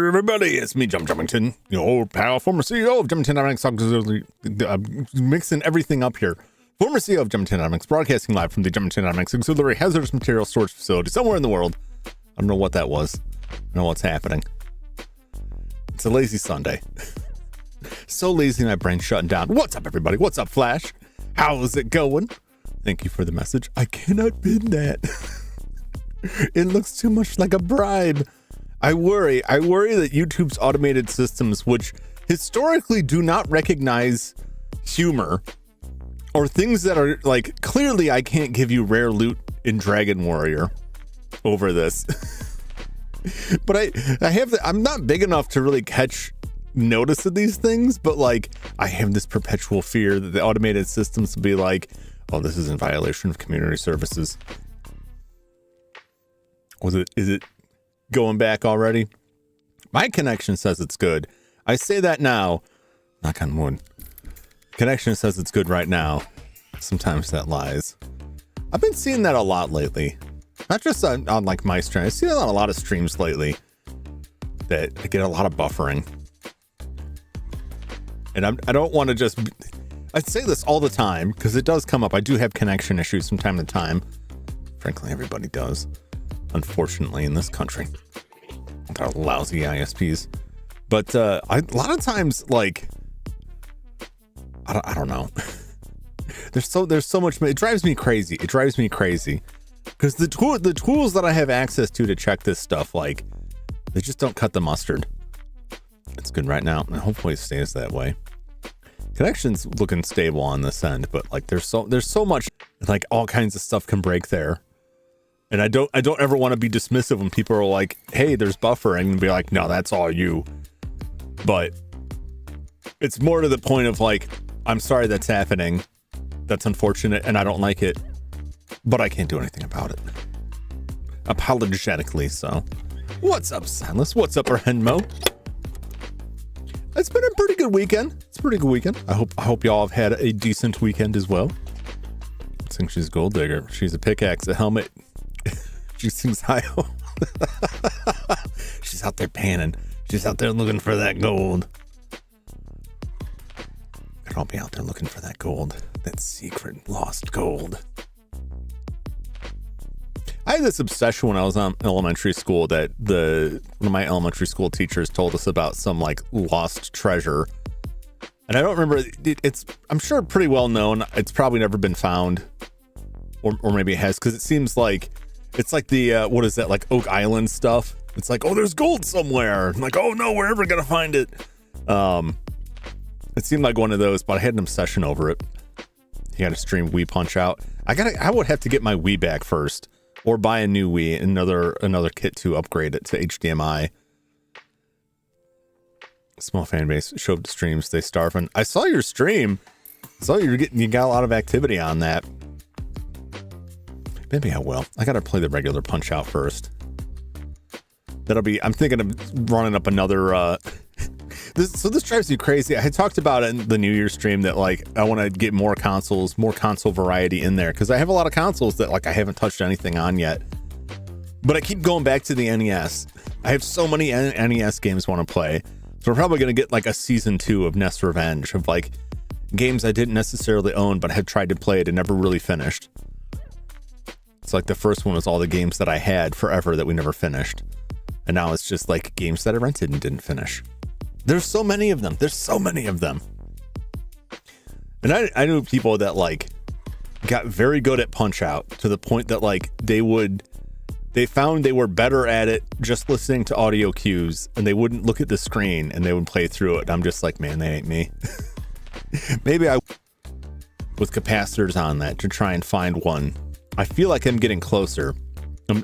Everybody, it's me, Jum Jumington, your old pal, former CEO of Jumington Dynamics. I'm mixing everything up here. Former CEO of Jumington Dynamics, broadcasting live from the Jumington Dynamics Auxiliary Hazardous Material Storage Facility somewhere in the world. I don't know what that was. I don't know what's happening. It's a lazy Sunday. So lazy, my brain's shutting down. What's up, everybody? What's up, Flash? How's it going? Thank you for the message. I cannot pin that. It looks too much like a bribe. I worry that YouTube's automated systems, which historically do not recognize humor or things that are like, clearly I can't give you rare loot in Dragon Warrior over this. But I'm not big enough to really catch notice of these things, but like I have this perpetual fear that the automated systems will be like, oh, this is in violation of community services. Is it going back already? My connection says it's good. I say that now, knock on wood. Connection says it's good right now. Sometimes that lies. I've been seeing that a lot lately. Not just on like my stream. I see it on a lot of streams lately that I get a lot of buffering. And I don't want to just... I say this all the time because it does come up. I do have connection issues from time to time. Frankly, everybody does. Unfortunately, in this country, with our lousy ISPs. But a lot of times, like, I don't know. there's so much. It drives me crazy. It drives me crazy because the tools that I have access to check this stuff, like, they just don't cut the mustard. It's good right now, and hopefully it stays that way. Connection's looking stable on this end, but like, there's so much, like, all kinds of stuff can break there. And I don't ever want to be dismissive when people are like, hey, there's buffering, and be like, no, that's all you. But it's more to the point of like, I'm sorry that's happening. That's unfortunate, and I don't like it. But I can't do anything about it. Apologetically so. What's up, Silas? What's up, Henmo? It's been a pretty good weekend. It's a pretty good weekend. I hope y'all have had a decent weekend as well. I think she's a gold digger. She's a pickaxe, a helmet. She seems high. She's out there panning. She's out there looking for that gold. Could all be out there looking for that gold. That secret lost gold. I had this obsession when I was in elementary school that one of my elementary school teachers told us about some like lost treasure And I don't remember, it's, I'm sure pretty well known. It's probably never been found, or maybe it has, because it seems like, it's like the, what is that, like Oak Island stuff? It's like, oh, there's gold somewhere. I'm like, oh no, we're never going to find it. It seemed like one of those, but I had an obsession over it. You got to stream Wii Punch Out. I would have to get my Wii back first, or buy a new Wii, another kit to upgrade it to HDMI. Small fan base, show up to streams, stay starving. I saw your stream. I saw you got a lot of activity on that. Maybe I will. I gotta play the regular Punch Out first. I'm thinking of running up another, this drives me crazy. I had talked about it in the New Year's stream that like, I want to get more consoles, more console variety in there. Cause I have a lot of consoles that like I haven't touched anything on yet, but I keep going back to the NES. I have so many NES games I want to play. So we're probably going to get like a season 2 of NES Revenge of like games I didn't necessarily own, but had tried to play it and never really finished. It's like the first one was all the games that I had forever that we never finished. And now it's just like games that I rented and didn't finish. There's so many of them. There's so many of them. And I knew people that like got very good at Punch Out to the point that like they found they were better at it just listening to audio cues, and they wouldn't look at the screen and they would play through it. I'm just like, man, they ain't me. Maybe I with capacitors on that to try and find one. I feel like I'm getting closer.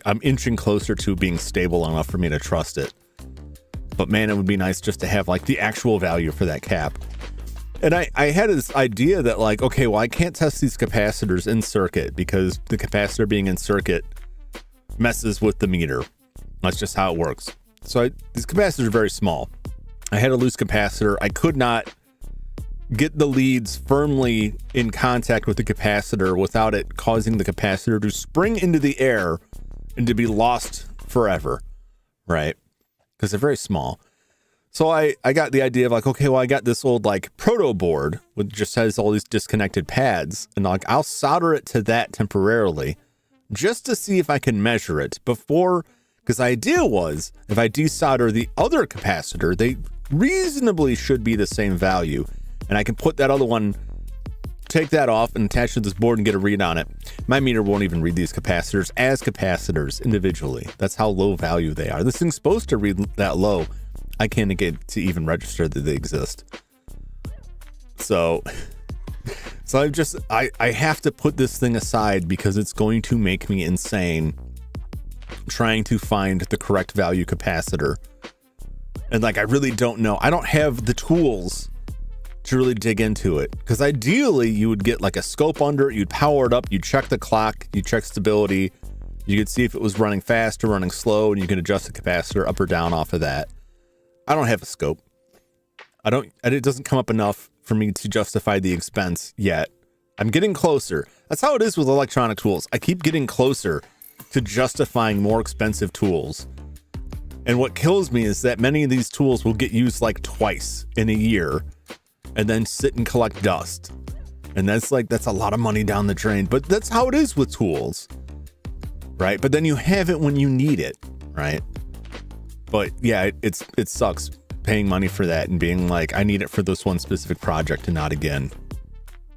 I'm inching closer to being stable enough for me to trust it. But man, it would be nice just to have like the actual value for that cap. And I had this idea that like, okay, well, I can't test these capacitors in circuit because the capacitor being in circuit messes with the meter. That's just how it works. So these capacitors are very small. I had a loose capacitor. I could not get the leads firmly in contact with the capacitor without it causing the capacitor to spring into the air and to be lost forever, right? Because they're very small. So I got the idea of like, okay, well, I got this old like proto board which just has all these disconnected pads, and like I'll solder it to that temporarily just to see if I can measure it before, because the idea was if I desolder the other capacitor, they reasonably should be the same value, and I can put that other one, take that off and attach to this board and get a read on it. My meter won't even read these capacitors as capacitors individually. That's how low value they are. This thing's supposed to read that low. I can't get to even register that they exist. So I have to put this thing aside because it's going to make me insane trying to find the correct value capacitor. And like, I really don't know. I don't have the tools to really dig into it, because ideally you would get like a scope under it, you'd power it up, you'd check the clock, you check stability, you could see if it was running fast or running slow, and you can adjust the capacitor up or down off of that. I don't have a scope. It doesn't come up enough for me to justify the expense yet. I'm getting closer. That's how it is with electronic tools. I keep getting closer to justifying more expensive tools. And what kills me is that many of these tools will get used like twice in a year and then sit and collect dust. And that's a lot of money down the drain, but that's how it is with tools, right? But then you have it when you need it, right? But yeah, it sucks paying money for that and being like, I need it for this one specific project and not again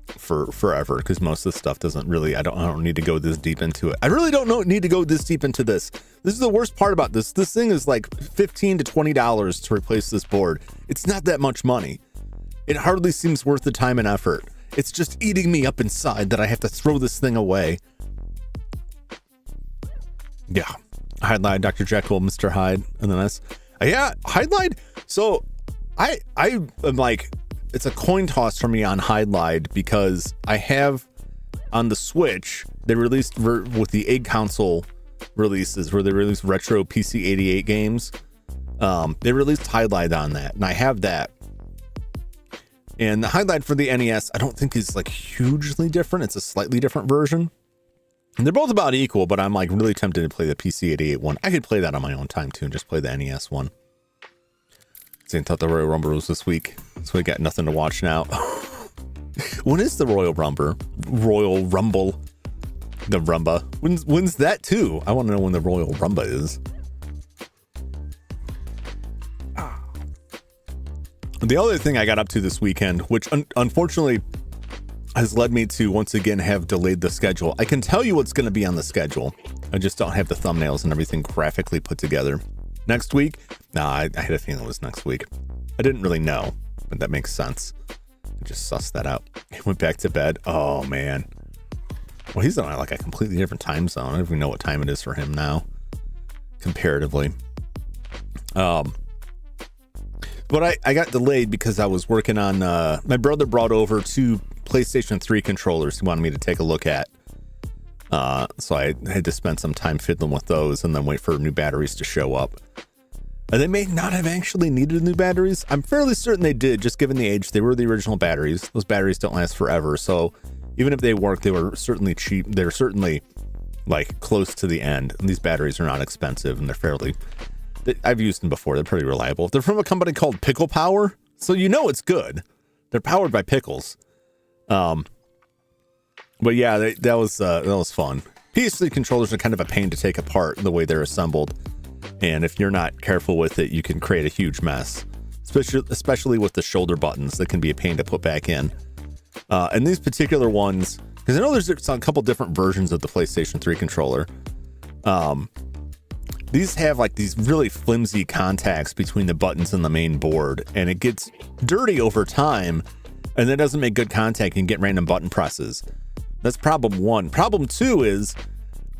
for forever, because most of the stuff doesn't really, I don't need to go this deep into it. I really don't need to go this deep into this. This is the worst part about this. This thing is like $15 to $20 to replace this board. It's not that much money. It hardly seems worth the time and effort. It's just eating me up inside that I have to throw this thing away. Yeah. Hydlide, Dr. Jekyll, Mr. Hyde, and then us. Yeah, Hydlide. So I am like, it's a coin toss for me on Hydlide, because I have on the Switch, they released with the Egg Console releases where they released retro PC 88 games. They released Hydlide on that, and I have that. And the Hydlide for the NES, I don't think is like hugely different. It's a slightly different version. And they're both about equal, but I'm like really tempted to play the PC 88 one. I could play that on my own time too and just play the NES one. I thought the Royal Rumble was this week, so we got nothing to watch now. When is the Royal Rumble? The Rumba. When's that too? I want to know when the Royal Rumba is. The other thing I got up to this weekend, which unfortunately has led me to once again have delayed the schedule. I can tell you what's going to be on the schedule. I just don't have the thumbnails and everything graphically put together. Next week? Nah, I had a feeling it was next week. I didn't really know, but that makes sense. I just sussed that out. He went back to bed. Oh, man. Well, he's on like a completely different time zone. I don't even know what time it is for him now, comparatively. But I got delayed because I was working on, my brother brought over 2 PlayStation 3 controllers he wanted me to take a look at. So I had to spend some time fiddling with those and then wait for new batteries to show up. And they may not have actually needed new batteries. I'm fairly certain they did, just given the age. They were the original batteries. Those batteries don't last forever. So even if they worked, they were certainly cheap. They're certainly like close to the end. And these batteries are not expensive and they're fairly, I've used them before. They're pretty reliable. They're from a company called Pickle Power. So you know it's good. They're powered by pickles. But yeah, that was fun. PS3 controllers are kind of a pain to take apart the way they're assembled. And if you're not careful with it, you can create a huge mess, especially with the shoulder buttons that can be a pain to put back in. And these particular ones, because I know there's a couple different versions of the PlayStation 3 controller. These have like these really flimsy contacts between the buttons and the main board, and it gets dirty over time, and that doesn't make good contact and get random button presses. That's problem 1. Problem 2 is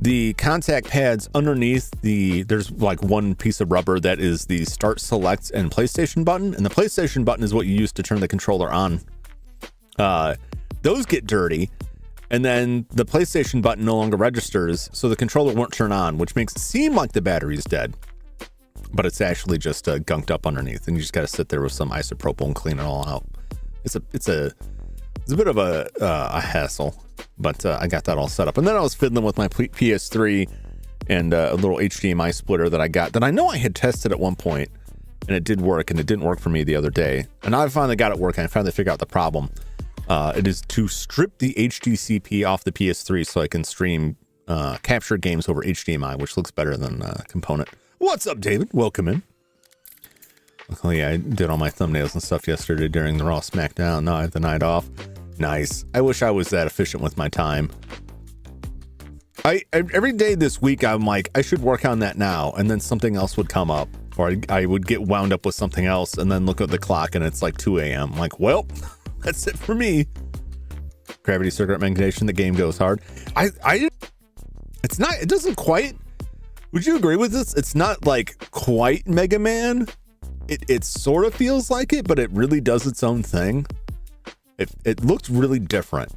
the contact pads underneath there's like one piece of rubber that is the start, select, and PlayStation button. And the PlayStation button is what you use to turn the controller on. Those get dirty. And then the PlayStation button no longer registers, so the controller won't turn on, which makes it seem like the battery's dead. But it's actually just gunked up underneath, and you just got to sit there with some isopropyl and clean it all out. It's a bit of a hassle. But I got that all set up. And then I was fiddling with my PS3 and a little HDMI splitter that I got that I know I had tested at one point, and it did work, and it didn't work for me the other day. And I finally got it working. I finally figured out the problem. It is to strip the HDCP off the PS3 so I can stream capture games over HDMI, which looks better than component. What's up, David? Welcome in. Luckily, I did all my thumbnails and stuff yesterday during the Raw SmackDown. Now I have the night off. Nice. I wish I was that efficient with my time. Every day this week, I'm like, I should work on that now. And then something else would come up, or I would get wound up with something else and then look at the clock and it's like 2 a.m. I'm like, well, that's it for me. Gravity Circuit Magnetation, the game goes hard. It doesn't quite, would you agree with this? It's not like quite Mega Man. It sort of feels like it, but it really does its own thing. It looked really different.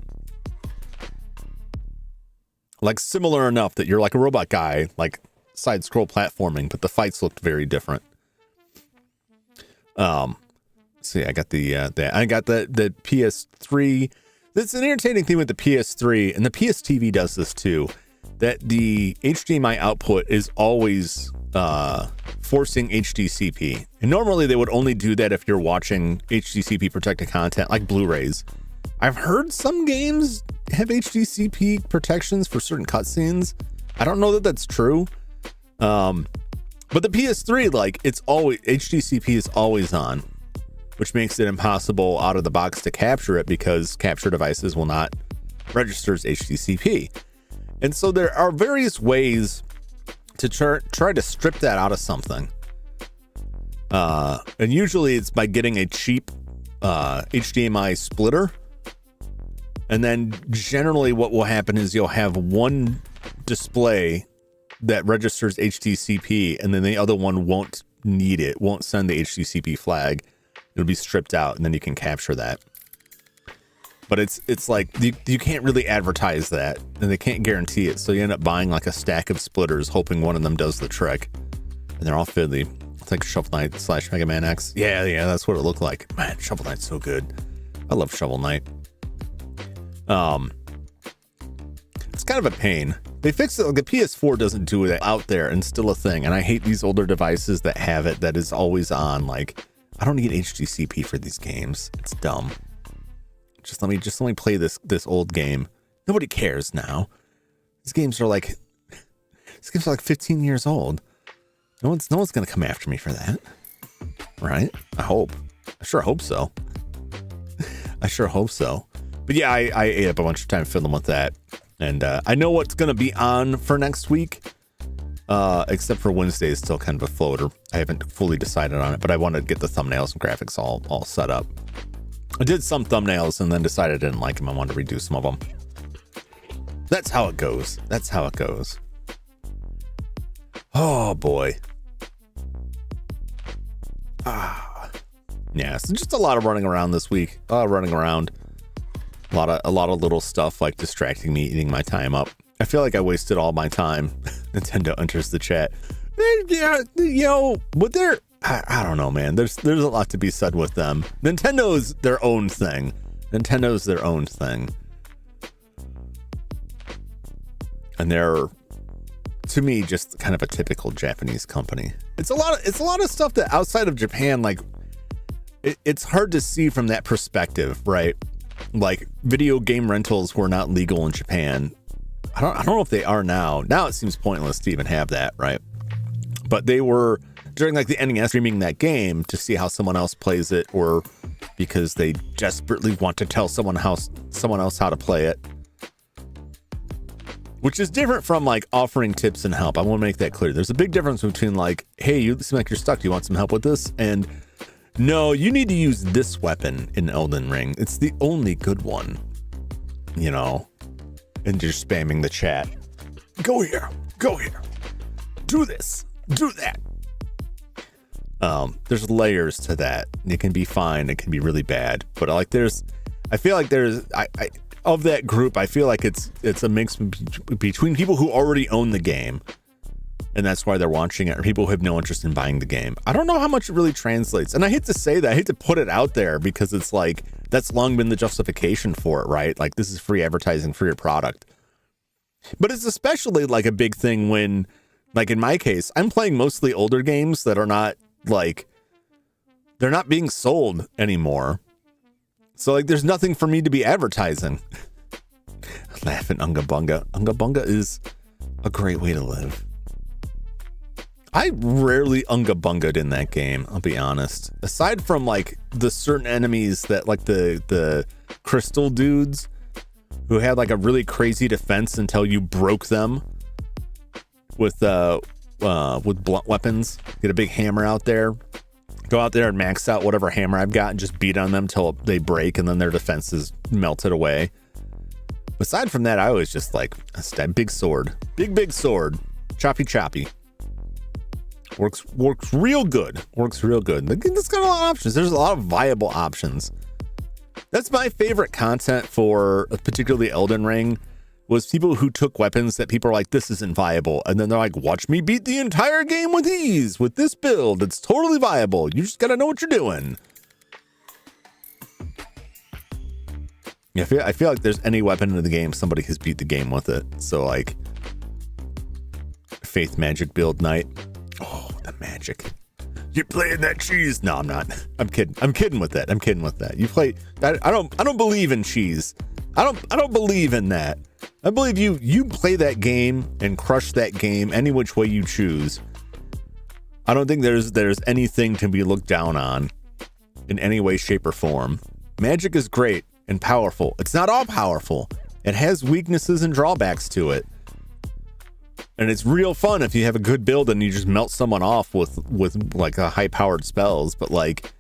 Like similar enough that you're like a robot guy, like side scroll platforming, but the fights looked very different. See, I got the PS3. That's an entertaining thing with the PS3, and the PS TV does this too. That the HDMI output is always forcing HDCP. And normally they would only do that if you're watching HDCP protected content like Blu-rays. I've heard some games have HDCP protections for certain cutscenes. I don't know that that's true. But the PS3, like, it's always HDCP is always on, which makes it impossible out of the box to capture it because capture devices will not register as HDCP. And so there are various ways to try to strip that out of something. And usually it's by getting a cheap HDMI splitter. And then generally what will happen is you'll have one display that registers HDCP, and then the other one won't need it, won't send the HDCP flag. It'll be stripped out, and then you can capture that. But it's like you can't really advertise that, and they can't guarantee it. So you end up buying like a stack of splitters, hoping one of them does the trick. And they're all fiddly. It's like Shovel Knight / Mega Man X. Yeah, that's what it looked like. Man, Shovel Knight's so good. I love Shovel Knight. It's kind of a pain. They fixed it. Like the PS4 doesn't do it out there, and still a thing. And I hate these older devices that have it that is always on. Like, I don't need HDCP for these games. It's dumb. Just let me play this old game. Nobody cares now. These games are like 15 years old. No one's gonna come after me for that, right? I hope. I sure hope so. I sure hope so. But yeah, I ate up a bunch of time fiddling with that. And I know what's going to be on for next week. Except for Wednesday is still kind of a floater. I haven't fully decided on it, but I want to get the thumbnails and graphics all set up. I did some thumbnails and then decided I didn't like them. I wanted to redo some of them. That's how it goes. That's how it goes. Oh boy. Yeah, so just a lot of running around this week. A lot of running around. A lot of little stuff like distracting me, eating my time up. I feel like I wasted all my time. Nintendo enters the chat. Yeah, you know, but I don't know, man. There's a lot to be said with them. Nintendo's their own thing. Nintendo's their own thing. And they're, to me, just kind of a typical Japanese company. It's a lot of stuff that outside of Japan, like, it's hard to see from that perspective, right? Like, video game rentals were not legal in Japan. I don't know if they are now. Now it seems pointless to even have that, right? But they were during like the NES streaming that game to see how someone else plays it, or because they desperately want to tell someone else how to play it. Which is different from like offering tips and help. I want to make that clear. There's a big difference between like, hey, you seem like you're stuck. Do you want some help with this? And no, you need to use this weapon in Elden Ring. It's the only good one, you know, and just spamming the chat. Go here, do this, do that. There's layers to that. It can be fine. It can be really bad. But like, I feel like of that group, I feel like it's a mix between people who already own the game, and that's why they're watching it, or people who have no interest in buying the game. I don't know how much it really translates. And I hate to say that. I hate to put it out there because it's like, that's long been the justification for it, right? Like, this is free advertising for your product. But it's especially like a big thing when, like in my case, I'm playing mostly older games that are not like, they're not being sold anymore. So like, there's nothing for me to be advertising. Laughing Unga Bunga. Unga Bunga is a great way to live. I rarely Unga Bunga'd in that game, I'll be honest. Aside from like the certain enemies that like the crystal dudes who had like a really crazy defense until you broke them with blunt weapons. Get a big hammer out there. Go out there and max out whatever hammer I've got and just beat on them till they break and then their defense is melted away. Aside from that, I was just like a big sword. Big sword. Choppy. Works real good. Works real good. It's got a lot of options. There's a lot of viable options. That's my favorite content for particularly Elden Ring, was people who took weapons that people are like, this isn't viable. And then they're like, watch me beat the entire game with ease with this build. It's totally viable. You just got to know what you're doing. Yeah, I feel like there's any weapon in the game, somebody has beat the game with it. So like Faith Magic build night. Oh, the magic. You're playing that cheese. No, I'm not. I'm kidding. I'm kidding with that. You play that. I don't believe in cheese. I don't believe in that. I believe you play that game and crush that game any which way you choose. I don't think there's anything to be looked down on in any way, shape, or form. Magic is great and powerful. It's not all powerful. It has weaknesses and drawbacks to it. And it's real fun if you have a good build and you just melt someone off with like a high-powered spells. But like,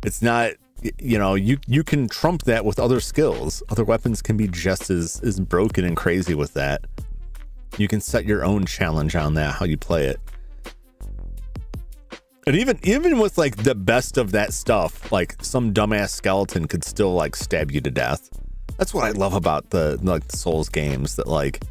it's not, you know, you can trump that with other skills. Other weapons can be just as broken and crazy with that. You can set your own challenge on that, how you play it. And even with like the best of that stuff, like some dumbass skeleton could still like stab you to death. That's what I love about the Souls games, that like,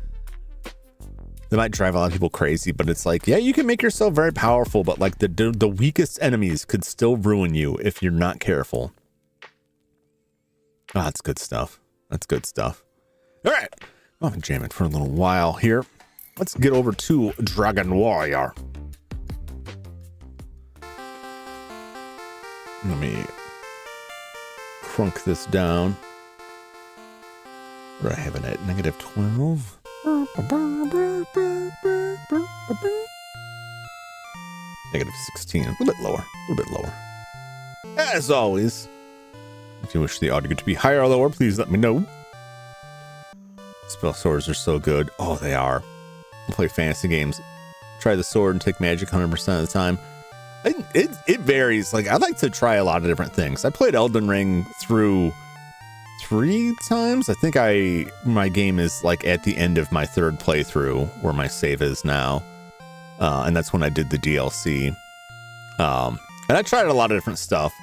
they might drive a lot of people crazy, but it's like, yeah, you can make yourself very powerful, but like the weakest enemies could still ruin you if you're not careful. Ah, that's good stuff. That's good stuff. All right. I'll jam it for a little while here. Let's get over to Dragon Warrior. Let me crunk this down. Where do I have it at? -12. -16. A little bit lower. As always, if you wish the audio to be higher or lower, please let me know. Spell swords are so good. Oh, they are. I play fantasy games. Try the sword and take magic 100% of the time. It varies. Like, I like to try a lot of different things. I played Elden Ring through 3 times. I think my game is like at the end of my 3rd playthrough where my save is now. And that's when I did the DLC. And I tried a lot of different stuff.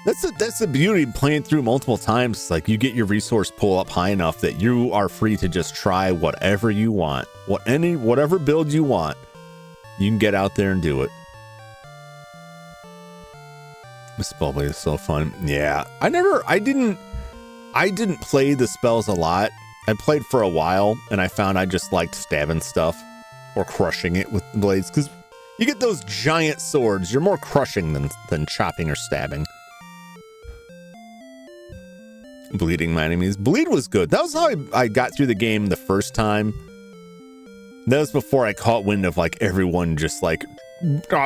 That's the beauty of playing through multiple times. Like, you get your resource pool up high enough that you are free to just try whatever you want. Whatever build you want, you can get out there and do it. The spellblade is so fun. Yeah, I didn't play the spells a lot. I played for a while and I found I just liked stabbing stuff or crushing it with the blades, because you get those giant swords. You're more crushing than chopping or stabbing. Bleeding my enemies. Bleed was good. That was how I got through the game the first time. That was before I caught wind of like everyone just like,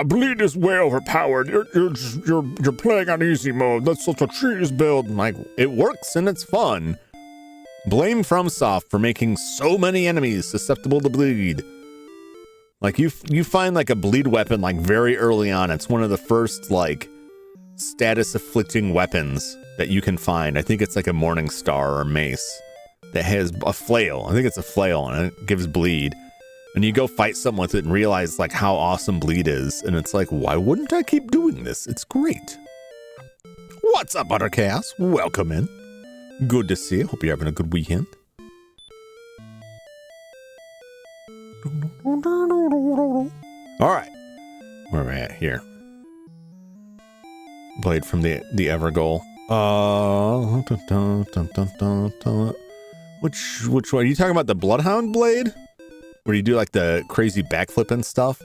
bleed is way overpowered. You're playing on easy mode. That's such a cheese build. I'm like, it works and it's fun. Blame FromSoft for making so many enemies susceptible to bleed. Like, you find like a bleed weapon like very early on. It's one of the first like status afflicting weapons that you can find. I think it's like a Morning Star or mace that has a flail. I think it's a flail and it gives bleed. And you go fight someone with it and realize like how awesome bleed is. And it's like, why wouldn't I keep doing this? It's great. What's up, Buttercast? Welcome in. Good to see you. Hope you're having a good weekend. All right. Where are we at here? Blade from the Evergoal. Which one? Are you talking about the Bloodhound blade? Where you do like the crazy backflip and stuff?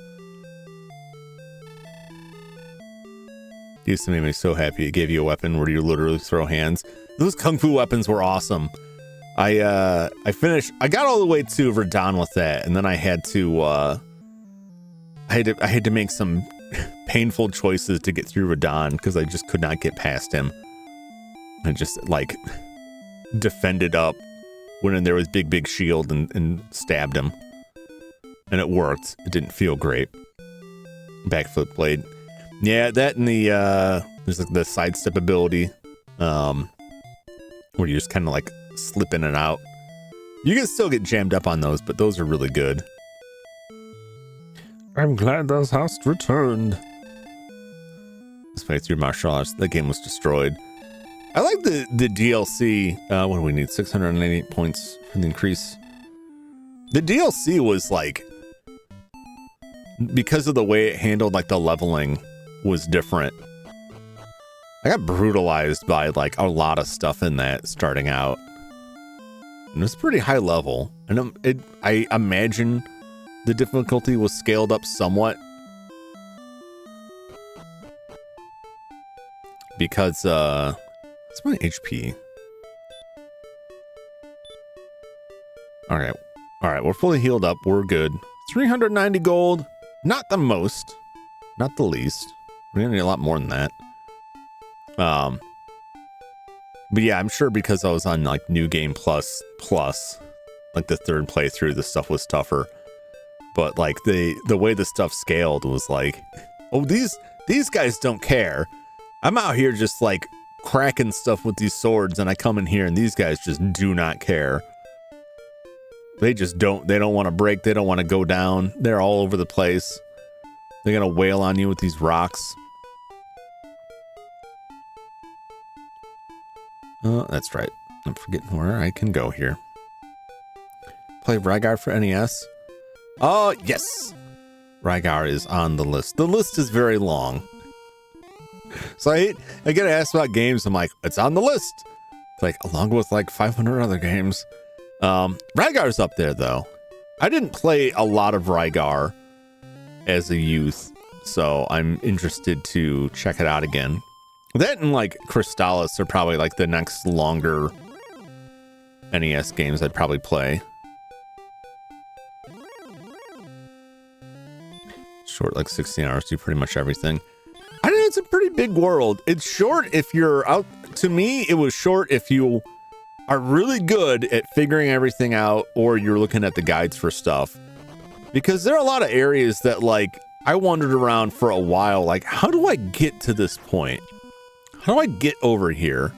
Used to make me so happy it gave you a weapon where you literally throw hands. Those kung fu weapons were awesome. I got all the way to Radahn with that, and then I had to I had to make some painful choices to get through Radahn because I just could not get past him. I just like defended up, went in there with big shield and stabbed him. And it worked. It didn't feel great. Backflip blade. Yeah, that and the there's like the sidestep ability. Where you just kind of like slip in and out. You can still get jammed up on those, but those are really good. I'm glad thou hast returned. Let's play through martial arts. That game was destroyed. I like the DLC. What do we need? 698 points for the increase. The DLC was like, because of the way it handled like the leveling was different. I got brutalized by like a lot of stuff in that starting out. And it was pretty high level. And I imagine the difficulty was scaled up somewhat. Because, what's my HP? Alright, we're fully healed up. We're good. 390 gold. Not the most. Not the least. We're gonna need a lot more than that. But yeah, I'm sure because I was on like New Game Plus, like the 3rd playthrough, the stuff was tougher. But like the way the stuff scaled was like, oh, these guys don't care. I'm out here just like cracking stuff with these swords, and I come in here and these guys just do not care. They don't want to break. They don't want to go down. They're all over the place. They're going to wail on you with these rocks. That's right. I'm forgetting where I can go here. Play Rygar for NES. Oh, yes. Rygar is on the list. The list is very long. So I get asked about games. I'm like, it's on the list. It's like, along with like 500 other games. Rygar's up there though. I didn't play a lot of Rygar as a youth, so I'm interested to check it out again. That and like Crystallis are probably like the next longer NES games I'd probably play. Short, like 16 hours, do pretty much everything. I know it's a pretty big world. It's short if you're out. To me, it was short if you are really good at figuring everything out or you're looking at the guides for stuff. Because there are a lot of areas that, like, I wandered around for a while, like, how do I get to this point? How do I get over here?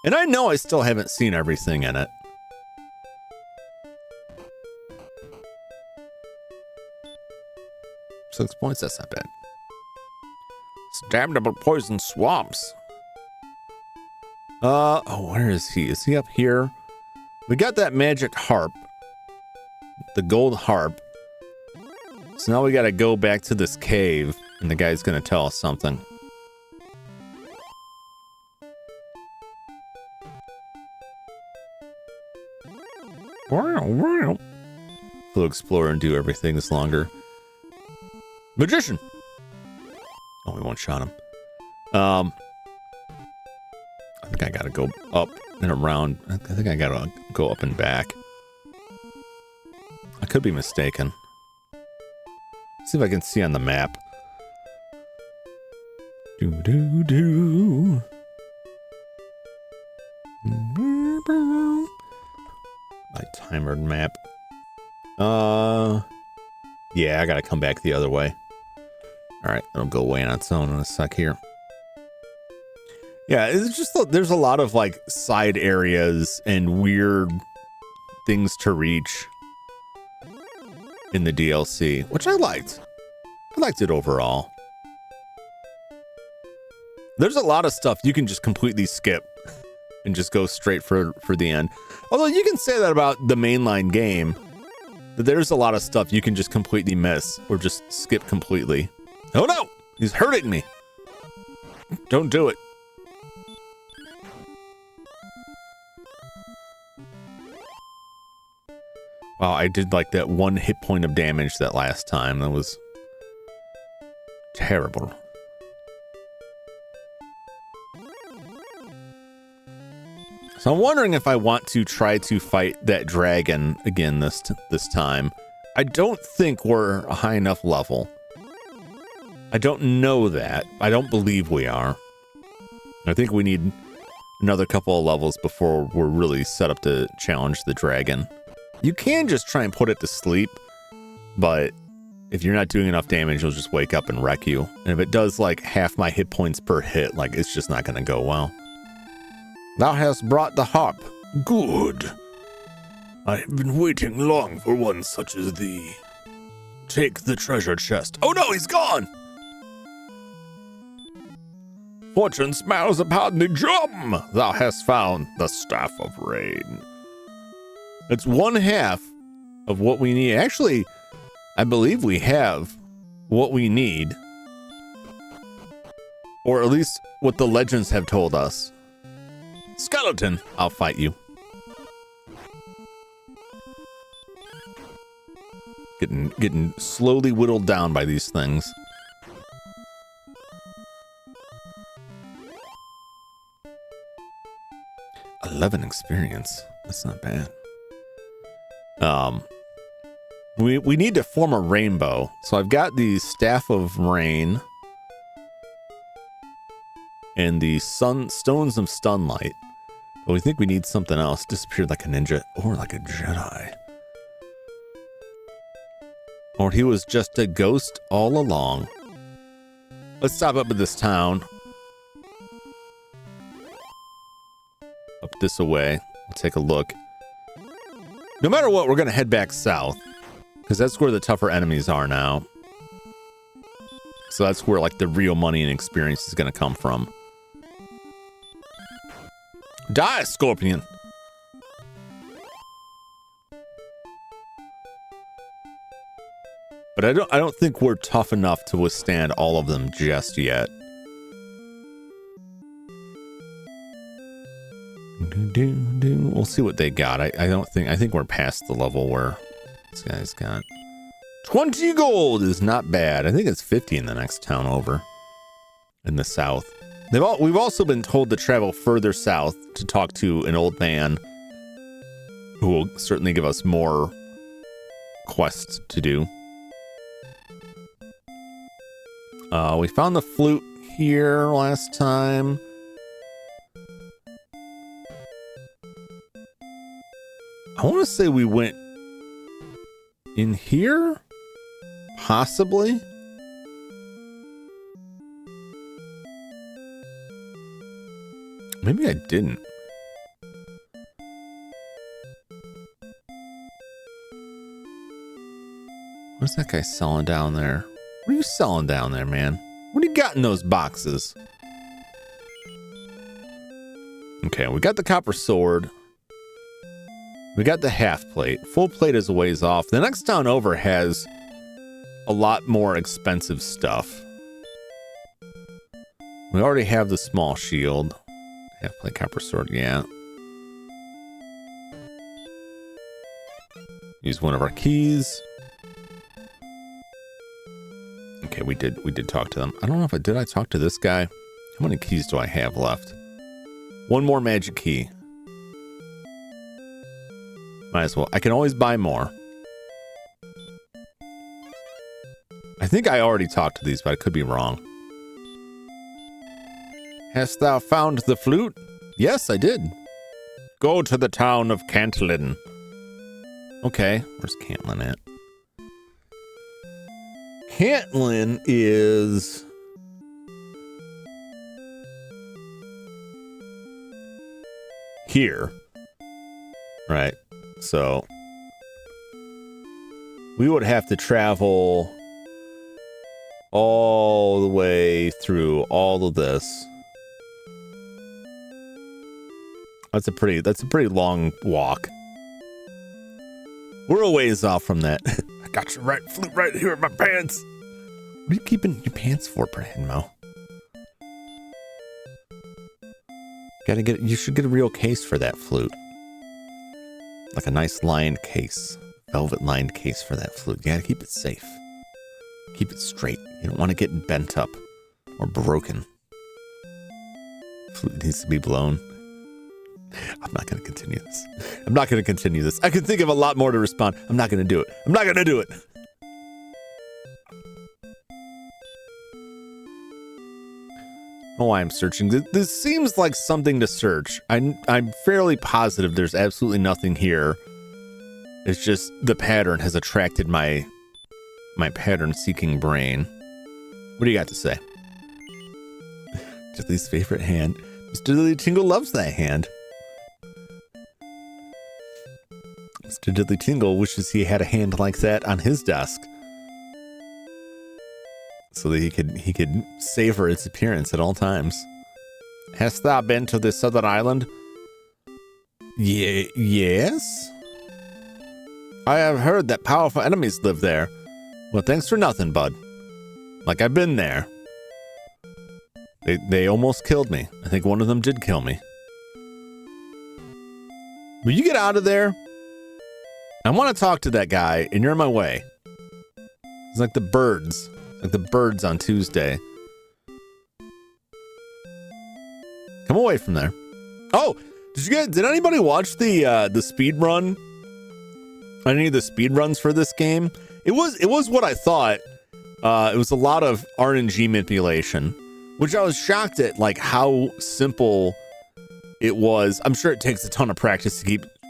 And I know I still haven't seen everything in it. 6 points, that's not bad. Damnable poison swamps. Oh, where is he? Is he up here? We got that magic harp. The gold harp. So now we gotta go back to this cave, and the guy's gonna tell us something. We'll explore and do everything that's longer. Magician! Oh, we one-shot him. I think I gotta go up and around. I think I gotta go up and back. I could be mistaken. Let's see if I can see on the map. Do. My timered map. Yeah, I gotta come back the other way. Alright, it'll go away on its own in a sec here. Yeah, it's just, there's a lot of, like, side areas and weird things to reach in the DLC, which I liked. I liked it overall. There's a lot of stuff you can just completely skip and just go straight for the end. Although you can say that about the mainline game, that there's a lot of stuff you can just completely miss or just skip completely. Oh no! He's hurting me! Don't do it. Wow, I did like that 1 hit point of damage that last time. That was terrible. So I'm wondering if I want to try to fight that dragon again this time. I don't think we're a high enough level. I don't know that. I don't believe we are. I think we need another couple of levels before we're really set up to challenge the dragon. You can just try and put it to sleep, but if you're not doing enough damage, it'll just wake up and wreck you. And if it does like half my hit points per hit, like it's just not going to go well. Thou hast brought the harp. Good. I have been waiting long for one such as thee. Take the treasure chest. Oh no, he's gone! Fortune smiles upon thee, Jum! Thou hast found the staff of rain. It's 1/2 of what we need. Actually, I believe we have what we need. Or at least what the legends have told us. Skeleton, I'll fight you. Getting slowly whittled down by these things. $11 experience. That's not bad. We need to form a rainbow. So I've got the Staff of Rain and the Stones of Stunlight. But we think we need something else. Disappeared like a ninja or like a Jedi. Or he was just a ghost all along. Let's stop up at this town. Up this way. We'll take a look. No matter what, we're going to head back south. Because that's where the tougher enemies are now. So that's where like the real money and experience is going to come from. Die, Scorpion! But I don't think we're tough enough to withstand all of them just yet. We'll see what they got. I think we're past the level where this guy's got 20 gold is not bad. I think it's 50 in the next town over in the south. We've also been told to travel further south to talk to an old man who will certainly give us more quests to do. We found the flute here last time. I want to say we went in here, possibly. Maybe I didn't. What's that guy selling down there? What are you selling down there, man? What do you got in those boxes? Okay, we got the copper sword. We got the half plate. Full plate is a ways off. The next town over has a lot more expensive stuff. We already have the small shield. Half plate copper sword, yeah. Use one of our keys. Okay, we did talk to them. I don't know if I talk to this guy. How many keys do I have left? One more magic key. Might as well. I can always buy more. I think I already talked to these, but I could be wrong. Hast thou found the flute? Yes, I did. Go to the town of Cantlin. Okay, where's Cantlin at? Cantlin is... here. Right. So we would have to travel all the way through all of this. That's a pretty long walk. We're a ways off from that. I got your flute right here in my pants. What are you keeping your pants for, Brandmo? You should get a real case for that flute. Like a nice lined case. Velvet lined case for that flute. You gotta keep it safe. Keep it straight. You don't want to get bent up or broken. Flute needs to be blown. I'm not going to continue this. I can think of a lot more to respond. I'm not going to do it. Oh, I'm searching. This seems like something to search. I'm fairly positive there's absolutely nothing here. It's just the pattern has attracted my pattern-seeking brain. What do you got to say? Diddley's favorite hand. Mr. Diddley Tingle loves that hand. Mr. Diddley Tingle wishes he had a hand like that on his desk, so that he could savor its appearance at all times. Hast thou been to this southern island? Yes. I have heard that powerful enemies live there. Well, thanks for nothing, bud. Like, I've been there. They almost killed me. I think one of them did kill me. Will you get out of there? I want to talk to that guy, and you're in my way. It's like the birds. Like the birds on Tuesday. Come away from there. Oh, did anybody watch the speed run? Any of the speed runs for this game? It was what I thought. It was a lot of RNG manipulation, which I was shocked at, like how simple it was. I'm sure it takes a ton of practice to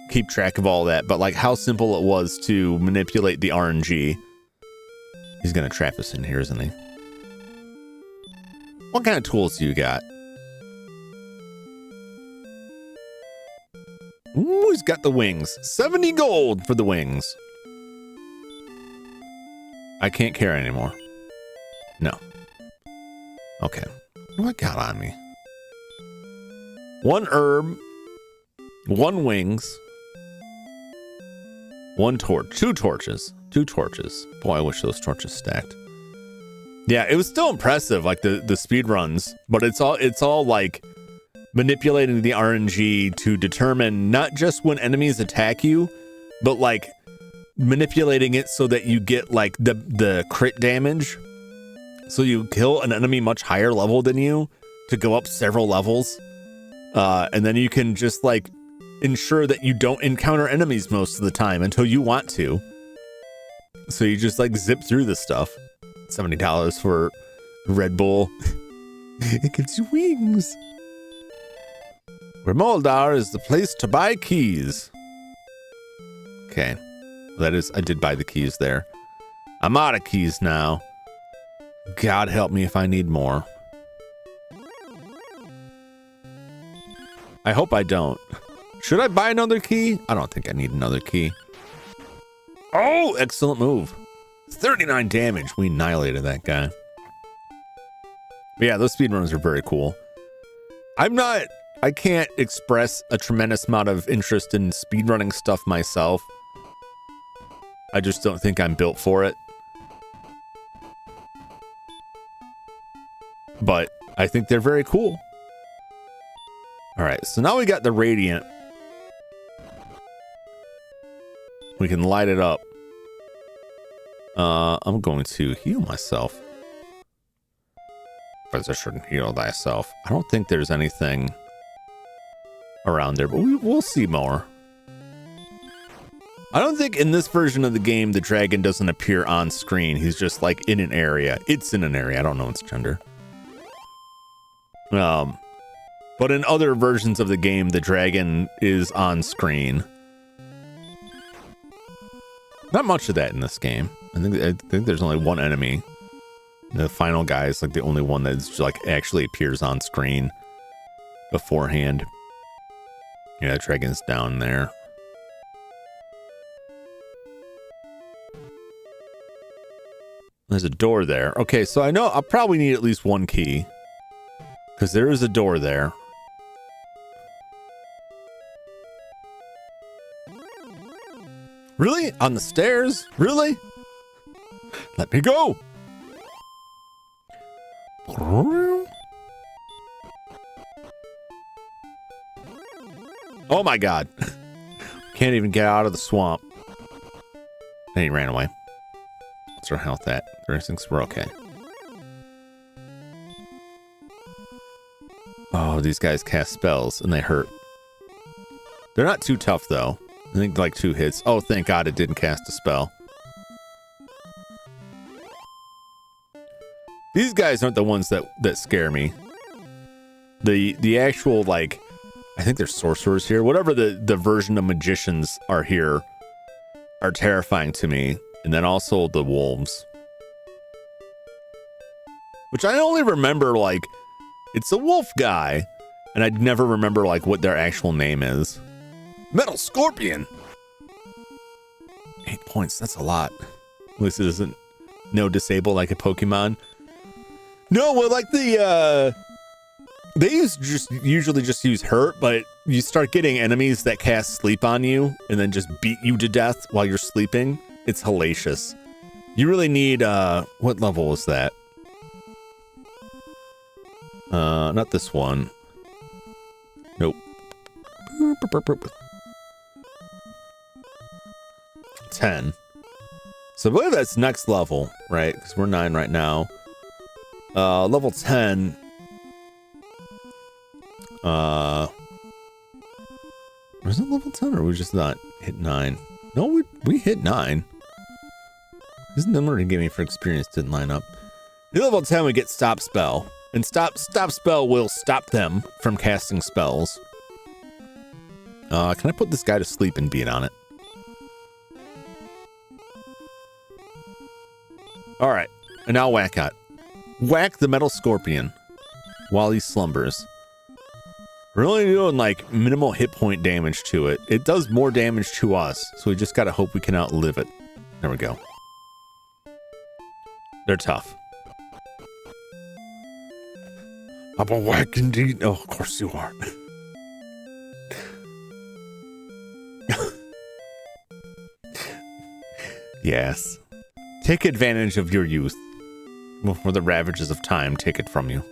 keep track of all that, but like how simple it was to manipulate the RNG. He's gonna trap us in here, isn't he? What kind of tools do you got? Ooh, he's got the wings. 70 gold for the wings. I can't carry anymore. No. Okay. What do I got on me? 1 herb, 1 wings, 1 torch, 2 torches. 2 torches. Boy, I wish those torches stacked. Yeah, it was still impressive, like the speed runs, but it's all like manipulating the RNG to determine not just when enemies attack you, but like manipulating it so that you get like the crit damage. So you kill an enemy much higher level than you to go up several levels. And then you can just like ensure that you don't encounter enemies most of the time until you want to. So you just like zip through this stuff. $70 for Red Bull. It gives you wings. Remoldar is the place to buy keys. Okay. That is, I did buy the keys there. I'm out of keys now. God help me if I need more. I hope I don't. Should I buy another key? I don't think I need another key. Oh, excellent move. 39 damage. We annihilated that guy. But yeah, those speedrunners are very cool. I can't express a tremendous amount of interest in speedrunning stuff myself. I just don't think I'm built for it. But I think they're very cool. All right, so now we got the Radiant. We can light it up. I'm going to heal myself. Position, heal thyself. I don't think there's anything around there, but we'll see more. I don't think in this version of the game the dragon doesn't appear on screen. He's just like in an area. It's in an area. I don't know its gender. But in other versions of the game, the dragon is on screen. Not much of that in this game. I think there's only one enemy. The final guy is like the only one that's like actually appears on screen beforehand. Yeah, the dragon's down there. There's a door there. Okay, so I know I'll probably need at least one key, because there is a door there. Really? On the stairs? Really? Let me go. Oh my god. Can't even get out of the swamp. And he ran away. What's our health at? We're okay. Oh, these guys cast spells and they hurt. They're not too tough though. I think like 2 hits. Oh, thank God it didn't cast a spell. These guys aren't the ones that scare me. The actual, like, I think they're sorcerers here. Whatever the version of magicians are here are terrifying to me. And then also the wolves. Which I only remember, like, it's a wolf guy. And I'd never remember, like, what their actual name is. Metal Scorpion! 8 points, that's a lot. At least it isn't no disable like a Pokemon. No, well, like they usually just use hurt, but you start getting enemies that cast sleep on you and then just beat you to death while you're sleeping. It's hellacious. You really need, what level is that? Not this one. Nope. 10. So I believe that's next level, right? Because we're 9 right now. Level 10. Was it level 10 or we just not hit 9? No, we hit 9. This number to give me for experience didn't line up. At level 10 we get stop spell. And stop spell will stop them from casting spells. Can I put this guy to sleep and beat on it? Alright, and now whack it. Whack the Metal Scorpion while he slumbers. We're only doing like minimal hit point damage to it. It does more damage to us, so we just gotta hope we can outlive it. There we go. They're tough. I'm a whack indeed. Oh, of course you are. Yes. Take advantage of your youth before the ravages of time take it from you.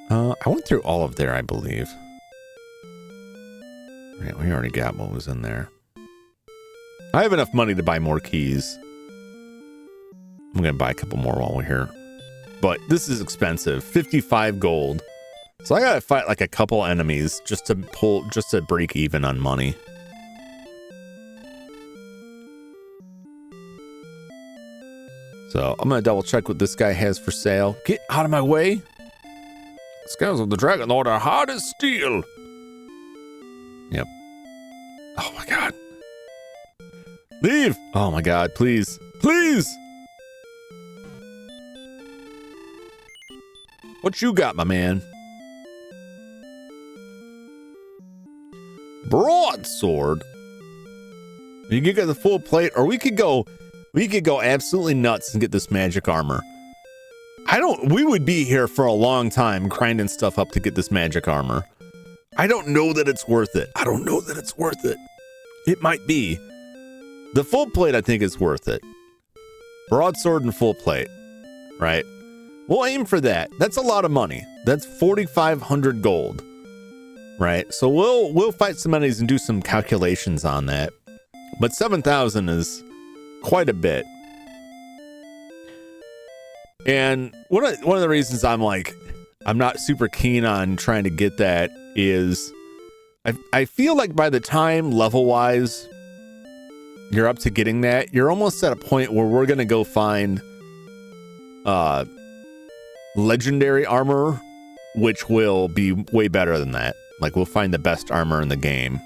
I went through all of there, I believe. Right, we already got what was in there. I have enough money to buy more keys. I'm gonna buy a couple more while we're here. But this is expensive. 55 gold. So I gotta fight like a couple enemies just to break even on money. So I'm going to double check what this guy has for sale. Get out of my way. Scales of the Dragon Lord are hard as steel. Yep. Oh my God. Leave. Oh my God, please. Please. What you got, my man? Broadsword. You could get the full plate, or we could go absolutely nuts and get this magic armor. We would be here for a long time grinding stuff up to get this magic armor. I don't know that it's worth it. I don't know that it's worth it. It might be. The full plate, I think, is worth it. Broadsword and full plate, right? We'll aim for that. That's a lot of money. That's 4,500 gold, right? So we'll fight some enemies and do some calculations on that. But 7,000 is quite a bit. And one of the reasons I'm not super keen on trying to get that is I feel like by the time level-wise you're up to getting that, you're almost at a point where we're going to go find legendary armor, which will be way better than that. Like, we'll find the best armor in the game.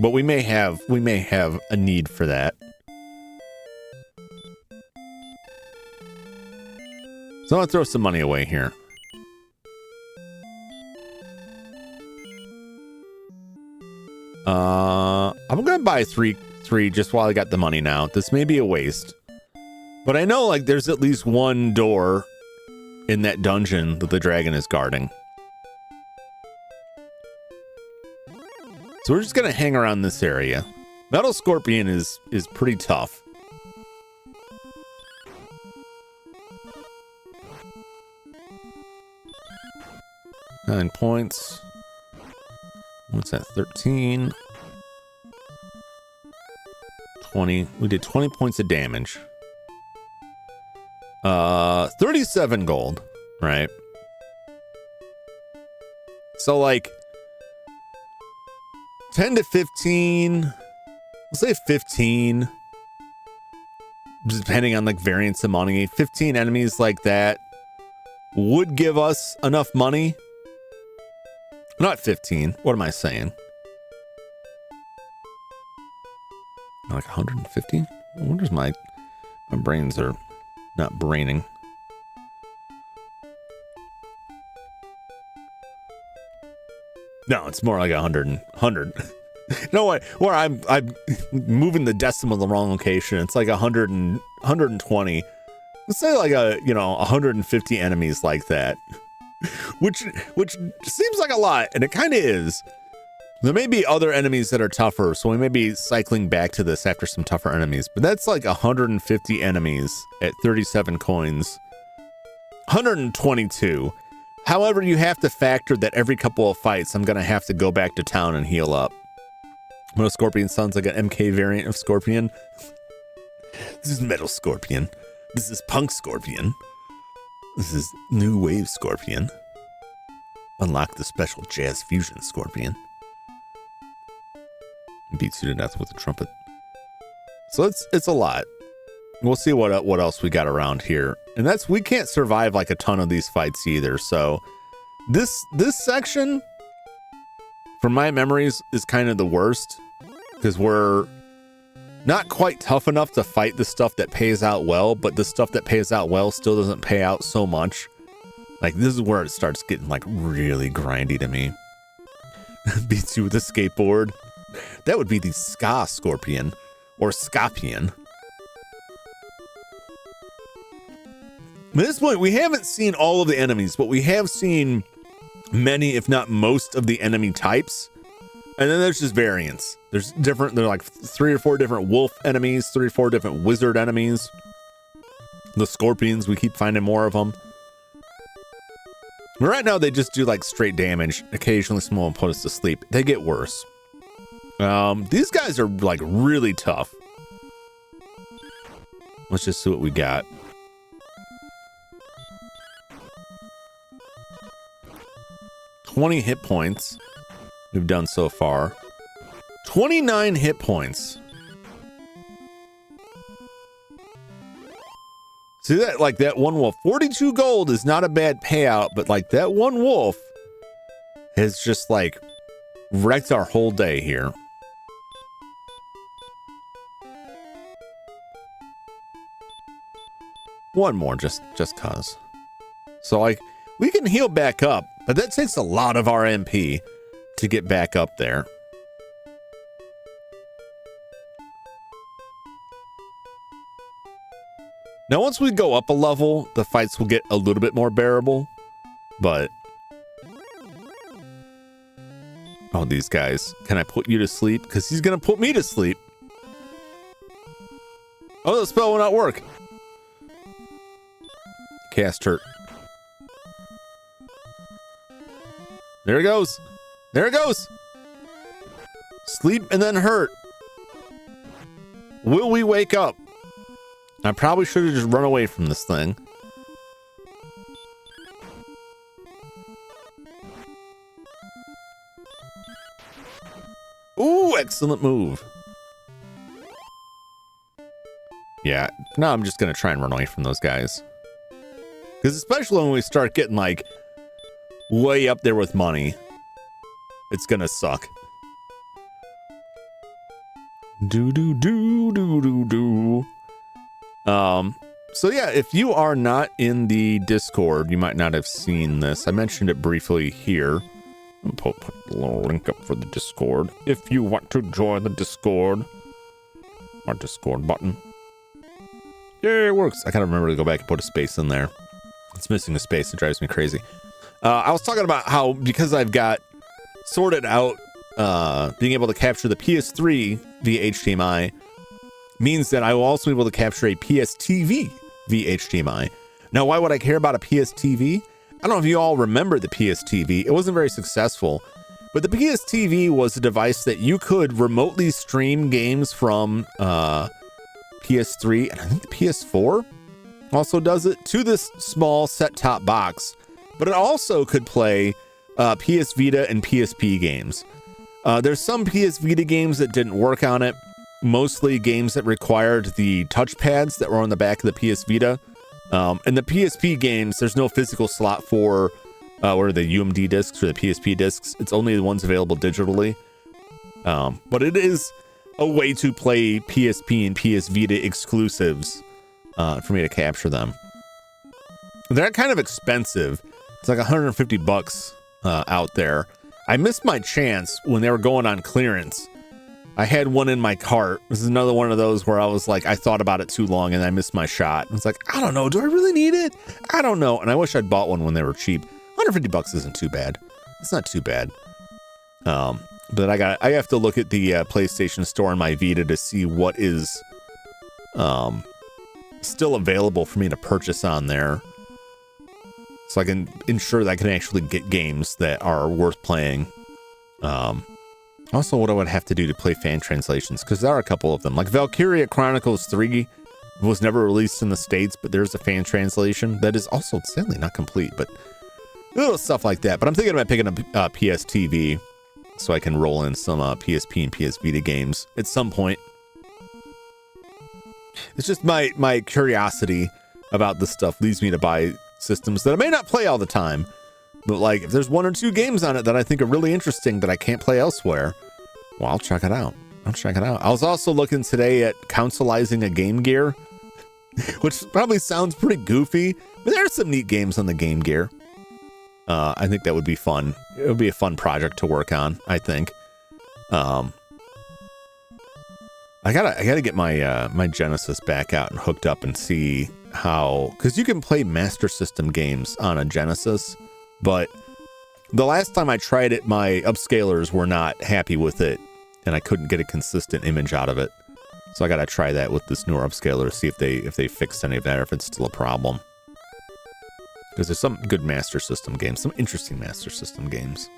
But we may have a need for that. So I'm going to throw some money away here. I'm going to buy three just while I got the money now. This may be a waste. But I know, like, there's at least one door in that dungeon that the dragon is guarding. So we're just going to hang around this area. Metal Scorpion is pretty tough. Nine points. What's that? 13. 20. We did 20 points of damage. 37 gold, right? So like 10 to 15. We'll say 15. Depending on like variance of money. 15 enemies like that would give us enough money. Not 15. What am I saying? Like 150? I wonder if my brains are not braining. No, it's more like 100. No way. Where I'm moving the decimal in the wrong location. It's like 120. Let's say like 150 enemies like that. Which seems like a lot, and it kind of is. There may be other enemies that are tougher, so we may be cycling back to this after some tougher enemies. But that's like 150 enemies at 37 coins. 122. However, you have to factor that every couple of fights, I'm going to have to go back to town and heal up. Metal Scorpion sounds like an MK variant of Scorpion. This is Metal Scorpion. This is Punk Scorpion. This is New Wave Scorpion. Unlock the special Jazz Fusion Scorpion. Beats you to death with a trumpet. So it's a lot. We'll see what else we got around here. And we can't survive like a ton of these fights either. So this section, from my memories, is kind of the worst. Because we're not quite tough enough to fight the stuff that pays out well, but the stuff that pays out well still doesn't pay out so much. Like, this is where it starts getting like really grindy to me. Beats you with a skateboard. That would be the Ska Scorpion or Scorpion. At this point, we haven't seen all of the enemies, but we have seen many, if not most, of the enemy types. And then there's just variants. There's like 3 or 4 different wolf enemies, 3 or 4 different wizard enemies. The scorpions, we keep finding more of them. But right now, they just do like straight damage. Occasionally, someone will put us to sleep. They get worse. These guys are like really tough. Let's just see what we got. $20 hit points we've done so far. 29 hit points. See that, like that one wolf, 42 gold is not a bad payout, but like that one wolf has just like wrecked our whole day here. One more, just cause. So like we can heal back up, but that takes a lot of our MP to get back up there. Now, once we go up a level, the fights will get a little bit more bearable, but... Oh, these guys. Can I put you to sleep? Because he's going to put me to sleep. Oh, the spell will not work. Cast hurt. There it goes. There it goes. Sleep and then hurt. Will we wake up? I probably should have just run away from this thing. Ooh, excellent move. Yeah, now I'm just going to try and run away from those guys. Because especially when we start getting like way up there with money, it's going to suck. Do do do do do do. So yeah, if you are not in the Discord, you might not have seen this. I mentioned it briefly here. I'll put a little link up for the Discord. If you want to join the Discord, our Discord button. Yeah, it works. I gotta remember to go back and put a space in there. It's missing a space. It drives me crazy. I was talking about how, because I've got sorted out being able to capture the PS3 via HDMI, means that I will also be able to capture a PS TV via HDMI. Now, why would I care about a PS TV? I don't know if you all remember the PS TV. It wasn't very successful, but the PS TV was a device that you could remotely stream games from PS3, and I think the PS4 also does it, to this small set-top box. But it also could play PS Vita and PSP games. There's some PS Vita games that didn't work on it. Mostly games that required the touchpads that were on the back of the PS Vita. And the PSP games, there's no physical slot for what are the UMD discs or the PSP discs. It's only the ones available digitally. But it is a way to play PSP and PS Vita exclusives for me to capture them. They're kind of expensive. It's like 150 bucks out there. I missed my chance when they were going on clearance. I had one in my cart. This is another one of those where I was like, I thought about it too long and I missed my shot. I was like, I don't know. Do I really need it? I don't know. And I wish I'd bought one when they were cheap. 150 bucks isn't too bad. It's not too bad. But I have to look at the PlayStation Store on my Vita to see what is still available for me to purchase on there, so I can ensure that I can actually get games that are worth playing. Also, what I would have to do to play fan translations, because there are a couple of them. Like Valkyria Chronicles 3 was never released in the States, but there's a fan translation that is also sadly not complete, but little stuff like that. But I'm thinking about picking up PS TV so I can roll in some PSP and PS Vita games at some point. It's just my curiosity about this stuff leads me to buy systems that I may not play all the time, but like if there's one or two games on it that I think are really interesting that I can't play elsewhere, well, I'll check it out. I was also looking today at consoleizing a Game Gear, which probably sounds pretty goofy, but there are some neat games on the Game Gear. I think that would be fun. It would be a fun project to work on, I think. I gotta get my my Genesis back out and hooked up and see how, because you can play Master System games on a Genesis, but the last time I tried it, my upscalers were not happy with it, and I couldn't get a consistent image out of it. So I gotta try that with this newer upscaler, see if they fixed any of that, or if it's still a problem. Because there's some good Master System games, some interesting Master System games.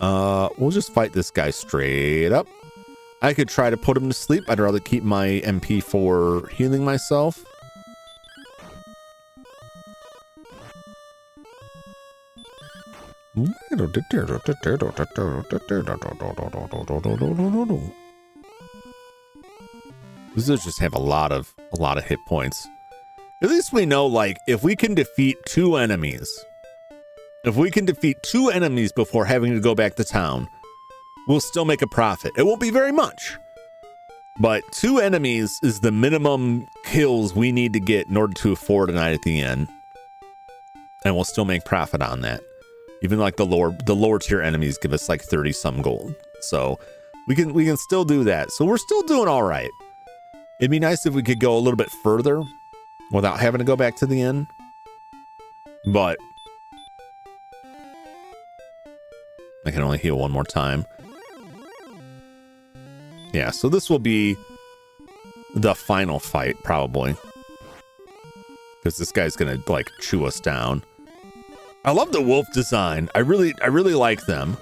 We'll just fight this guy straight up. I could try to put him to sleep. I'd rather keep my MP for healing myself. These just have a lot of hit points. At least we know, like, if we can defeat two enemies before having to go back to town, we'll still make a profit. It won't be very much, but 2 enemies is the minimum kills we need to get in order to afford a night at the inn, and we'll still make profit on that. Even like the lower tier enemies give us like 30 some gold, so we can still do that. So we're still doing all right. It'd be nice if we could go a little bit further without having to go back to the inn, but I can only heal one more time. Yeah, so this will be the final fight, probably. Because this guy's gonna, like, chew us down. I love the wolf design. I really like them.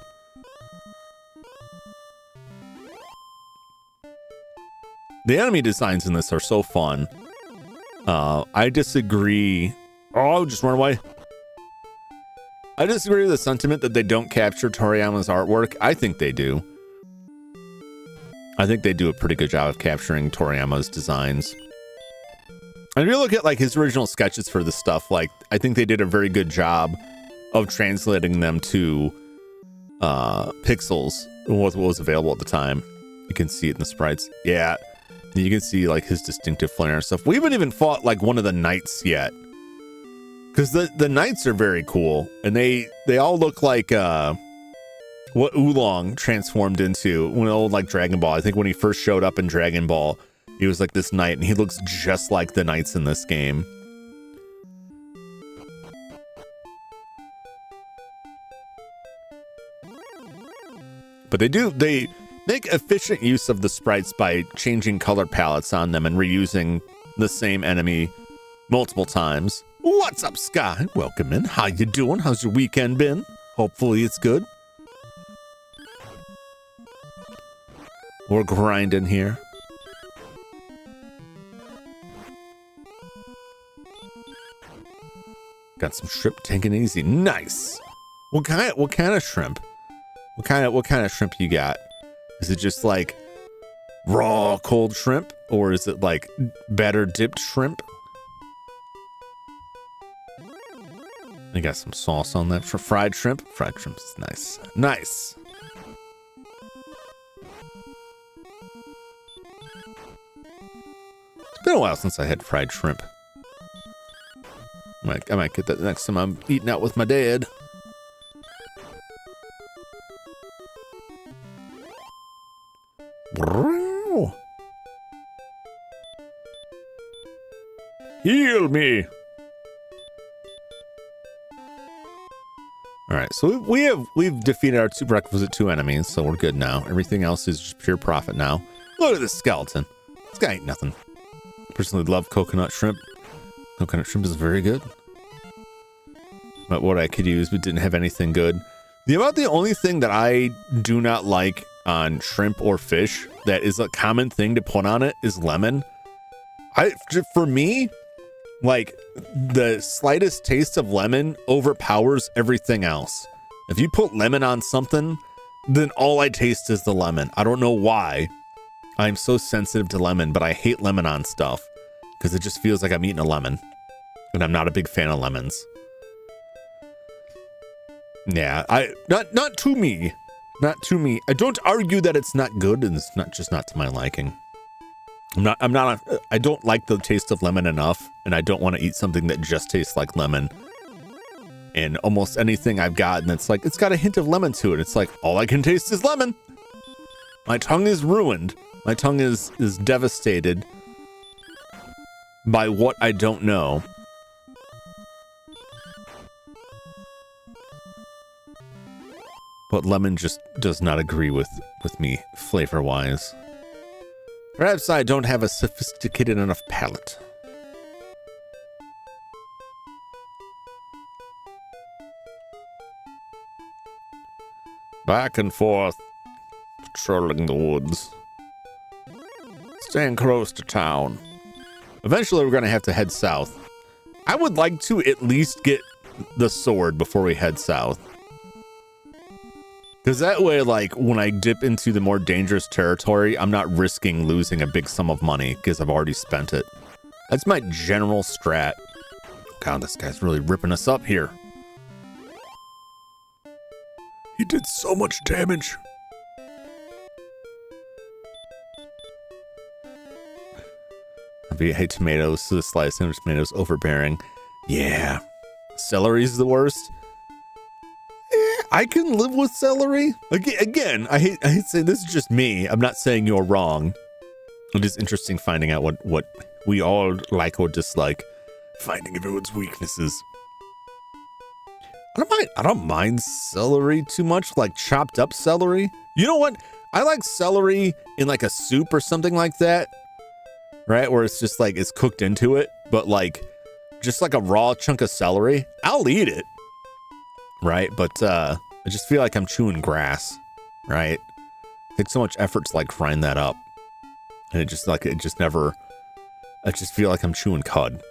The enemy designs in this are so fun. I disagree. Oh, just run away. I disagree with the sentiment that they don't capture Toriyama's artwork. I think they do. I think they do a pretty good job of capturing Toriyama's designs. And if you look at like his original sketches for this stuff, like I think they did a very good job of translating them to pixels, what was available at the time. You can see it in the sprites. Yeah, you can see like his distinctive flair and stuff. We haven't even fought like one of the knights yet, because the knights are very cool, and they all look like what Oolong transformed into when old like Dragon Ball. I think when he first showed up in Dragon Ball, he was like this knight, and he looks just like the knights in this game. But they make efficient use of the sprites by changing color palettes on them and reusing the same enemy multiple times. What's up, Sky? Welcome in. How you doing? How's your weekend been? Hopefully it's good. We're grinding here. Got some shrimp, taking it easy. Nice. What kind of shrimp? What kind of shrimp you got? Is it just like raw cold shrimp, or is it like batter dipped shrimp? I got some sauce on that for fried shrimp. Fried shrimp is nice. Nice. It's been a while since I had fried shrimp. I might get that next time I'm eating out with my dad. Heal me. All right, so we've defeated our two requisite 2 enemies, so we're good now. Everything else is just pure profit now. Look at this skeleton. This guy ain't nothing. Personally love coconut shrimp. Coconut shrimp is very good. But what I could use, but didn't have anything good. The only thing that I do not like on shrimp or fish that is a common thing to put on it is lemon. For me, like the slightest taste of lemon overpowers everything else. If you put lemon on something, then all I taste is the lemon. I don't know why I'm so sensitive to lemon, but I hate lemon on stuff because it just feels like I'm eating a lemon, and I'm not a big fan of lemons. Yeah, not to me. Not to me. I don't argue that it's not good, and it's not to my liking. I don't like the taste of lemon enough, and I don't want to eat something that just tastes like lemon. And almost anything I've gotten, it's like, it's got a hint of lemon to it. It's like, all I can taste is lemon. My tongue is ruined. My tongue is devastated by what I don't know. But lemon just does not agree with me flavor-wise. Perhaps I don't have a sophisticated enough palate. Back and forth, patrolling the woods. Staying close to town. Eventually we're going to have to head south. I would like to at least get the sword before we head south. Because that way, like, when I dip into the more dangerous territory, I'm not risking losing a big sum of money because I've already spent it. That's my general strat. God, this guy's really ripping us up here. He did so much damage. I hate tomatoes, so the slice and tomatoes overbearing. Yeah. Celery's the worst. I can live with celery. Again, I hate to say this is just me. I'm not saying you're wrong. It is interesting finding out what we all like or dislike. Finding everyone's weaknesses. I don't mind celery too much, like chopped up celery. You know what? I like celery in like a soup or something like that. Right? Where it's just like it's cooked into it, but like just like a raw chunk of celery, I'll eat it. Right? But I just feel like I'm chewing grass. Right? It takes so much effort to like grind that up. And I just feel like I'm chewing cud.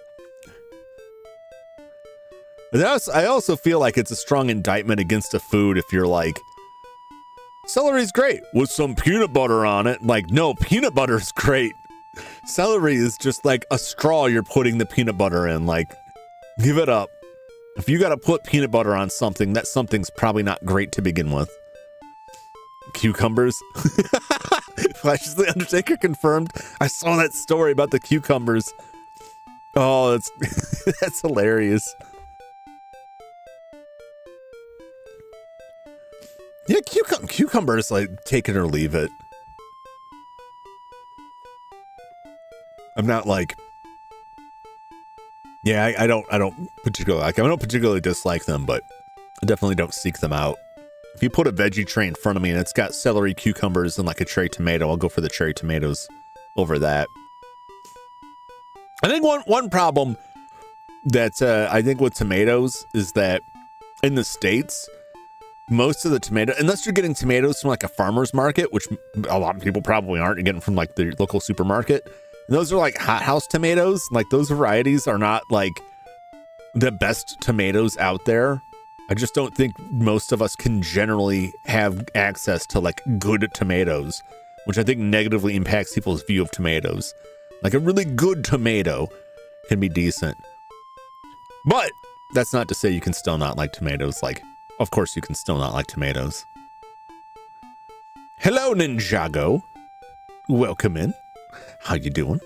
And I also feel like it's a strong indictment against a food if you're like, celery's great with some peanut butter on it. Like, no, peanut butter is great. Celery is just like a straw you're putting the peanut butter in. Like, give it up. If you got to put peanut butter on something, that something's probably not great to begin with. Cucumbers. Flash the Undertaker confirmed. I saw that story about the cucumbers. Oh, that's hilarious. Yeah, cucumbers, like, take it or leave it. I'm not like, yeah, I don't particularly like them. I don't particularly dislike them, but I definitely don't seek them out. If you put a veggie tray in front of me and it's got celery, cucumbers, and like a cherry tomato, I'll go for the cherry tomatoes over that. I think one problem that I think with tomatoes is that in the States, most of the tomato, unless you're getting tomatoes from like a farmer's market, which a lot of people probably aren't, you're getting from like the local supermarket. And those are like hothouse tomatoes. Like those varieties are not like the best tomatoes out there. I just don't think most of us can generally have access to like good tomatoes, which I think negatively impacts people's view of tomatoes. Like a really good tomato can be decent. But that's not to say you can still not like tomatoes. Like, of course you can still not like tomatoes. Hello, Ninjago. Welcome in. How you doing?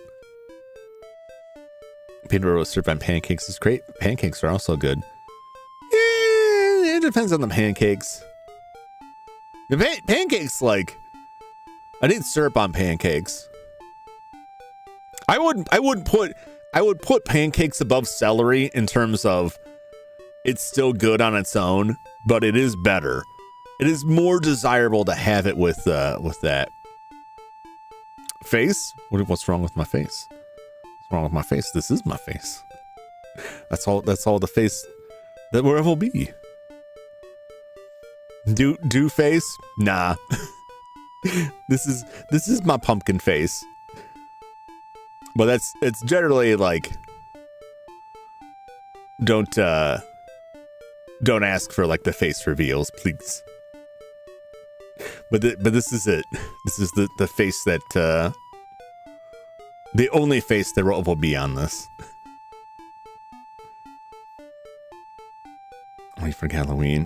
Peanut butter served on pancakes is great. Pancakes are also good. Yeah, it depends on the pancakes. The pancakes, like, I need syrup on pancakes. I would put pancakes above celery in terms of it's still good on its own, but it is better. It is more desirable to have it with that. Face? What's wrong with my face? What's wrong with my face? This is my face. That's all the face that will ever be. Do face? Nah. This is my pumpkin face. But it's generally like don't ask for like the face reveals, please. But this is it. This is the face that the only face there will be on this. Wait for Halloween.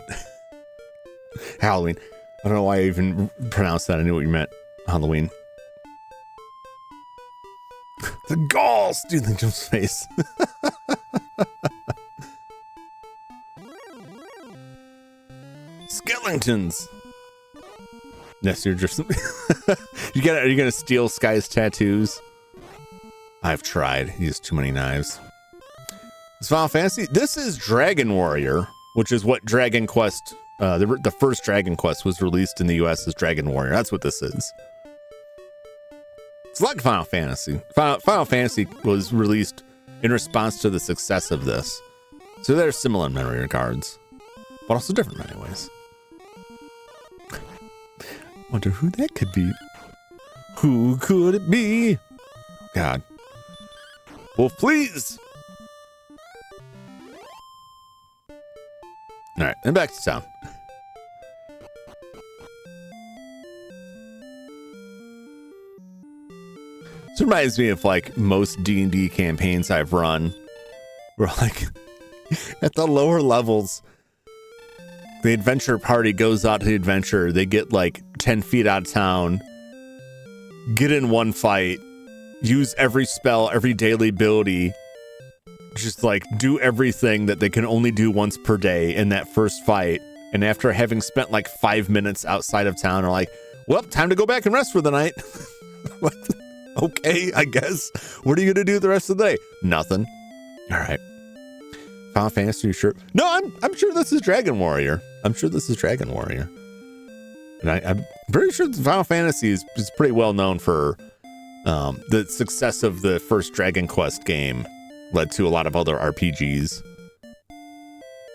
Halloween. I don't know why I even pronounced that. I knew what you meant. Halloween. The gall stealing Jim's face. Skeletons. Yes, you're just are you gonna steal Sky's tattoos? I've tried. He has too many knives. It's Final Fantasy. This is Dragon Warrior, which is what Dragon Quest, the first Dragon Quest was released in the US as Dragon Warrior. That's what this is. It's like Final Fantasy. Final Fantasy was released in response to the success of this. So they're similar in many regards, but also different in many ways. Wonder who that could be. Who could it be? God. Wolf, please. All right, and back to town. This reminds me of like most D&D campaigns I've run, where like at the lower levels, the adventure party goes out to the adventure. They get like 10 feet out of town, get in one fight, use every spell, every daily ability, just like do everything that they can only do once per day in that first fight. And after having spent like 5 minutes outside of town, are like, well, time to go back and rest for the night. Okay, I guess. What are you going to do the rest of the day? Nothing. All right. Final Fantasy, you sure? No, I'm sure this is Dragon Warrior. I'm sure this is Dragon Warrior. And I'm pretty sure Final Fantasy is pretty well known for the success of the first Dragon Quest game led to a lot of other RPGs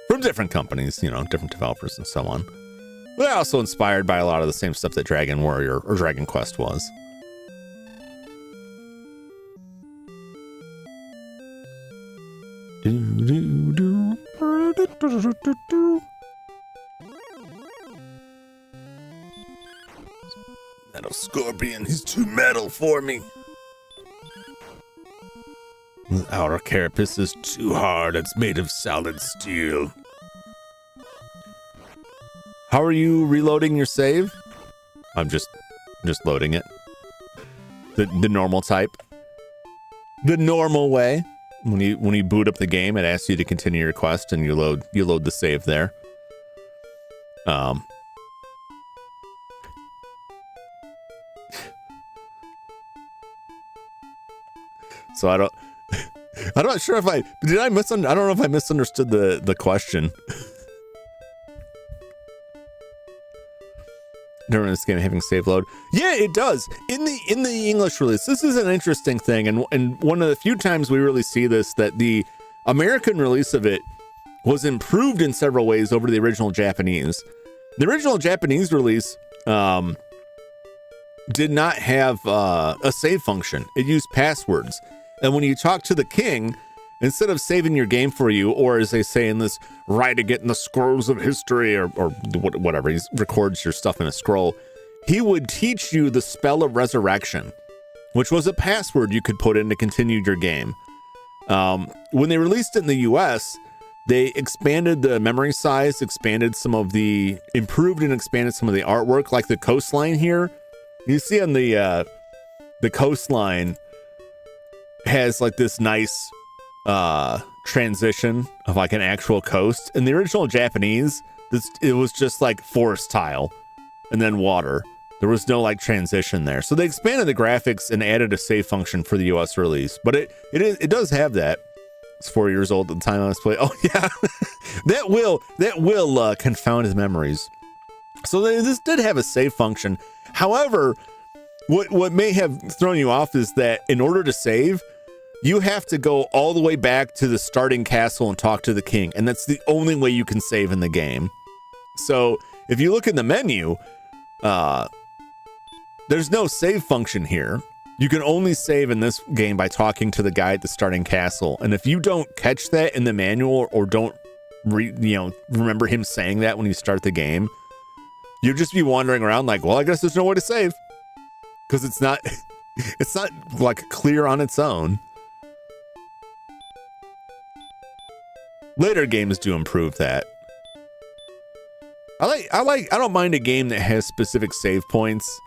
from different companies, you know, different developers and so on. But they're also inspired by a lot of the same stuff that Dragon Warrior or Dragon Quest was. Metal Scorpion, he's too metal for me. The outer carapace is too hard, it's made of solid steel. How are you reloading your save? I'm just loading it. The normal type. The normal way. When you boot up the game, it asks you to continue your quest, and you load the save there. So I'm not sure if I don't know if I misunderstood the question. During this game having save load. Yeah, it does. In the English release, this is an interesting thing, and one of the few times we really see this, that the American release of it was improved in several ways over the original Japanese. The original Japanese release did not have a save function. It used passwords. And when you talk to the king, instead of saving your game for you, or as they say in this, write it in the scrolls of history, or whatever, he records your stuff in a scroll, he would teach you the spell of resurrection, which was a password you could put in to continue your game. When they released it in the US, they expanded the memory size, improved and expanded some of the artwork, like the coastline here. You see on the coastline has like this nice transition of like an actual coast. In the original Japanese, it was just like forest tile and then water. There was no like transition there. So they expanded the graphics and added a save function for the US release. But it does have that. It's 4 years old at the time I was playing. Oh yeah, that will confound his memories. So this did have a save function. However, what may have thrown you off is that in order to save, you have to go all the way back to the starting castle and talk to the king. And that's the only way you can save in the game. So if you look in the menu, there's no save function here. You can only save in this game by talking to the guy at the starting castle. And if you don't catch that in the manual, or don't remember him saying that when you start the game, you'll just be wandering around like, well, I guess there's no way to save. Because it's not like clear on its own. Later games do improve that. I don't mind a game that has specific save points,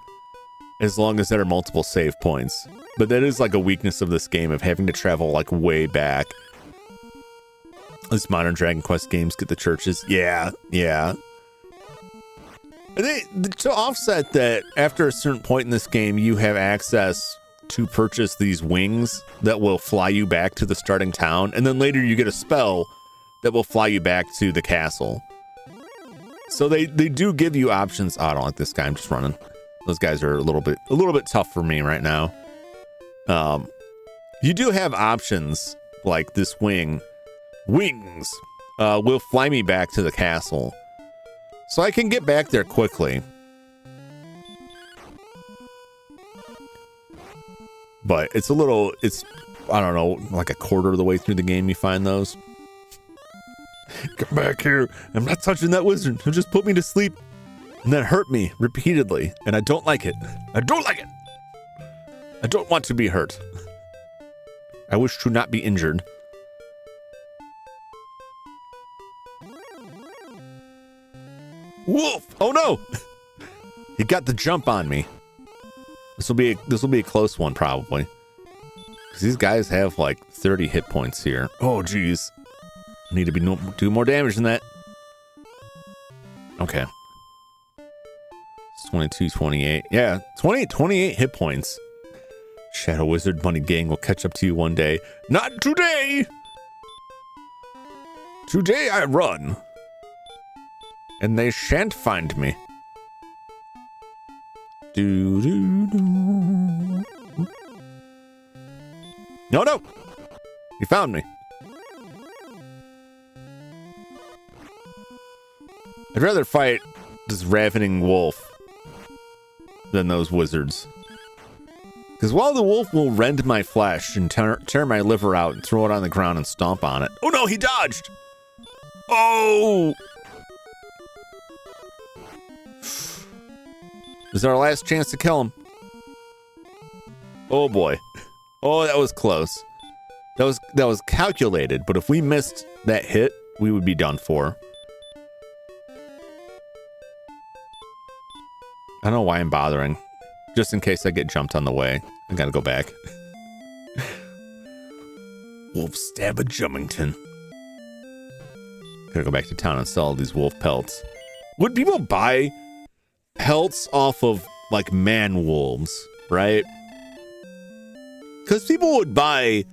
as long as there are multiple save points. But that is like a weakness of this game, of having to travel like way back. These modern Dragon Quest games get the churches. Yeah. And to offset that, after a certain point in this game, you have access to purchase these wings that will fly you back to the starting town. And then later you get a spell that will fly you back to the castle. So they do give you options. Oh, I don't like this guy. I'm just running. Those guys are a little bit tough for me right now. You do have options like this wings will fly me back to the castle, so I can get back there quickly. But it's I don't know, like a quarter of the way through the game you find those. Come back here. I'm not touching that wizard. He'll just put me to sleep and then hurt me repeatedly. And I don't like it. I don't want to be hurt. I wish to not be injured. Wolf! Oh no! He got the jump on me. This will be a close one probably. Because these guys have like 30 hit points here. Oh geez. I need to do more damage than that. Okay. It's 22, 28. Yeah, 28 hit points. Shadow Wizard Bunny Gang will catch up to you one day. Not today! Today I run. And they shan't find me. Do, do, do. No! He found me. I'd rather fight this ravening wolf than those wizards. Because while the wolf will rend my flesh and tear my liver out and throw it on the ground and stomp on it. Oh no, he dodged! Oh! This is our last chance to kill him. Oh boy. Oh, that was close. That was calculated, but if we missed that hit, we would be done for. I don't know why I'm bothering. Just in case I get jumped on the way. I gotta go back. Wolf stab a Jumington. Gotta go back to town and sell all these wolf pelts. Would people buy pelts off of like man wolves, right? Because people would buy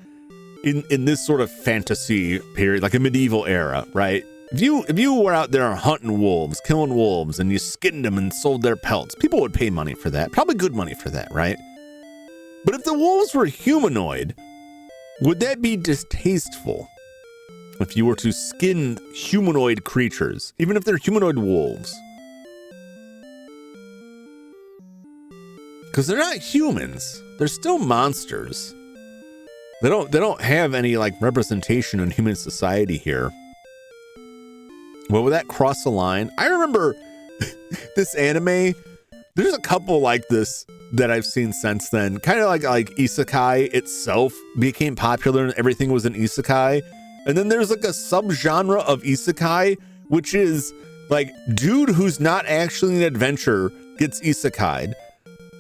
in this sort of fantasy period, like a medieval era, right? If you were out there hunting wolves, killing wolves, and you skinned them and sold their pelts, people would pay money for that. Probably good money for that, right? But if the wolves were humanoid, would that be distasteful? If you were to skin humanoid creatures, even if they're humanoid wolves. Because they're not humans. They're still monsters. They don't have any like representation in human society here. Well, would that cross the line? I remember this anime. There's a couple like this that I've seen since then. Kind of like isekai itself became popular and everything was an isekai. And then there's like a subgenre of isekai, which is like dude who's not actually an adventure gets isekai'd.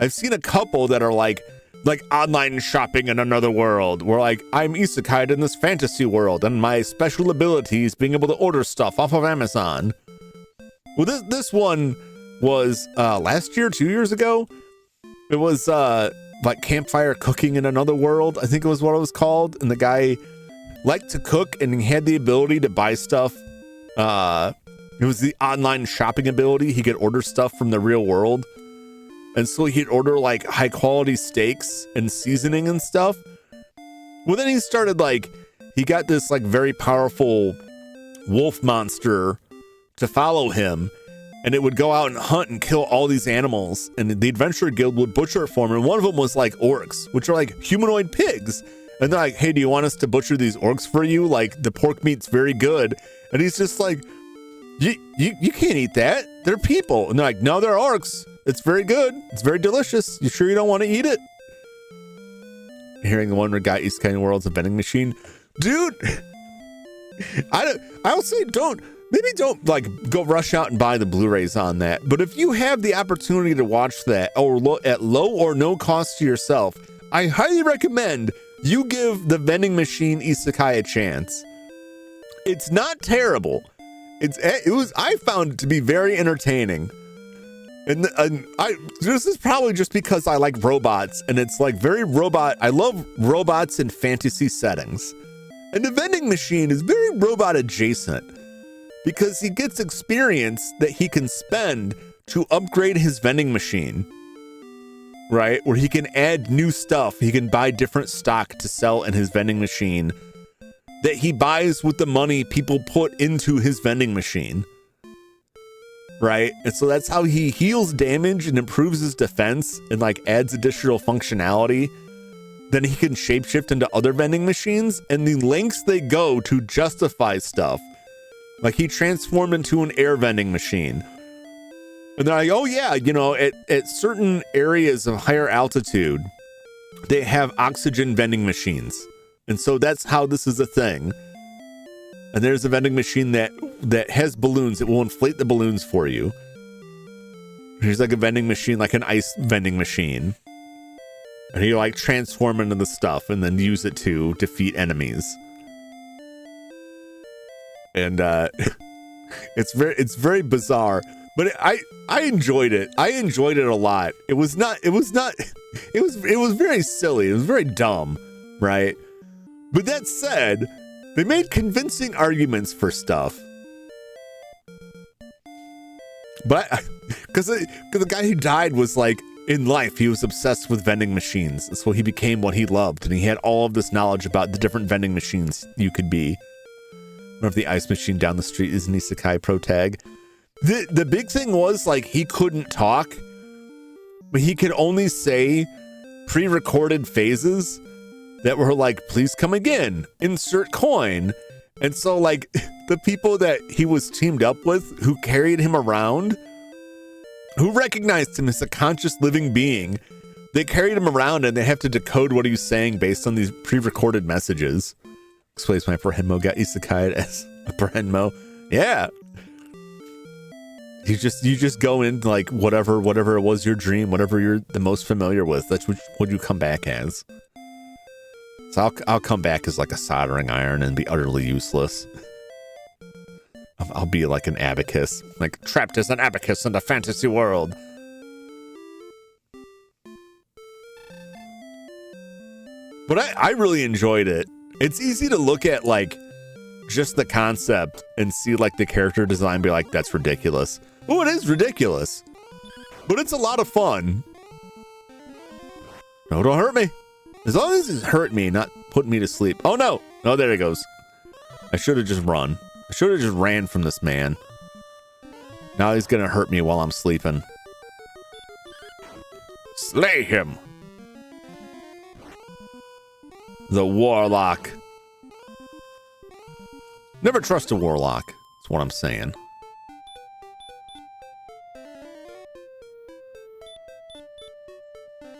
I've seen a couple that are like online shopping in another world, where like I'm isekai'd in this fantasy world and my special abilities being able to order stuff off of Amazon. Well, this one was last year, 2 years ago. It was like campfire cooking in another world, I think it was what it was called. And the guy liked to cook and he had the ability to buy stuff. It was the online shopping ability. He could order stuff from the real world. And so he'd order like high quality steaks and seasoning and stuff. Well, then he started he got this like very powerful wolf monster to follow him. And it would go out and hunt and kill all these animals. And the adventure guild would butcher it for him. And one of them was like orcs, which are like humanoid pigs. And they're like, hey, do you want us to butcher these orcs for you? Like the pork meat's very good. And he's just like, you can't eat that. They're people. And they're like, no, they're orcs. It's very good. It's very delicious. You sure you don't want to eat it? Hearing the one guy East County World's a vending machine. Dude, I would say don't go rush out and buy the Blu-rays on that. But if you have the opportunity to watch that at low or no cost to yourself, I highly recommend you give the vending machine isekai a chance. It's not terrible. I found it to be very entertaining. And this is probably just because I like robots, and it's like very robot. I love robots in fantasy settings. And the vending machine is very robot adjacent because he gets experience that he can spend to upgrade his vending machine, right? Where he can add new stuff. He can buy different stock to sell in his vending machine that he buys with the money people put into his vending machine. Right? And so that's how he heals damage and improves his defense and adds additional functionality. Then he can shapeshift into other vending machines, and the lengths they go to justify stuff. Like he transformed into an air vending machine. And they're like, oh yeah, at certain areas of higher altitude, they have oxygen vending machines. And so that's how this is a thing. And there's a vending machine that has balloons. It will inflate the balloons for you. Here's like a vending machine, like an ice vending machine. And you like transform into the stuff and then use it to defeat enemies. And it's very bizarre, but I enjoyed it. I enjoyed it a lot. It was very silly. It was very dumb, right? But that said, they made convincing arguments for stuff. But because the guy who died was like, in life, he was obsessed with vending machines. So he became what he loved. And he had all of this knowledge about the different vending machines you could be. Or if the ice machine down the street is an isekai protag. The big thing was, like, he couldn't talk. But he could only say pre-recorded phases that were like, please come again, insert coin. And so, like, the people that he was teamed up with, who carried him around, who recognized him as a conscious living being, they carried him around and they have to decode what he's saying based on these pre-recorded messages. Explains my Perhenmo got isekai'd as a Perhenmo. Yeah. You just go in like whatever it was your dream, whatever you're the most familiar with. That's what you come back as. So I'll come back as like a soldering iron and be utterly useless. I'll be like an abacus, like trapped as an abacus in the fantasy world. But I really enjoyed it. It's easy to look at like just the concept and see like the character design, be like, that's ridiculous. Oh, it is ridiculous, but it's a lot of fun. No, don't hurt me. As long as it's hurt me, not putting me to sleep. Oh no, no, there he goes. I should have just run. I should have just ran from this man. Now he's gonna hurt me while I'm sleeping. Slay him. The warlock. Never trust a warlock. That's what I'm saying.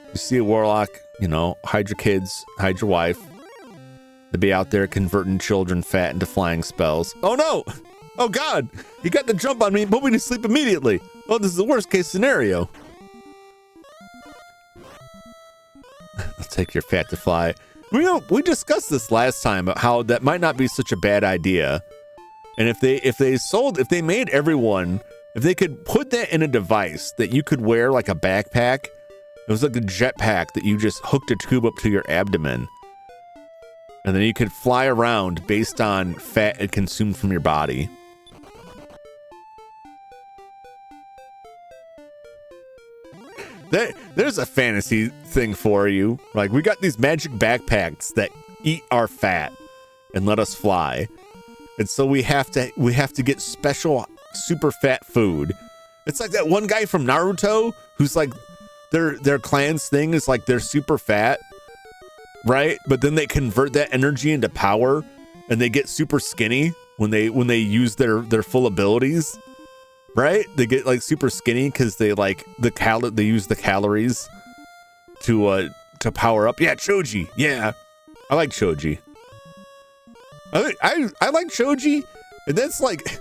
You see a warlock, you know, hide your kids, hide your wife. To be out there converting children fat into flying spells. Oh no! Oh god! He got the jump on me and put me to sleep immediately. Oh, this is the worst case scenario. I'll take your fat to fly. We discussed this last time about how that might not be such a bad idea. And if they made everyone, if they could put that in a device that you could wear like a backpack, it was like a jetpack that you just hooked a tube up to your abdomen. And then you could fly around based on fat it consumed from your body. There's a fantasy thing for you. Like, we got these magic backpacks that eat our fat and let us fly. And so we have to get special super fat food. It's like that one guy from Naruto who's like their clan's thing is like they're super fat. Right? But then they convert that energy into power and they get super skinny when they use their full abilities. Right? They get like super skinny because they like they use the calories to power up. Yeah, Choji. Yeah. I like Choji. I like Choji, and that's like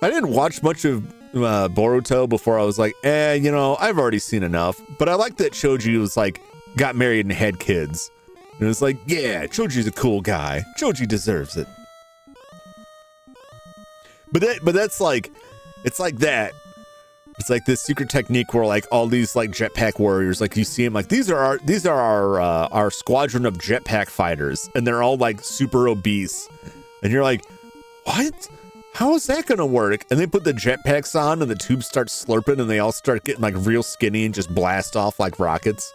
I didn't watch much of Boruto before I was like, you know, I've already seen enough. But I like that Choji was like got married and had kids. And it's like, yeah, Choji's a cool guy. Choji deserves it. But that's like, it's like that. It's like this secret technique where like all these like jetpack warriors, like you see them like these are our squadron of jetpack fighters, and they're all like super obese, and you're like, what? How is that gonna work? And they put the jetpacks on, and the tubes start slurping, and they all start getting like real skinny and just blast off like rockets.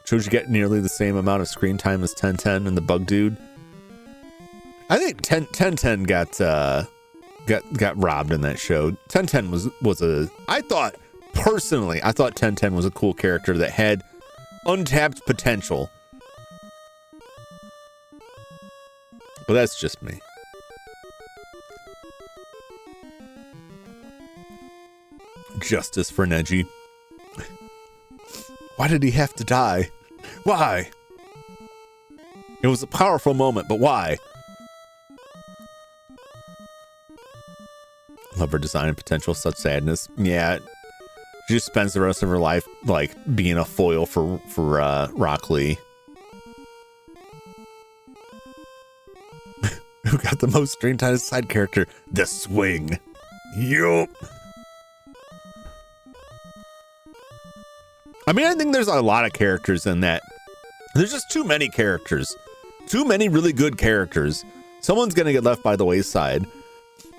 Choji get nearly the same amount of screen time as 1010 and the bug dude. I think 1010 got robbed in that show. 1010 was I thought 1010 was a cool character that had untapped potential. But that's just me. Justice for Neji. Why did he have to die? Why? It was a powerful moment, but why? Love her design and potential, such sadness. Yeah. She just spends the rest of her life like being a foil for Rock Lee. Who got the most screen time as side character? The Swing. Yup. I mean, I think there's a lot of characters in that. There's just too many characters. Too many really good characters. Someone's gonna get left by the wayside.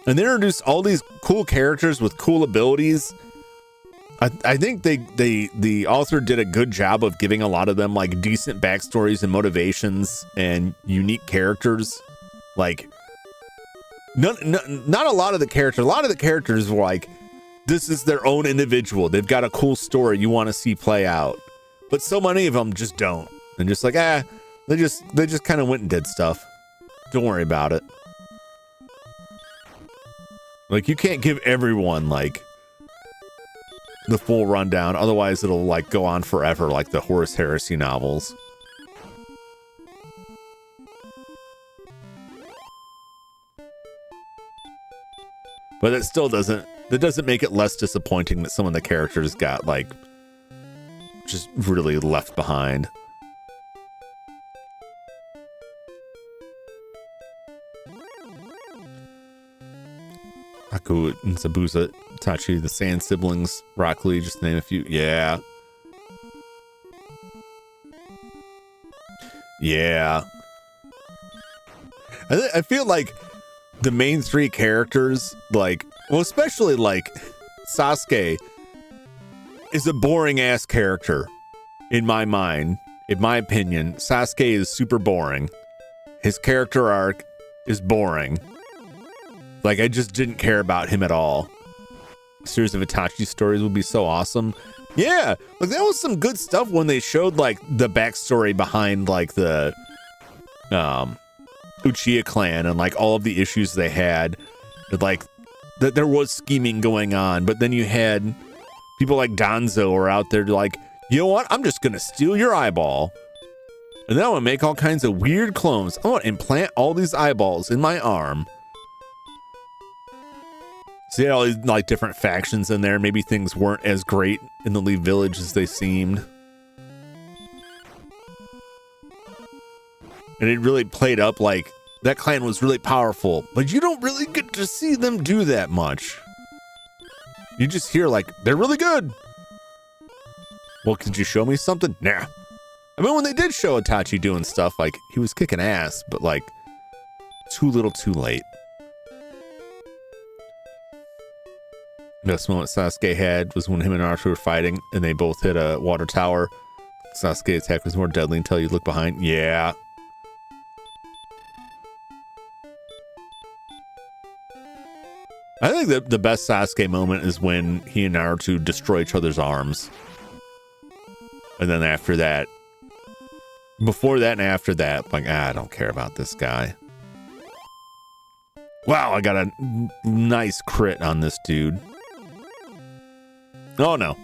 And they introduced all these cool characters with cool abilities. I think the author did a good job of giving a lot of them like decent backstories and motivations and unique characters. Like, not a lot of the characters. A lot of the characters were like, this is their own individual. They've got a cool story you want to see play out. But so many of them just don't. And just like, they just kind of went and did stuff. Don't worry about it. Like, you can't give everyone like the full rundown, otherwise it'll like go on forever, like the Horus Heresy novels. But that still doesn't make it less disappointing that some of the characters got like just really left behind. Aku and Zabuza, Tachi, the Sand Siblings, Rock Lee, just to name a few. Yeah. Yeah. I feel like the main three characters, like, well, especially like Sasuke, is a boring ass character in my mind. In my opinion, Sasuke is super boring. His character arc is boring. Like, I just didn't care about him at all. A series of Itachi stories would be so awesome. Yeah, like that was some good stuff when they showed like the backstory behind like the Uchiha clan and like all of the issues they had. Like that there was scheming going on, but then you had people like Danzo are out there like, you know what? I'm just gonna steal your eyeball. And then I want to make all kinds of weird clones. I want to implant all these eyeballs in my arm. So you had all these like different factions in there. Maybe things weren't as great in the Lee Village as they seemed. And it really played up like that clan was really powerful, but you don't really get to see them do that much. You just hear like, they're really good. Well, could you show me something? Nah. I mean, when they did show Itachi doing stuff, like he was kicking ass, but like too little too late. Best moment Sasuke had was when him and Naruto were fighting and they both hit a water tower. Sasuke's attack was more deadly until you look behind. Yeah. I think that the best Sasuke moment is when he and Naruto destroy each other's arms. And then after that, before that and after that, like, I don't care about this guy. Wow, I got a nice crit on this dude. Oh no.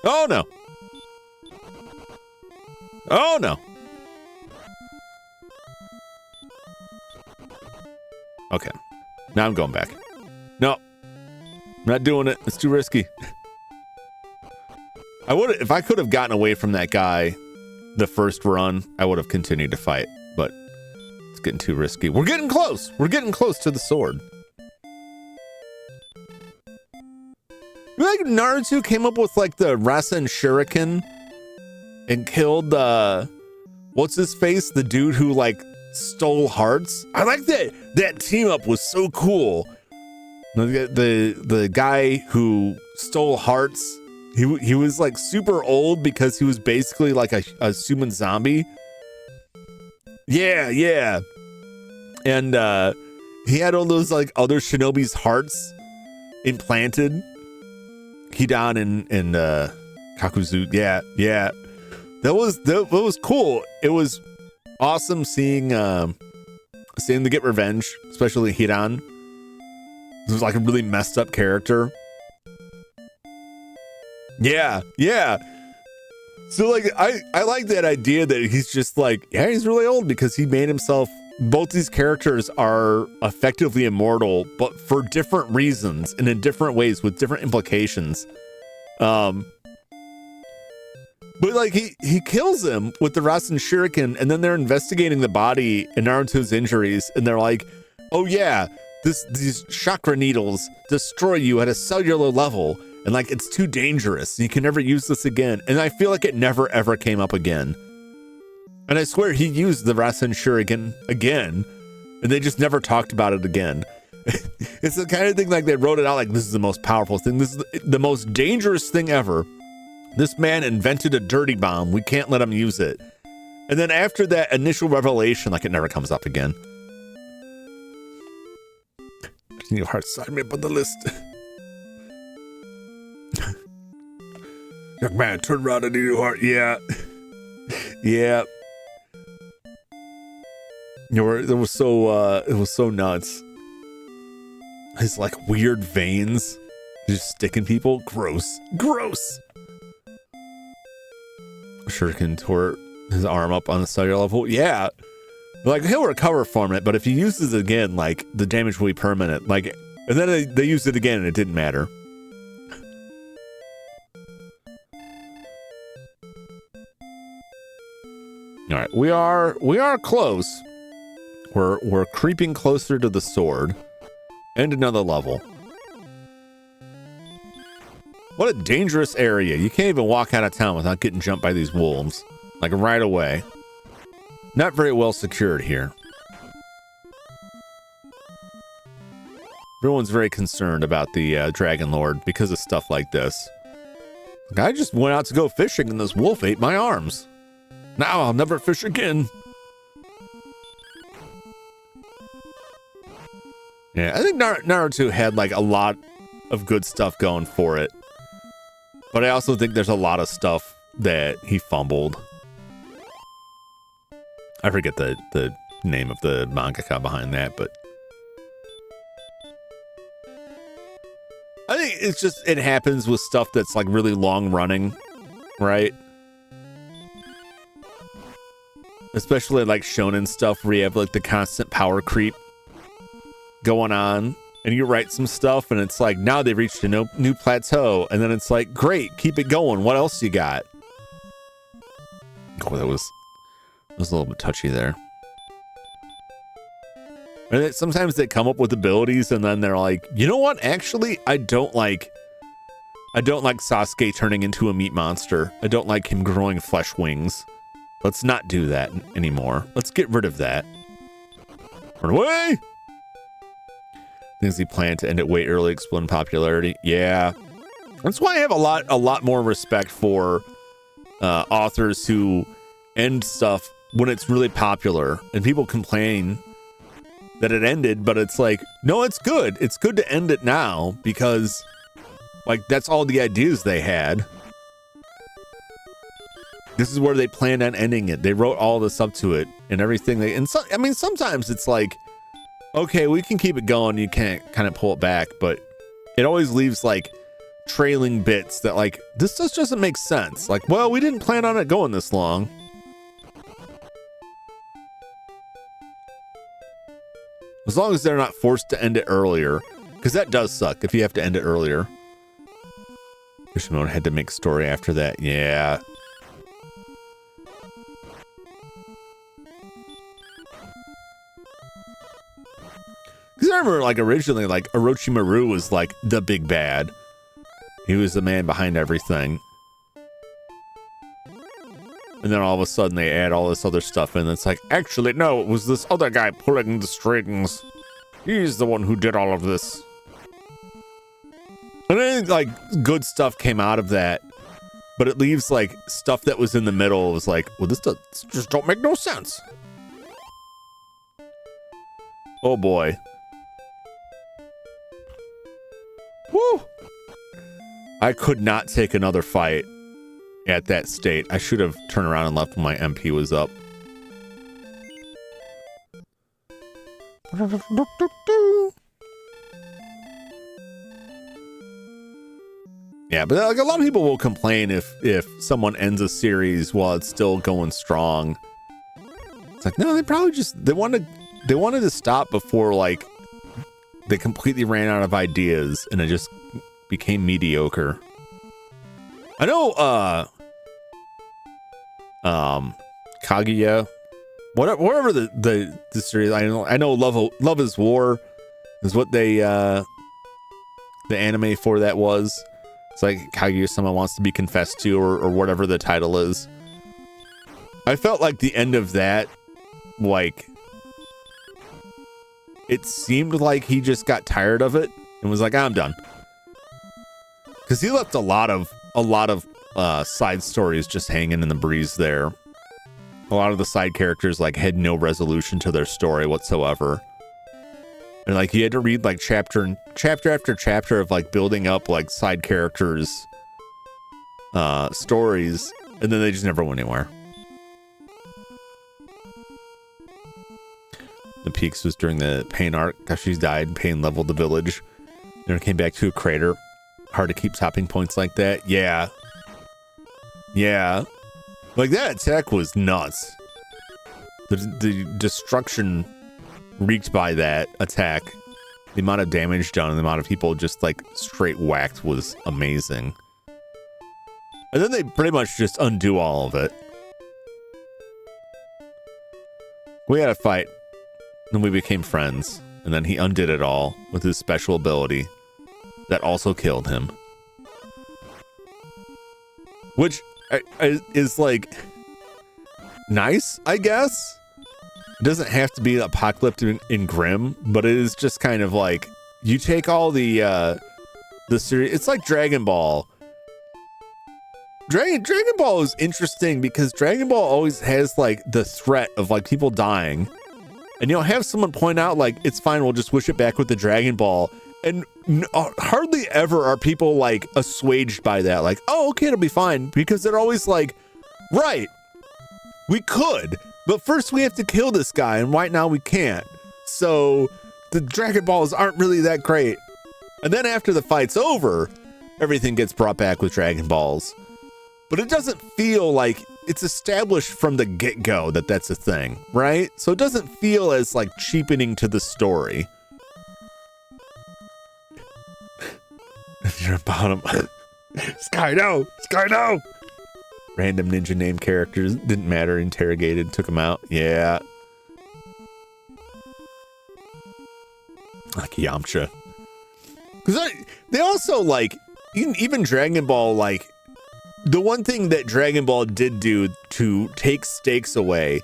Oh no. Oh no. Okay. Now I'm going back. No. I'm not doing it. It's too risky. I would, if I could have gotten away from that guy the first run, I would have continued to fight, but it's getting too risky. We're getting close. We're getting close to the sword. Like Naruto came up with like the Rasen Shuriken and killed what's his face? The dude who like stole hearts. I like that. That team up was so cool. The guy who stole hearts, he was like super old because he was basically like a human zombie. Yeah, yeah. And he had all those like other shinobi's hearts implanted. Hidan and Kakuzu. Yeah, yeah. That was cool. It was awesome seeing them get revenge, especially Hidan. He was like a really messed up character. Yeah, yeah. So like I like that idea that he's just like, yeah, he's really old because he made himself. Both these characters are effectively immortal, but for different reasons and in different ways with different implications. But like he kills him with the Rasen Shuriken, and then they're investigating the body and Naruto's injuries, and they're like, oh yeah, these chakra needles destroy you at a cellular level, and like it's too dangerous. You can never use this again. And I feel like it never ever came up again. And I swear he used the Rasen Shuriken again, and they just never talked about it again. It's the kind of thing like they wrote it out like, this is the most powerful thing. This is the most dangerous thing ever. This man invented a dirty bomb. We can't let him use it. And then after that initial revelation, like it never comes up again. Your heart sign me up on the list. Young man, turn around and need your heart. Yeah. Yeah. It was so nuts. His like weird veins just sticking people. Gross. Shuriken tore his arm up on the cellular level. Yeah. Like he'll recover from it, but if he uses it again, like the damage will be permanent. Like, and then they used it again and it didn't matter. All right, we are close. We're creeping closer to the sword and another level. What a dangerous area. You can't even walk out of town without getting jumped by these wolves. Like right away. Not very well secured here. Everyone's very concerned about the Dragon Lord because of stuff like this. Like, I just went out to go fishing and this wolf ate my arms. Now I'll never fish again. Yeah, I think Naruto had like a lot of good stuff going for it. But I also think there's a lot of stuff that he fumbled. I forget the name of the mangaka behind that, but I think it's just, it happens with stuff that's like really long running, right? Especially like shonen stuff where you have like the constant power creep going on, and you write some stuff and it's like, now they've reached a new plateau, and then it's like, great, keep it going. What else you got? Oh, that was a little bit touchy there. And sometimes they come up with abilities and then they're like, you know what? Actually, I don't like Sasuke turning into a meat monster. I don't like him growing flesh wings. Let's not do that anymore. Let's get rid of that. Run away! Things he planned to end it way early, explode in popularity. Yeah. That's why I have a lot more respect for authors who end stuff when it's really popular and people complain that it ended, but it's like, no, it's good. It's good to end it now because like that's all the ideas they had. This is where they planned on ending it. They wrote all this up to it and everything. I mean, sometimes it's like, okay, we can keep it going. You can't kind of pull it back, but it always leaves like trailing bits that like, this just doesn't make sense. Like, well, we didn't plan on it going this long. As long as they're not forced to end it earlier, because that does suck if you have to end it earlier. Kishimoto had to make a story after that. Yeah. Because I remember, like, originally, like, Orochimaru was, like, the big bad. He was the man behind everything. And then all of a sudden they add all this other stuff in. It's like, actually, no, it was this other guy pulling the strings. He's the one who did all of this. And then, like, good stuff came out of that. But it leaves, like, stuff that was in the middle. It was like, well, this just don't make no sense. Oh, boy. Woo! I could not take another fight at that state. I should have turned around and left when my MP was up. Yeah, Yeah, but like a lot of people will complain if someone ends a series while it's still going strong. It's like, no, they probably just they wanted to stop before like they completely ran out of ideas and it just became mediocre. I know Kaguya, whatever the series, I know Love is War is what they the anime for that was. It's like Kaguya someone wants to be confessed to or whatever the title is. I felt like the end of that, like it seemed like he just got tired of it and was like, I'm done. Because he left a lot of side stories just hanging in the breeze there. A lot of the side characters like had no resolution to their story whatsoever. And like you had to read like chapter after chapter of like building up like side characters stories, and then they just never went anywhere. The peaks was during the Pain arc. After she died, Pain leveled the village. Then it came back to a crater. Hard to keep topping points like that. Yeah. Like that attack was nuts. The destruction wreaked by that attack, the amount of damage done and the amount of people just like straight whacked was amazing. And then they pretty much just undo all of it. We had a fight, then we became friends, and then he undid it all with his special ability that also killed him. Which is like nice, I guess. It doesn't have to be apocalyptic and grim, but it is just kind of like you take all the series. It's like Dragon Ball. Dragon Ball is interesting because Dragon Ball always has like the threat of like people dying, and you'll have someone point out like it's fine, we'll just wish it back with the Dragon Ball, and hardly ever are people like assuaged by that, like, oh, okay, it'll be fine, because they're always like, right, we could, but first we have to kill this guy, and right now we can't, so the Dragon Balls aren't really that great. And then after the fight's over, everything gets brought back with Dragon Balls, but it doesn't feel like it's established from the get-go that that's a thing, right? So it doesn't feel as like cheapening to the story. You're bottom. Sky no! Random ninja name characters, didn't matter, interrogated, took them out. Yeah. Like Yamcha. Because they also like, even Dragon Ball, like, the one thing that Dragon Ball did do to take stakes away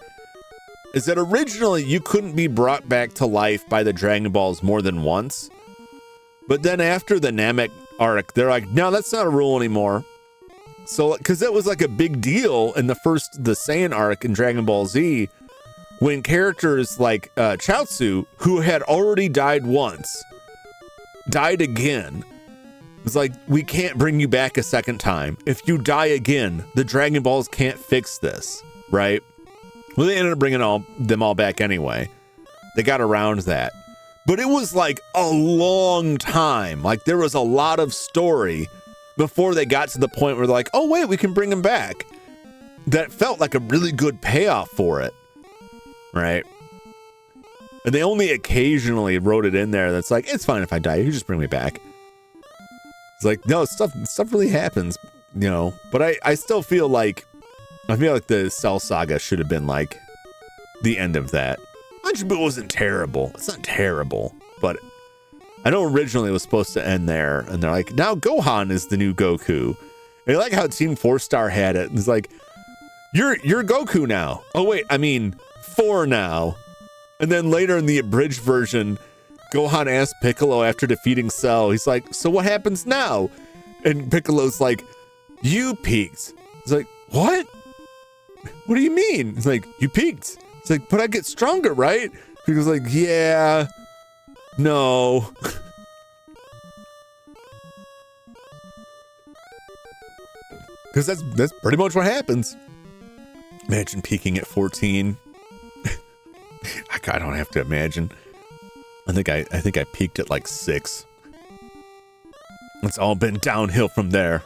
is that originally you couldn't be brought back to life by the Dragon Balls more than once. But then after the Namek arc, they're like, no, that's not a rule anymore. So, because that was like a big deal in the Saiyan arc in Dragon Ball Z, when characters like Chaozu, who had already died once, died again. It's like, we can't bring you back a second time. If you die again, the Dragon Balls can't fix this, right? Well, they ended up bringing them all back anyway. They got around that. But it was like a long time. Like, there was a lot of story before they got to the point where they're like, oh, wait, we can bring him back. That felt like a really good payoff for it, right? And they only occasionally wrote it in there that's like, it's fine if I die, you just bring me back. It's like, no, stuff really happens, you know. But I still feel like the Cell Saga should have been like the end of that. Majin wasn't terrible. It's not terrible, but I know originally it was supposed to end there, and they're like, now Gohan is the new Goku. And I like how Team 4-Star had it. It's like, you're Goku now. Oh wait, I mean 4 now. And then later in the abridged version, Gohan asked Piccolo after defeating Cell, he's like, so what happens now? And Piccolo's like, you peaked. He's like, what? What do you mean? He's like, you peaked. It's like, but I get stronger, right? Piccolo's like, yeah, no. Because that's pretty much what happens. Imagine peaking at 14. I don't have to imagine. I think I peaked at like 6. It's all been downhill from there.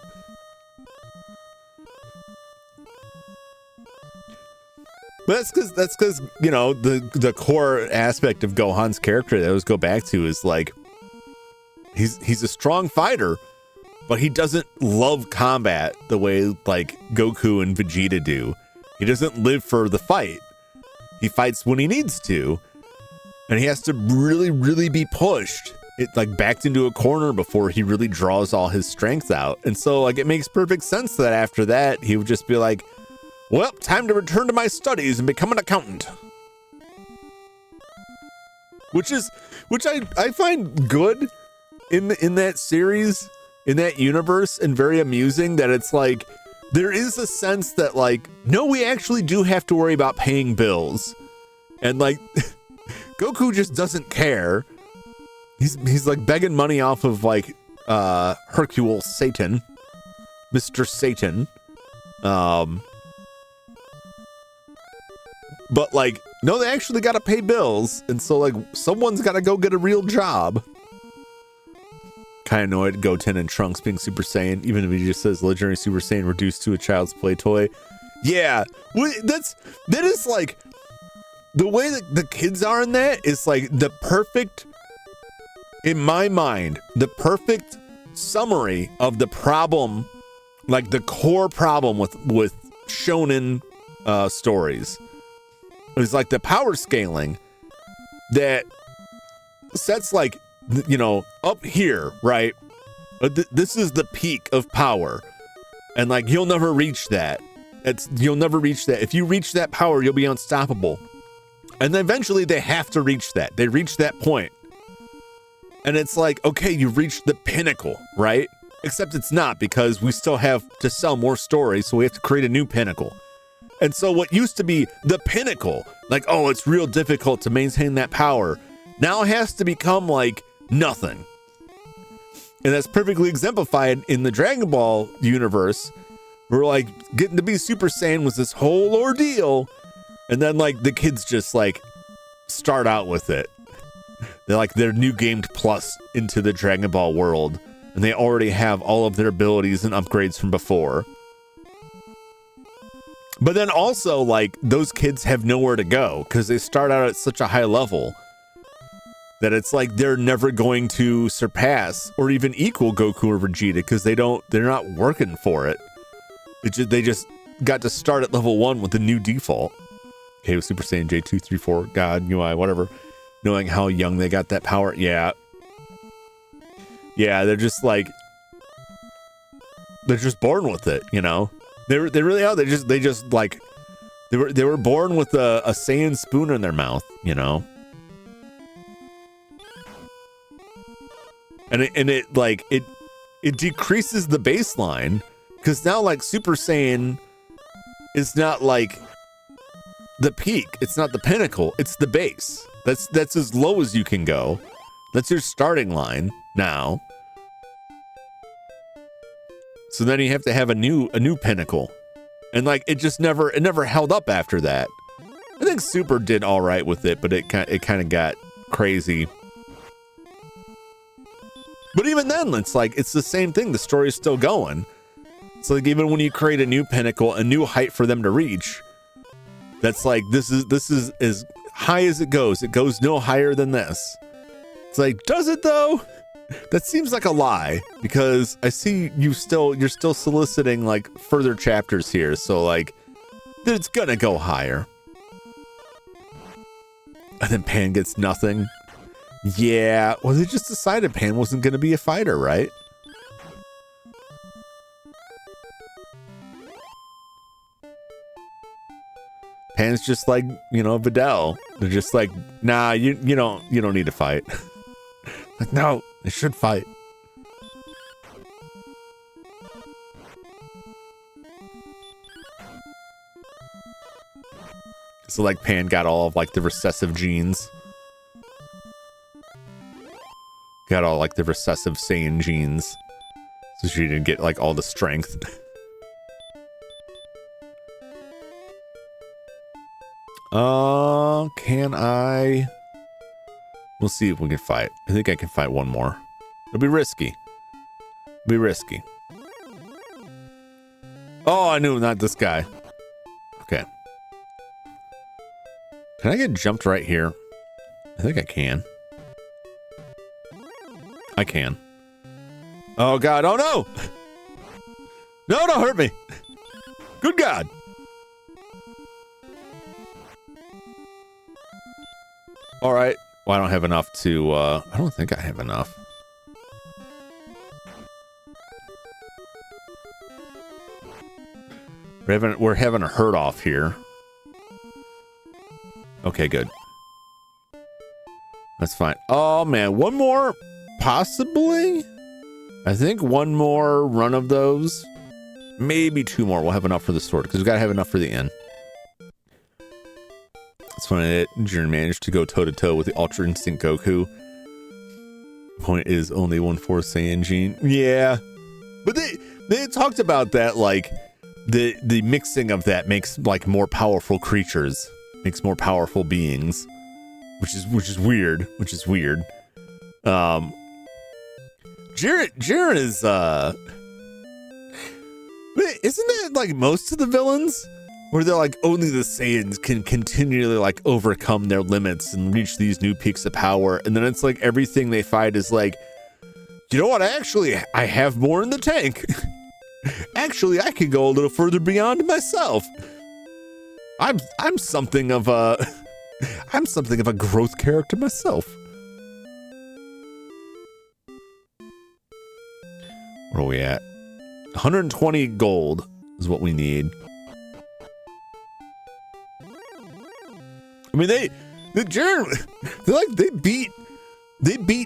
But that's because you know the core aspect of Gohan's character that I always go back to is like he's a strong fighter, but he doesn't love combat the way like Goku and Vegeta do. He doesn't live for the fight. He fights when he needs to, and he has to really, really be pushed. It like backed into a corner before he really draws all his strength out. And so like it makes perfect sense that after that he would just be like, well, time to return to my studies and become an accountant. Which I find good in that series, in that universe, and very amusing that it's like there is a sense that like, no, we actually do have to worry about paying bills. And like Goku just doesn't care. He's like begging money off of like Hercule Satan, Mr. Satan. But like, no, they actually got to pay bills. And so like someone's got to go get a real job. Kind of annoyed Goten and Trunks being Super Saiyan, even if he just says legendary Super Saiyan reduced to a child's play toy. Yeah, that is like the way that the kids are in that is like the perfect, in my mind, the perfect summary of the problem, like the core problem with shonen stories. It's like the power scaling that sets like, you know, up here, right? This is the peak of power. And like, you'll never reach that. You'll never reach that. If you reach that power, you'll be unstoppable. And then eventually they have to reach that. They reach that point. And it's like, okay, you've reached the pinnacle, right? Except it's not, because we still have to sell more stories. So we have to create a new pinnacle. And so what used to be the pinnacle, like, oh, it's real difficult to maintain that power, now has to become like nothing. And that's perfectly exemplified in the Dragon Ball universe, where like getting to be Super Saiyan was this whole ordeal. And then like the kids just like start out with it. They're new gamed plus into the Dragon Ball world. And they already have all of their abilities and upgrades from before. But then also, like, those kids have nowhere to go because they start out at such a high level that it's like they're never going to surpass or even equal Goku or Vegeta because they're not working for it. They just got to start at level 1 with the new default. Okay, with Super Saiyan J2, 3, 4, God, UI, whatever. Knowing how young they got that power. Yeah. Yeah, they're just like, they're just born with it, you know? They really are. They just like they were born with a Saiyan spoon in their mouth, you know. And it decreases the baseline because now like Super Saiyan is not like the peak. It's not the pinnacle. It's the base. That's as low as you can go. That's your starting line now. So then you have to have a new pinnacle. And like it never held up after that. I think Super did all right with it, but it kind of got crazy. But even then, it's like it's the same thing. The story is still going. It's like even when you create a new pinnacle, a new height for them to reach, that's like this is as high as it goes. It goes no higher than this. It's like, does it though? That seems like a lie because I see you're still soliciting like further chapters here. So like it's gonna go higher. And then Pan gets nothing. Yeah, well they just decided Pan wasn't gonna be a fighter, right? Pan's just like, you know, Videl. They're just like, nah, you don't need to fight. Like, no, they should fight. So like Pan got all of like the recessive genes. Got all like the recessive Saiyan genes. So she didn't get like all the strength. Can I? We'll see if we can fight. I think I can fight one more. It'll be risky. Be risky. Oh, I knew, not this guy. Okay. Can I get jumped right here? I think I can. I can. Oh God, oh no! No, don't hurt me! Good God! Alright. Well, I don't have enough to, I don't think I have enough. We're having a hurt off here. Okay, good. That's fine. Oh man, one more, possibly? I think one more run of those. Maybe two more. We'll have enough for the sword, because we've got to have enough for the inn. It's funny that Jiren managed to go toe-to-toe with the Ultra Instinct Goku. Point is only 1/4 Saiyan Gene. Yeah. But they talked about that, like, the mixing of that makes, like, more powerful creatures. Makes more powerful beings. Which is weird. Jiren is, isn't that, like, most of the villains? Where they're like, only the Saiyans can continually like overcome their limits and reach these new peaks of power. And then it's like everything they fight is like, you know what? I have more in the tank. Actually, I can go a little further beyond myself. I'm something of a growth character myself. Where are we at? 120 gold is what we need. I mean, they beat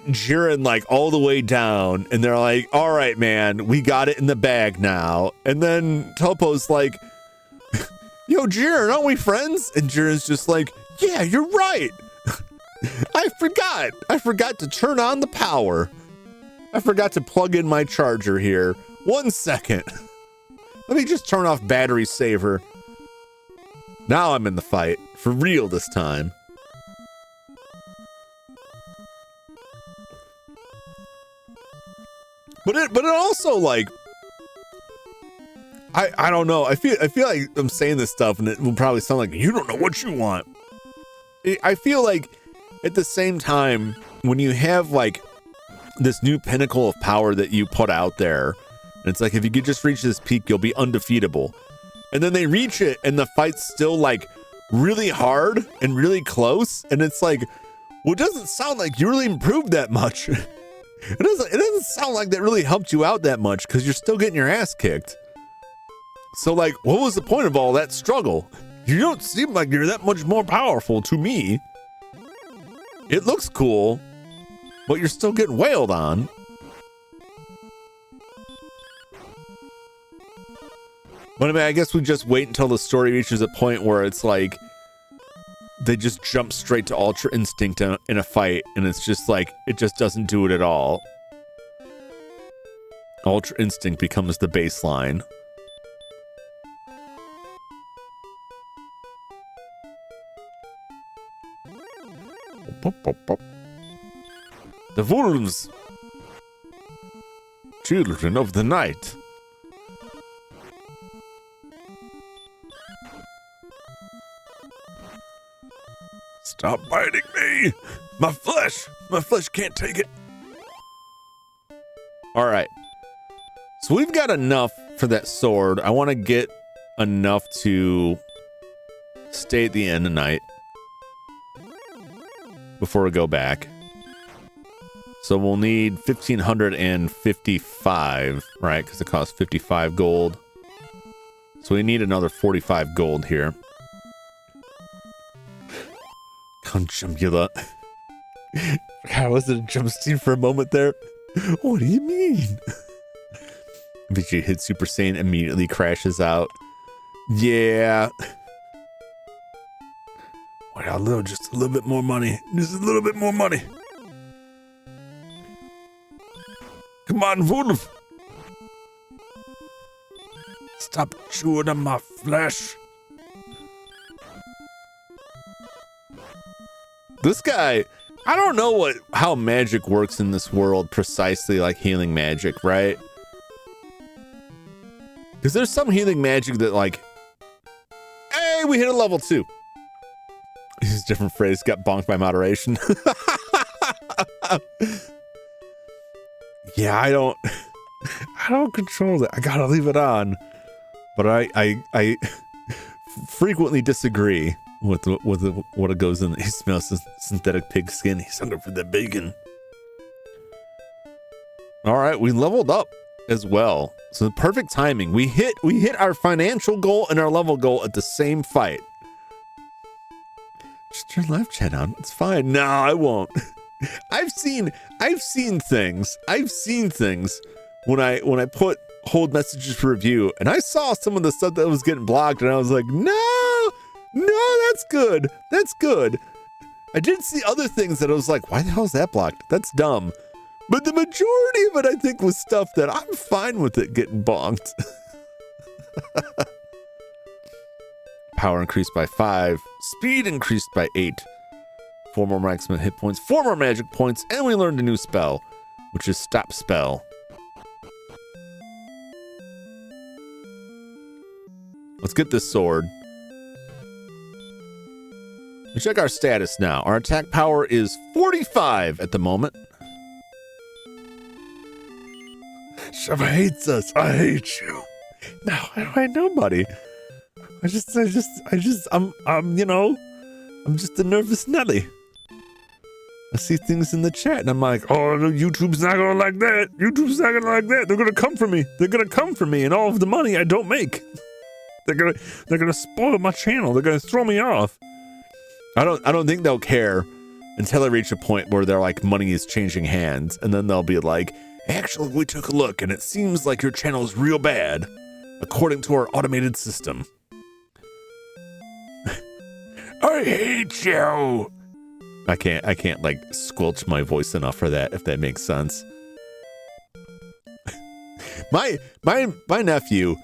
Jiren like all the way down, and they're like, all right, man, we got it in the bag now. And then Toppo's like, yo, Jiren, aren't we friends? And Jiren's just like, yeah, you're right. I forgot to turn on the power. I forgot to plug in my charger here. 1 second. Let me just turn off battery saver. Now I'm in the fight. For real this time. But it also, like, I don't know. I feel like I'm saying this stuff and it will probably sound like you don't know what you want. I feel like at the same time, when you have like this new pinnacle of power that you put out there, and it's like, if you could just reach this peak, you'll be undefeatable. And then they reach it and the fight's still like really hard and really close. And it's like, well, it doesn't sound like you really improved that much. It doesn't sound like that really helped you out that much, because you're still getting your ass kicked. So like, what was the point of all that struggle? You don't seem like you're that much more powerful to me. It looks cool, but you're still getting wailed on. But I mean, I guess we just wait until the story reaches a point where it's like they just jump straight to Ultra Instinct in a fight, and it's just like, it just doesn't do it at all. Ultra Instinct becomes the baseline. The wolves, children of the night. Stop biting me! My flesh can't take it. All right. So we've got enough for that sword. I want to get enough to stay at the inn tonight before we go back. So we'll need 1,555, right? Because it costs 55 gold. So we need another 45 gold here. Conjumula. I was in a jump steam for a moment there. What do you mean? Vegeta hits Super Saiyan, immediately crashes out. Yeah. Well, just a little bit more money. Just a little bit more money. Come on, Wolf. Stop chewing on my flesh. This guy, I don't know how magic works in this world precisely, like healing magic, right? Because there's some healing magic that like, hey, we hit a level 2. This is a different phrase, got bonked by moderation. Yeah, I don't control it. I gotta leave it on. But I frequently disagree with what it goes in. He smells synthetic pig skin. He's hungry for the bacon. All right, we leveled up as well. So the perfect timing. We hit our financial goal and our level goal at the same fight. Just turn live chat on. It's fine. No, I won't. I've seen things. When I put hold messages for review, and I saw some of the stuff that was getting blocked, and I was like, no, that's good. That's good. I did see other things that I was like, why the hell is that blocked? That's dumb. But the majority of it, I think, was stuff that I'm fine with it getting bonked. Power increased by 5. Speed increased by 8. 4 more maximum hit points. 4 more magic points. And we learned a new spell, which is Stop Spell. Let's get this sword. We check our status now. Our attack power is 45 at the moment. Shava hates us. I hate you. No, I don't hate nobody. I'm just, you know, I'm just a nervous Nelly. I see things in the chat and I'm like, oh, YouTube's not gonna like that. YouTube's not gonna like that. They're gonna come for me. They're gonna come for me and all of the money I don't make. They're gonna spoil my channel. They're gonna throw me off. I don't think they'll care until I reach a point where they're like, money is changing hands, and then they'll be like, actually, we took a look and it seems like your channel is real bad, according to our automated system. I hate you. I can't like squelch my voice enough for that, if that makes sense. my nephew,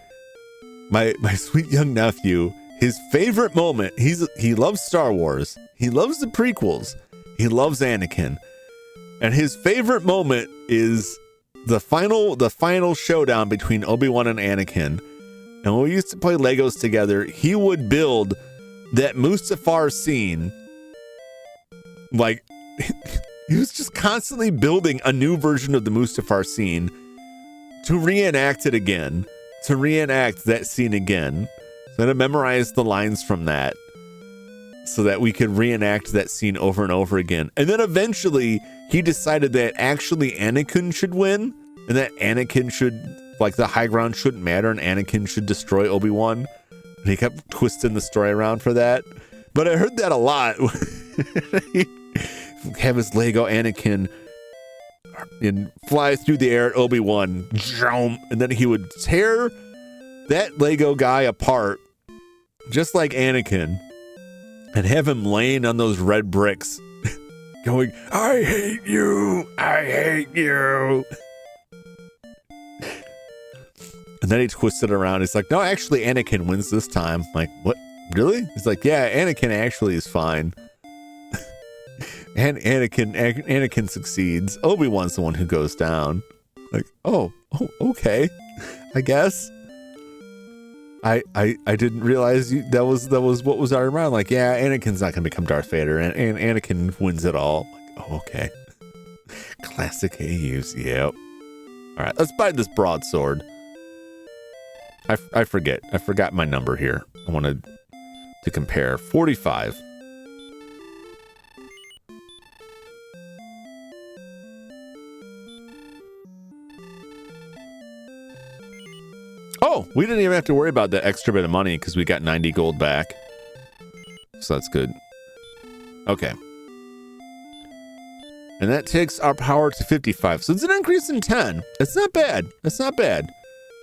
my sweet young nephew, his favorite moment, he loves Star Wars. He loves the prequels. He loves Anakin. And his favorite moment is the final showdown between Obi-Wan and Anakin. And when we used to play Legos together, he would build that Mustafar scene. Like, he was just constantly building a new version of the Mustafar scene to reenact it again, to reenact that scene again. So I memorized the lines from that so that we could reenact that scene over and over again. And then eventually he decided that actually Anakin should win and that Anakin should, like, the high ground shouldn't matter and Anakin should destroy Obi-Wan. And he kept twisting the story around for that. But I heard that a lot. He'd have his Lego Anakin and fly through the air at Obi-Wan, and then he would tear that Lego guy apart, just like Anakin, and have him laying on those red bricks, going, I hate you, I hate you. And then he twisted around. He's like, no, actually, Anakin wins this time. I'm like, what? Really? He's like, yeah, Anakin actually is fine. And Anakin succeeds. Obi-Wan's the one who goes down. Like, oh, okay, I guess. I didn't realize that was what was our mind. Like, yeah, Anakin's not gonna become Darth Vader, and Anakin wins it all. Like, oh, okay. Classic AUs, yep. All right, let's buy this broadsword. I forgot my number here. I wanted to compare. 45. Oh, we didn't even have to worry about that extra bit of money because we got 90 gold back. So that's good. Okay. And that takes our power to 55. So it's an increase in 10. It's not bad. It's not bad.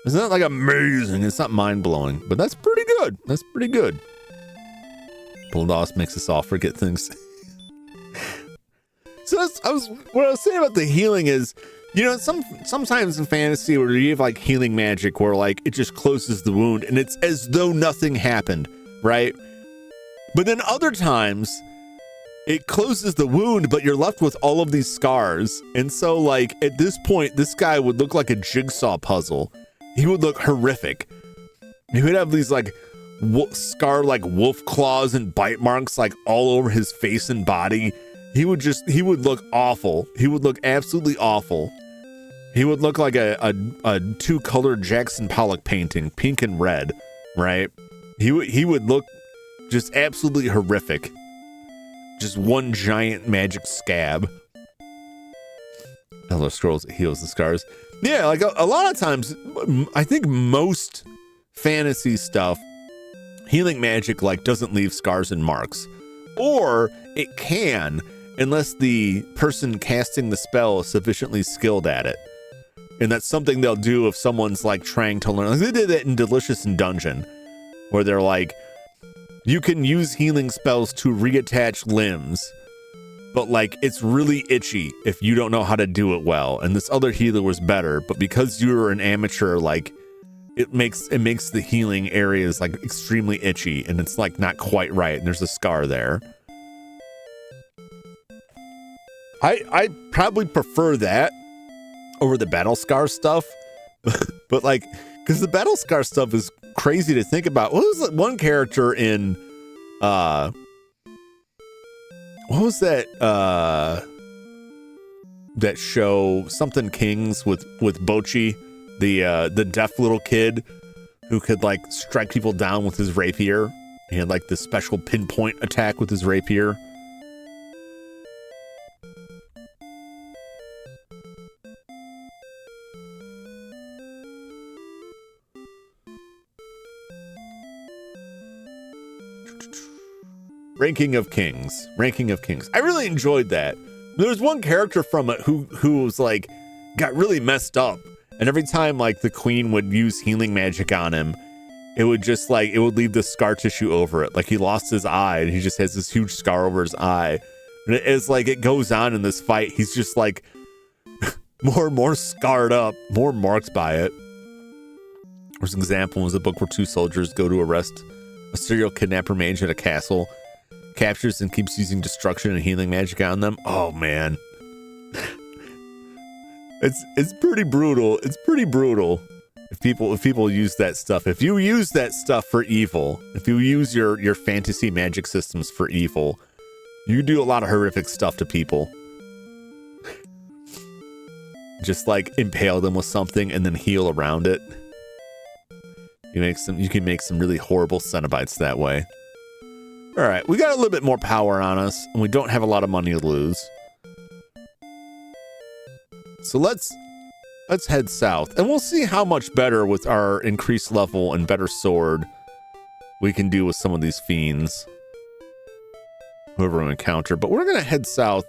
It's not like amazing. It's not mind-blowing. But that's pretty good. That's pretty good. Bulldoss makes us all forget things. So what I was saying about the healing is, you know, sometimes in fantasy where you have like healing magic where like it just closes the wound and it's as though nothing happened, right? But then other times it closes the wound, but you're left with all of these scars. And so like at this point, this guy would look like a jigsaw puzzle. He would look horrific. He would have these like scar like wolf claws and bite marks like all over his face and body. He would look awful. He would look absolutely awful. He would look like a two-colored Jackson Pollock painting, pink and red, right? He would look just absolutely horrific. Just one giant magic scab. Elder Scrolls heals the scars. Yeah, like a lot of times, I think most fantasy stuff, healing magic like doesn't leave scars and marks, or it can, unless the person casting the spell is sufficiently skilled at it. And that's something they'll do if someone's like trying to learn. Like they did that in Delicious in Dungeon, where they're like, you can use healing spells to reattach limbs, but like it's really itchy if you don't know how to do it well. And this other healer was better, but because you're an amateur, like it makes the healing areas like extremely itchy, and it's like not quite right, and there's a scar there. I probably prefer that over the battle scar stuff, but like, because the battle scar stuff is crazy to think about. What was that one character in what was that that show, something Kings with Bochi, the deaf little kid who could like strike people down with his rapier. He had like this special pinpoint attack with his rapier. Ranking of Kings. I really enjoyed that. There was one character from it who was like, got really messed up. And every time like the queen would use healing magic on him, it would just like, it would leave the scar tissue over it. Like he lost his eye and he just has this huge scar over his eye. And as like it goes on in this fight, he's just like more and more scarred up, more marked by it. There's an example was a book where two soldiers go to arrest a serial kidnapper mage at a castle, captures and keeps using destruction and healing magic on them. Oh man. It's pretty brutal. It's pretty brutal if people use that stuff. If you use that stuff for evil, if you use your fantasy magic systems for evil, you do a lot of horrific stuff to people. Just like impale them with something and then heal around it. You can make some really horrible Cenobites that way. All right, we got a little bit more power on us, and we don't have a lot of money to lose. So let's head south, and we'll see how much better with our increased level and better sword we can do with some of these fiends, whoever we encounter. But we're gonna head south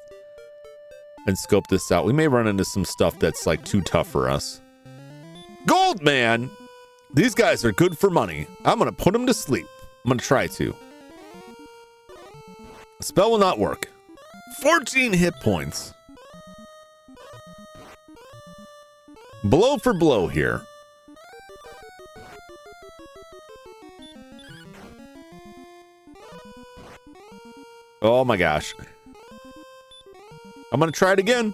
and scope this out. We may run into some stuff that's like too tough for us. Gold man, these guys are good for money. I'm gonna put them to sleep. I'm gonna try to. The spell will not work. 14 hit points. Blow for blow here. Oh my gosh. I'm gonna try it again.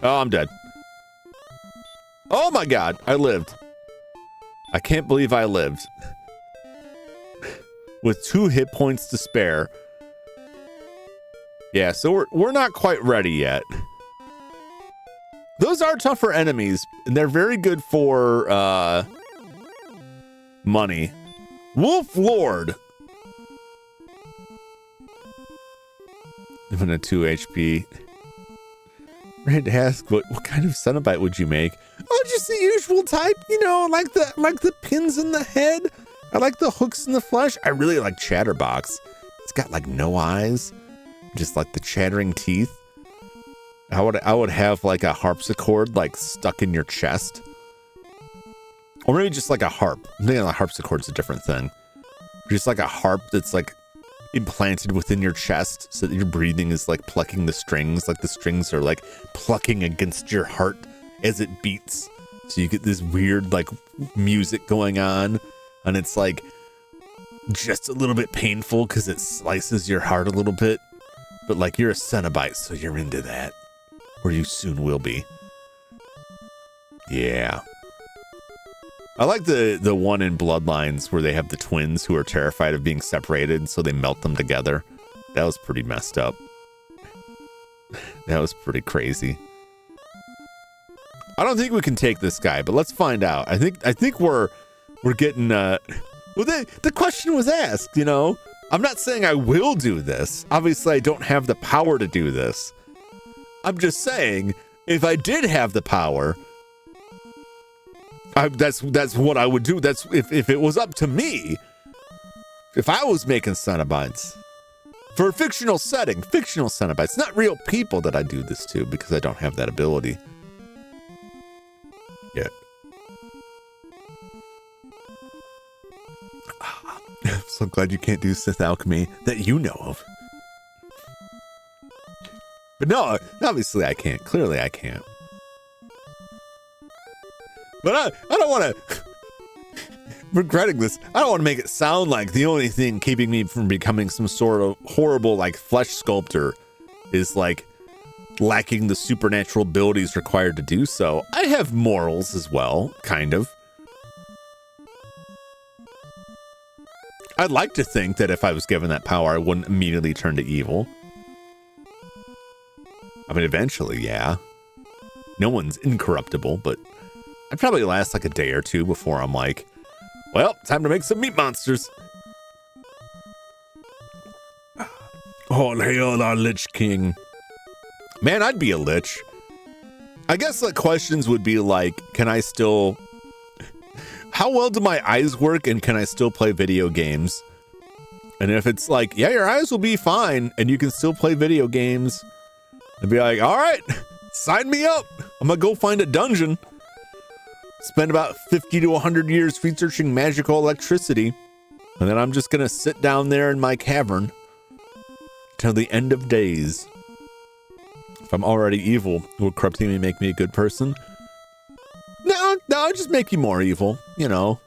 Oh, I'm dead. Oh my god, I lived. I can't believe I lived. With 2 hit points to spare. Yeah, so we're not quite ready yet. Those are tougher enemies, and they're very good for money. Wolf Lord. Even a 2 HP. Ready to ask what kind of Cenobite would you make? Oh, just the usual type, you know, like the pins in the head. I like the hooks in the flesh. I really like Chatterbox. It's got like no eyes, just like the chattering teeth. I would have like a harpsichord like stuck in your chest, or maybe just like a harp. I'm thinking a harpsichord's a different thing. Just like a harp that's like implanted within your chest, so that your breathing is like plucking the strings, like the strings are like plucking against your heart as it beats. So you get this weird like music going on. And it's like just a little bit painful because it slices your heart a little bit. But like you're a Cenobite, so you're into that. Or you soon will be. Yeah. I like the one in Bloodlines where they have the twins who are terrified of being separated, so they melt them together. That was pretty messed up. That was pretty crazy. I don't think we can take this guy, but let's find out. I think we're getting well, the question was asked, you know. I'm not saying I will do this. Obviously, I don't have the power to do this. I'm just saying, if I did have the power, that's what I would do. That's if it was up to me. If I was making Cenobites for a fictional setting, fictional Cenobites, not real people that I do this to because I don't have that ability yet. I'm so glad you can't do Sith alchemy that you know of. But no, obviously I can't. Clearly I can't. But I don't want to, regretting this, I don't want to make it sound like the only thing keeping me from becoming some sort of horrible, like, flesh sculptor is, like, lacking the supernatural abilities required to do so. I have morals as well, kind of. I'd like to think that if I was given that power, I wouldn't immediately turn to evil. I mean, eventually, yeah. No one's incorruptible, but I'd probably last like a day or two before I'm like, well, time to make some meat monsters. All hail our Lich King. Man, I'd be a Lich. I guess the questions would be like, can I still... How well do my eyes work and can I still play video games? And if it's like, yeah, your eyes will be fine and you can still play video games, I'd be like, all right, sign me up. I'm gonna go find a dungeon. Spend about 50 to 100 years researching magical electricity. And then I'm just gonna sit down there in my cavern till the end of days. If I'm already evil, will corrupting me make me a good person? No, just make you more evil, you know.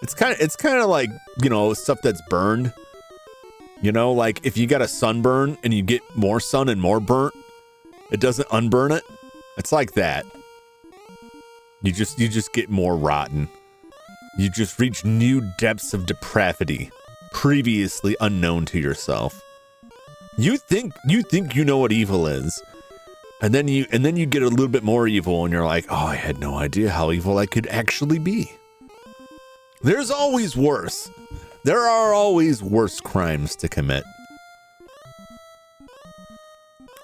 It's kind of like, you know, stuff that's burned. You know, like if you got a sunburn and you get more sun and more burnt, it doesn't unburn it. It's like that. You just get more rotten. You just reach new depths of depravity previously unknown to yourself. You think you know what evil is. And then you get a little bit more evil and you're like, oh, I had no idea how evil I could actually be. There's always worse. There are always worse crimes to commit.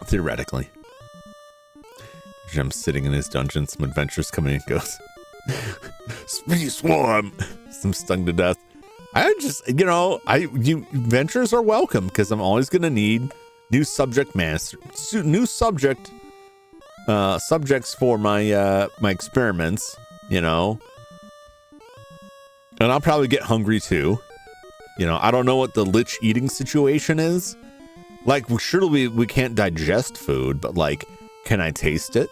Theoretically. Jim's sitting in his dungeon, some adventures coming and goes. Speedy swarm. I'm stung to death. I just, you know, adventures are welcome because I'm always going to need new subject master, new subjects for my my experiments, you know. And I'll probably get hungry too. You know, I don't know what the lich eating situation is. Like, surely we can't digest food, but like, can I taste it?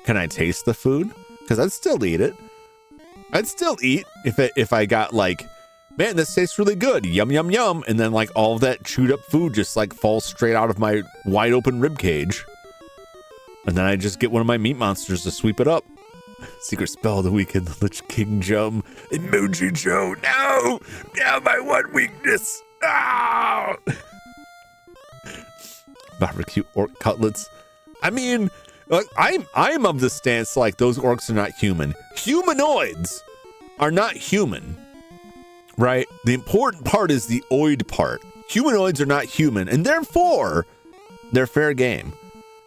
Can I taste the food? Because I'd still eat it. I'd still eat if I got like, man, this tastes really good. Yum, yum, yum. And then like all of that chewed up food just like falls straight out of my wide open rib cage. And then I just get one of my meat monsters to sweep it up. Secret spell of the weekend, the Lich King Jum. Emoji Joe, no! Now my one weakness. Ah! Barbecue orc cutlets. I mean, like, I'm of the stance like those orcs are not human. Humanoids are not human, right? The important part is the oid part. Humanoids are not human, and therefore, they're fair game.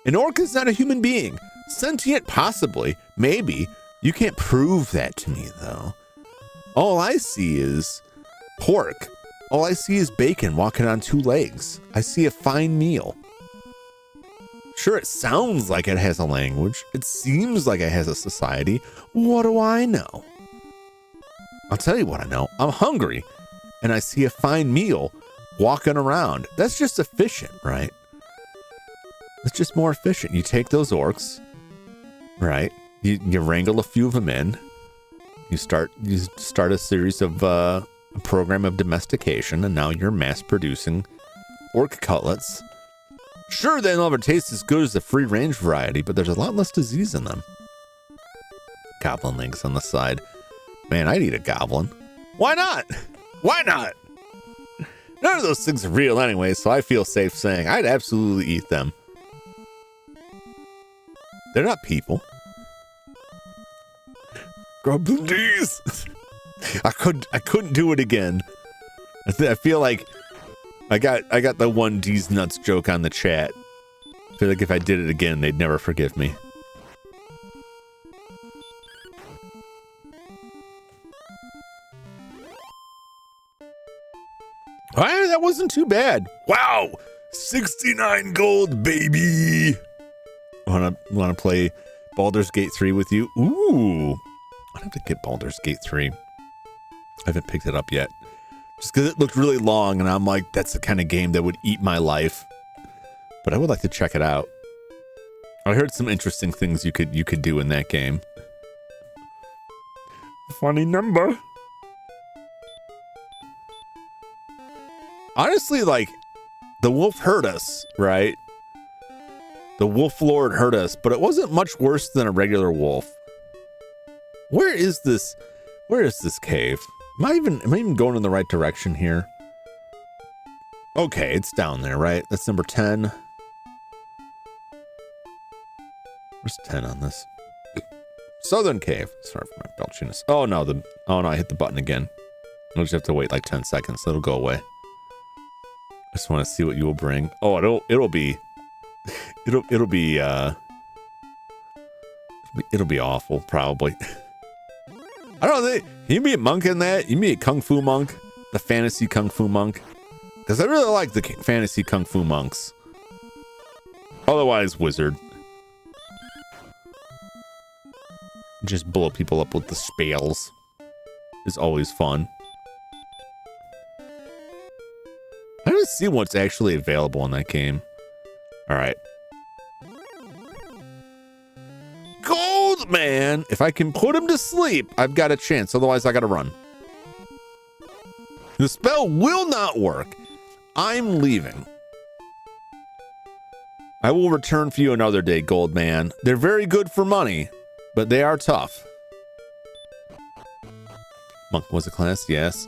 An orc is not a human being. Sentient, possibly, maybe. You can't prove that to me, though. All I see is pork. All I see is bacon walking on two legs. I see a fine meal. Sure, it sounds like it has a language. It seems like it has a society. What do I know? I'll tell you what I know. I'm hungry, and I see a fine meal walking around. That's just efficient, right? It's just more efficient. You take those orcs, right? You wrangle a few of them in. You start a series of a program of domestication, and now you're mass producing orc cutlets. Sure, they don't ever taste as good as the free range variety, but there's a lot less disease in them. Goblin legs on the side. Man, I'd eat a goblin. Why not? Why not? None of those things are real anyway, so I feel safe saying I'd absolutely eat them. They're not people. Goblins. I couldn't do it again. I feel like I got the one D's nuts joke on the chat. I feel like if I did it again, they'd never forgive me. Well, that wasn't too bad. Wow, 69 gold, baby. Wanna play Baldur's Gate 3 with you? Ooh, I'd have to get Baldur's Gate 3. I haven't picked it up yet. Just because it looked really long, and I'm like, that's the kind of game that would eat my life. But I would like to check it out. I heard some interesting things you could do in that game. Funny number. Honestly, like, the wolf hurt us, right? The wolf lord hurt us, but it wasn't much worse than a regular wolf. Where is this cave? Am I even going in the right direction here? Okay, it's down there, right? That's number 10. Where's 10 on this? Southern Cave. Sorry for my belchiness. Oh no, I hit the button again. I'll just have to wait like 10 seconds, so it'll go away. I just want to see what you will bring. Oh, it'll be awful, probably. I don't know. You be a monk in that? You be a kung fu monk, the fantasy kung fu monk, because I really like the fantasy kung fu monks. Otherwise, wizard. Just blow people up with the spells is always fun. I don't see what's actually available in that game. All right. Gold man. If I can put him to sleep, I've got a chance. Otherwise, I got to run. The spell will not work. I'm leaving. I will return for you another day, gold man. They're very good for money, but they are tough. Monk was a class, yes.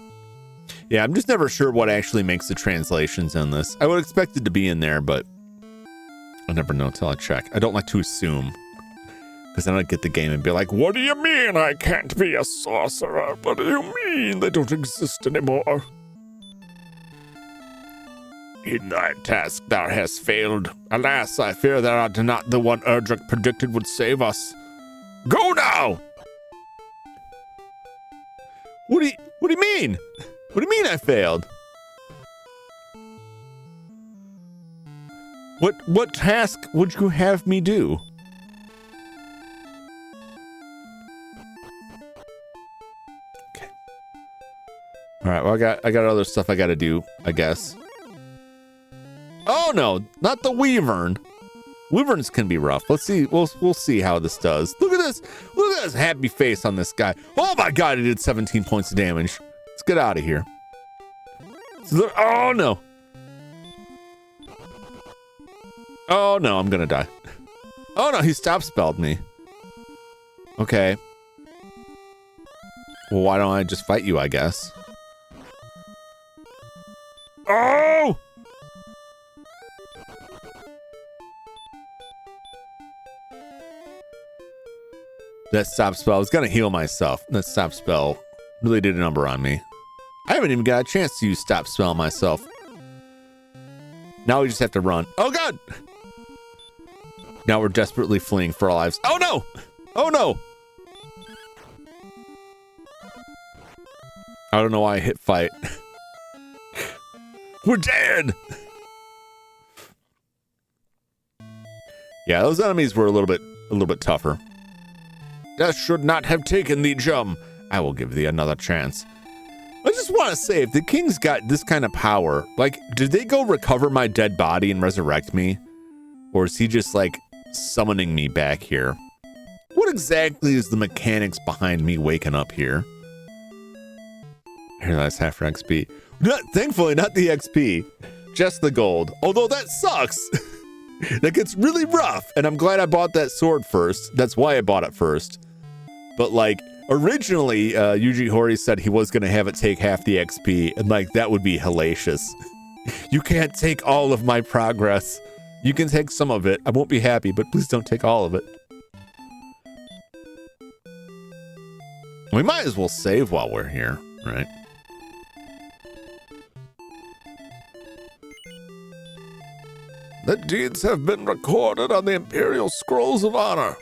Yeah, I'm just never sure what actually makes the translations in this. I would expect it to be in there, but I never know until I check. I don't like to assume, because then I'd get the game and be like, what do you mean I can't be a sorcerer? What do you mean they don't exist anymore? In thy task thou hast failed. Alas, I fear thou art not the one Erdrick predicted would save us. Go now! What do you mean? What do you mean I failed? What task would you have me do? Okay. All right. Well, I got other stuff I got to do, I guess. Oh no, not the Wyvern. Wyverns can be rough. Let's see. We'll see how this does. Look at this. Look at this happy face on this guy. Oh my God, he did 17 points of damage. Let's get out of here. Oh no. Oh no, I'm gonna die. Oh no, he stop spelled me. Okay. Well, why don't I just fight you, I guess? Oh! That stop spell, I was gonna heal myself. That stop spell really did a number on me. I haven't even got a chance to use stop spell myself. Now we just have to run. Oh God! Now we're desperately fleeing for our lives. Oh no! Oh no! I don't know why I hit fight. We're dead! Yeah, those enemies were a little bit tougher. Death should not have taken thee, Jum. I will give thee another chance. I just want to say, if the king's got this kind of power, like, did they go recover my dead body and resurrect me? Or is he just, like, summoning me back here? What exactly is the mechanics behind me waking up here? Here, that's half for XP. Thankfully, not the XP. Just the gold. Although that sucks. That gets really rough. And I'm glad I bought that sword first. That's why I bought it first. But, like, Originally, Yuji Horii said he was going to have it take half the XP, and like that would be hellacious. You can't take all of my progress. You can take some of it. I won't be happy, but please don't take all of it. We might as well save while we're here, right? The deeds have been recorded on the Imperial Scrolls of Honor.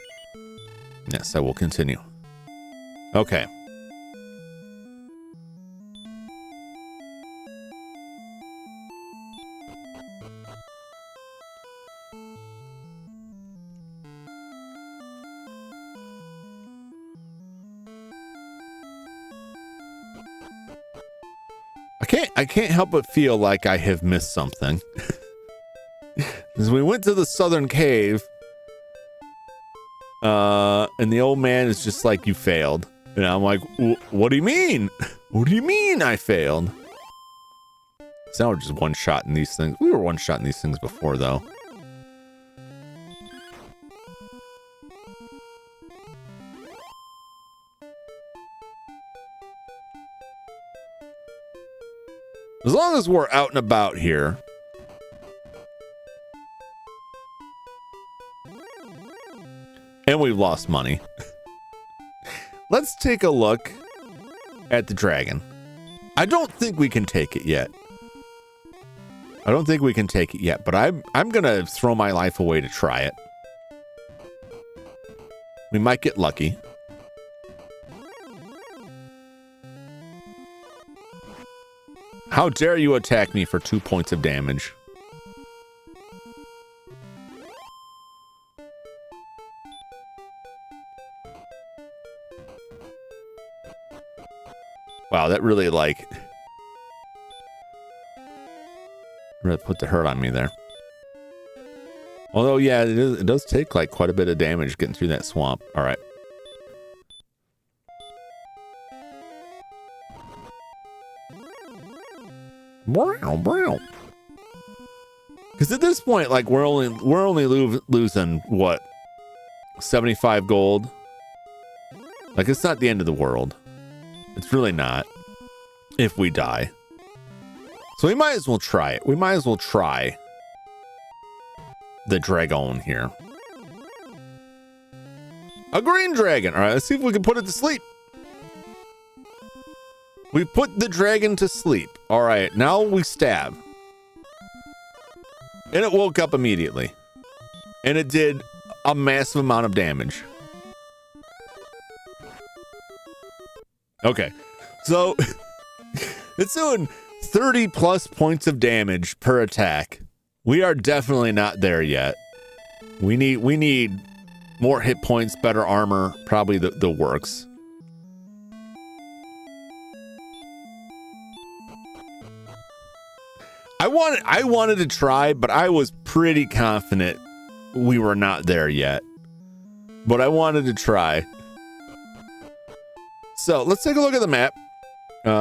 Yes, I will continue. Okay. I can't help but feel like I have missed something. As we went to the southern cave, and the old man is just like, you failed. And I'm like, what do you mean? What do you mean I failed? So now we're just one-shotting these things. We were one-shotting these things before, though. As long as we're out and about here. And we've lost money. Let's take a look at the dragon. I don't think we can take it yet. But I'm gonna throw my life away to try it. We might get lucky. How dare you attack me for 2 points of damage? Wow, that really really put the hurt on me there. Although, yeah, it does take like quite a bit of damage getting through that swamp. All right. Because at this point, like we're only losing what, 75 gold. Like it's not the end of the world. It's really not. If we die, so we might as well try it. We might as well try the dragon here. A green dragon. All right, let's see if we can put it to sleep. We put the dragon to sleep. All right, now we stab. And it woke up immediately. And it did a massive amount of damage. Okay, so it's doing 30 plus points of damage per attack. We are definitely not there yet. We need more hit points, better armor, probably the works. I wanted to try, but I was pretty confident we were not there yet. But I wanted to try. So let's take a look at the map. Take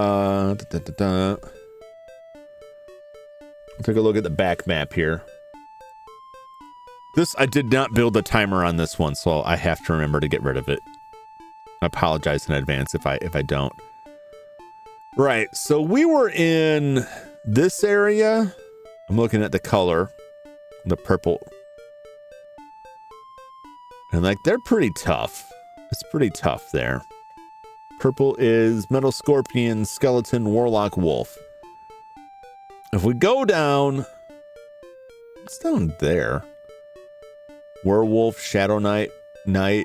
a look at the back map here. I did not build a timer on this one, so I have to remember to get rid of it. I apologize in advance if I don't. Right, so we were in this area. I'm looking at the color, the purple. And like they're pretty tough. It's pretty tough there. Purple is Metal Scorpion, Skeleton, Warlock, Wolf. If we go down, it's down there. Werewolf, Shadow Knight. All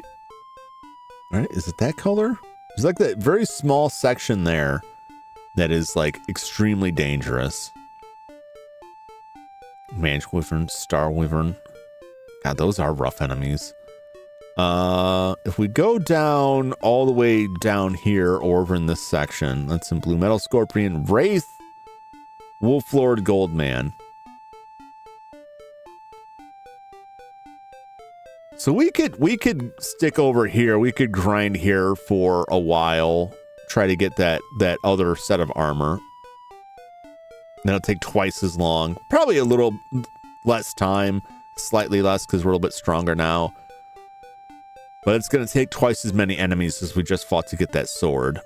right, is it that color? There's like that very small section there that is like extremely dangerous. Mage Wyvern, Star Wyvern. God, those are rough enemies. If we go down all the way down here or over in this section, that's in blue. Metal Scorpion, Wraith, Wolf Lord, Goldman. So we could stick over here. We could grind here for a while, try to get that other set of armor. That'll take twice as long. Probably a little less time, slightly less because we're a little bit stronger now. But it's going to take twice as many enemies as we just fought to get that sword.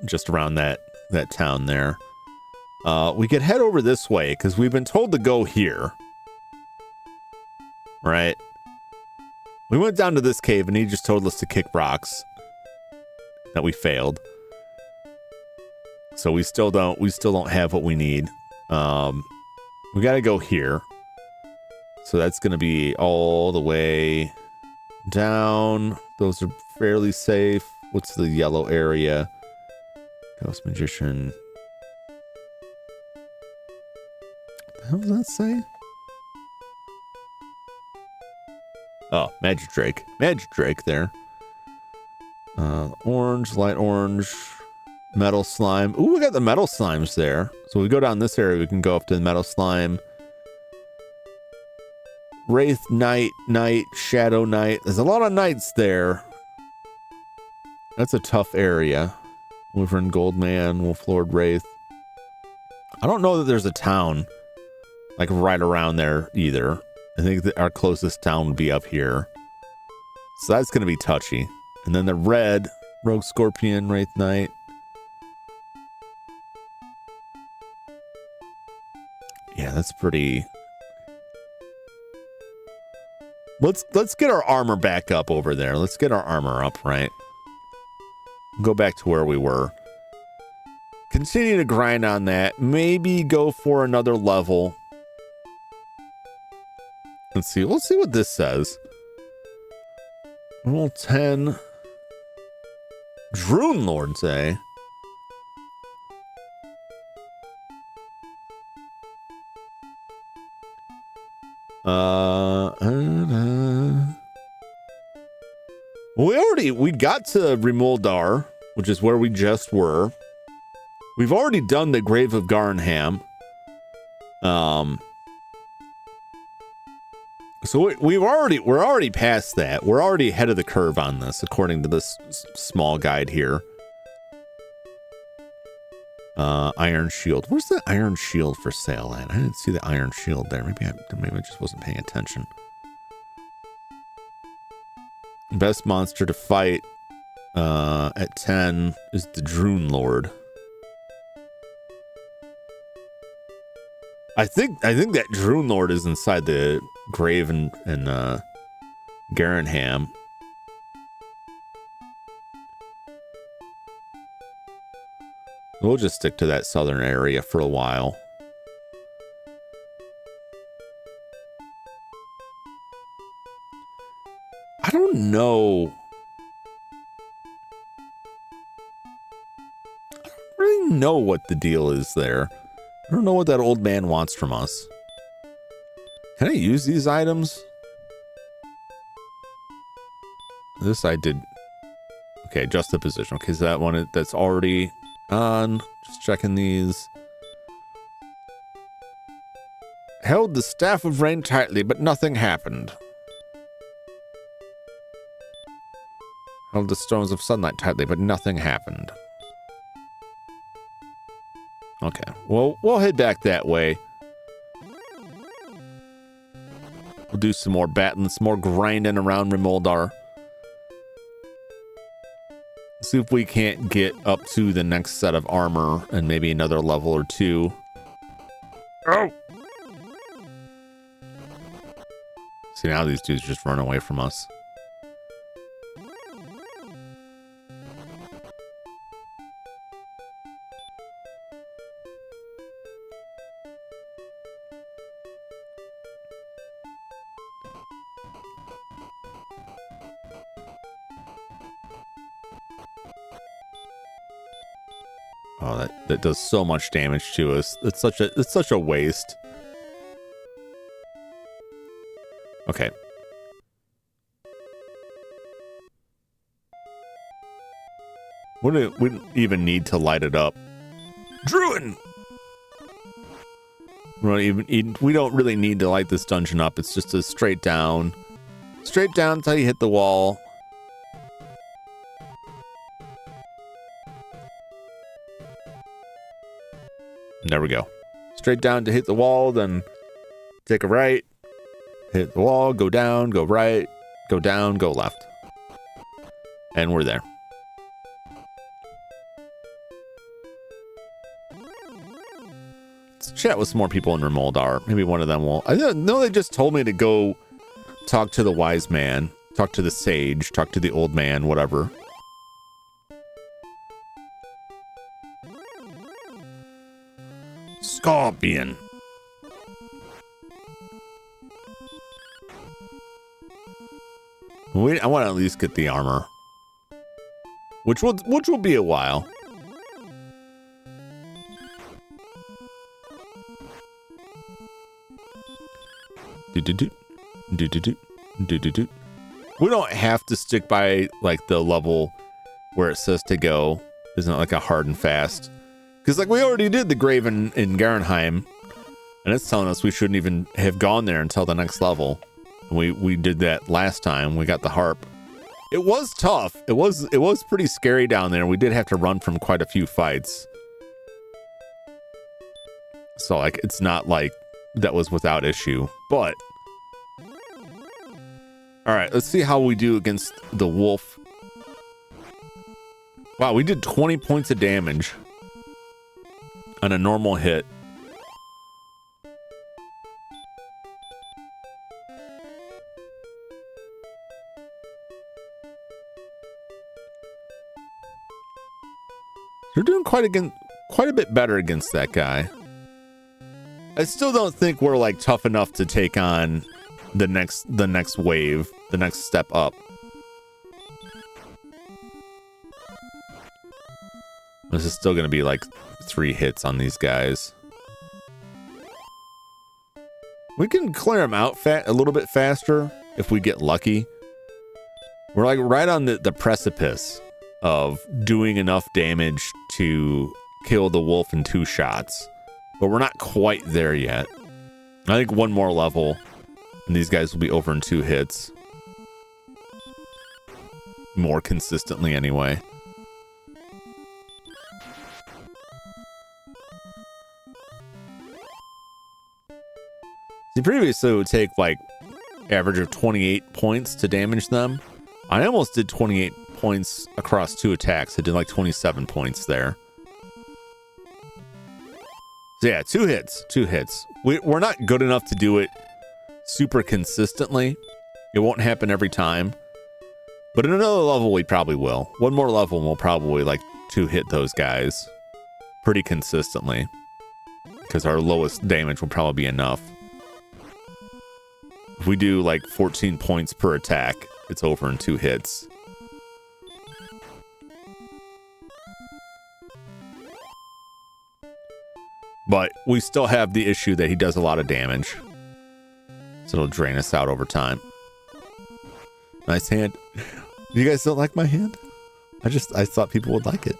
Just around that town there. We could head over this way because we've been told to go here. Right? We went down to this cave and he just told us to kick rocks. That we failed. So we still don't have what we need. We got to go here. So that's going to be all the way down. Those are fairly safe. What's the yellow area? Ghost Magician. What the hell does that say? Oh, Magic Drake. Magic Drake there. Orange, light orange, metal slime. Ooh, we got the metal slimes there. So we go down this area, we can go up to the metal slime. Wraith Knight, Shadow Knight. There's a lot of knights there. That's a tough area. Wyvern Goldman, Wolf Lord Wraith. I don't know that there's a town like right around there either. I think that our closest town would be up here. So that's going to be touchy. And then the red, Rogue Scorpion, Wraith Knight. Yeah, that's pretty... Let's get our armor back up over there. Let's get our armor up, right? Go back to where we were. Continue to grind on that. Maybe go for another level. Let's see what this says. Level 10. Drune Lords, eh? We got to Rimuldar, which is where we just were. We've already done the Grave of Garnham. So we're already past that. We're already ahead of the curve on this, according to this small guide here. Iron Shield. Where's the Iron Shield for sale at? I didn't see the Iron Shield there. Maybe I just wasn't paying attention. Best monster to fight at 10 is the Drune Lord. I think that Drune Lord is inside the grave in Garnham. We'll just stick to that southern area for a while. I don't know. I don't really know what the deal is there. I don't know what that old man wants from us. Can I use these items? This I did. Okay, just the position. Okay, so that one that's already on. Just checking these. Held the staff of rain tightly, but nothing happened. Held the stones of sunlight tightly, but nothing happened. Okay, well, we'll head back that way. We'll do some more battling, some more grinding around Rimuldar. See if we can't get up to the next set of armor and maybe another level or two. Oh! See, now these dudes just run away from us. Oh, that does so much damage to us. It's such a waste. Okay. We don't even need to light it up. Druid! We don't really need to light this dungeon up. It's just a straight down. Straight down until you hit the wall. There we go. Straight down to hit the wall, then take a right, hit the wall, go down, go right, Go down, go left. And we're there. Let's chat with some more people in Remoldar. Maybe one of them will. I know they just told me to go talk to the wise man, talk to the sage, talk to the old man, whatever. Scorpion. I want to at least get the armor, which will be a while. We don't have to stick by like the level where it says to go. Isn't it like a hard and fast? Because like we already did the grave in Garenheim, and it's telling us we shouldn't even have gone there until the next level. We did that last time. We got the harp. It was tough. It was pretty scary down there. We did have to run from quite a few fights. So like it's not like that was without issue, but all right, let's see how we do against the wolf. Wow, we did 20 points of damage on a normal hit. We're doing quite a bit better against that guy. I still don't think we're like tough enough to take on the next wave, the next step up. This is still going to be like 3 hits on these guys. We can clear them out a little bit faster if we get lucky. We're like right on the precipice of doing enough damage to kill the wolf in 2 shots, but we're not quite there yet. I think one more level and these guys will be over in 2 hits. More consistently anyway. See, previously it would take like average of 28 points to damage them. I almost did 28 points across 2 attacks. I did like 27 points there. So yeah, 2 hits. We're not good enough to do it super consistently. It won't happen every time. But in another level, we probably will. One more level and we'll probably like 2 hit those guys pretty consistently. Because our lowest damage will probably be enough. If we do like 14 points per attack, it's over in 2 hits. But we still have the issue that he does a lot of damage. So it'll drain us out over time. Nice hand. You guys don't like my hand? I thought people would like it.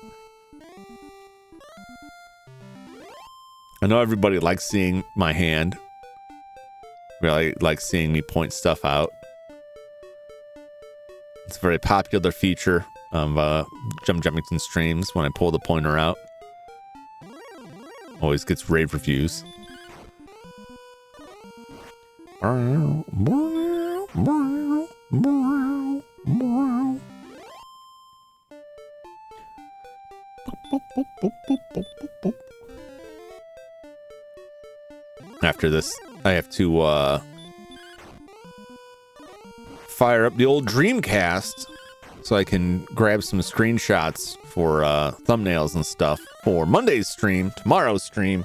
I know everybody likes seeing my hand. Really like seeing me point stuff out. It's a very popular feature of Jum Jumington streams when I pull the pointer out. Always gets rave reviews. After this, I have to fire up the old Dreamcast so I can grab some screenshots for thumbnails and stuff for Monday's stream, tomorrow's stream.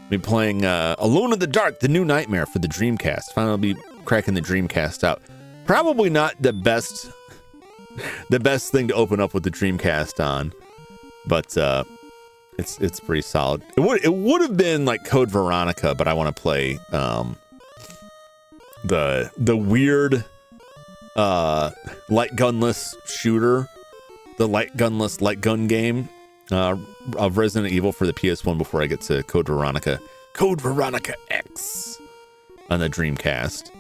I'll be playing Alone in the Dark, the new nightmare for the Dreamcast. Finally be cracking the Dreamcast out. Probably not the best thing to open up with the Dreamcast on, but it's pretty solid. It would have been like Code Veronica, but I want to play the weird light gunless shooter, the light gun game of Resident Evil for the PS1 before I get to Code Veronica X on the Dreamcast.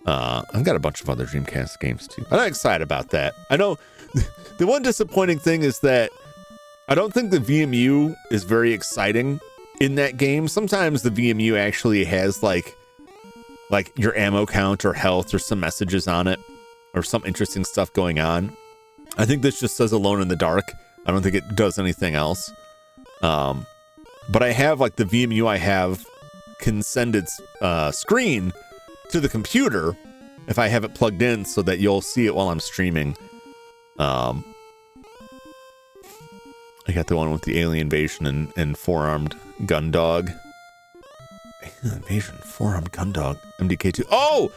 I've got a bunch of other Dreamcast games too. I'm excited about that. I know the one disappointing thing is that I don't think the VMU is very exciting in that game. Sometimes the VMU actually has like your ammo count or health or some messages on it. or some interesting stuff going on. I think this just says Alone in the Dark. I don't think it does anything else. But I have like the VMU I have can send its screen to the computer if I have it plugged in so that you'll see it while I'm streaming. I got the one with the alien invasion and four-armed gun dog. Alien invasion, four-armed gun dog, MDK2. Oh!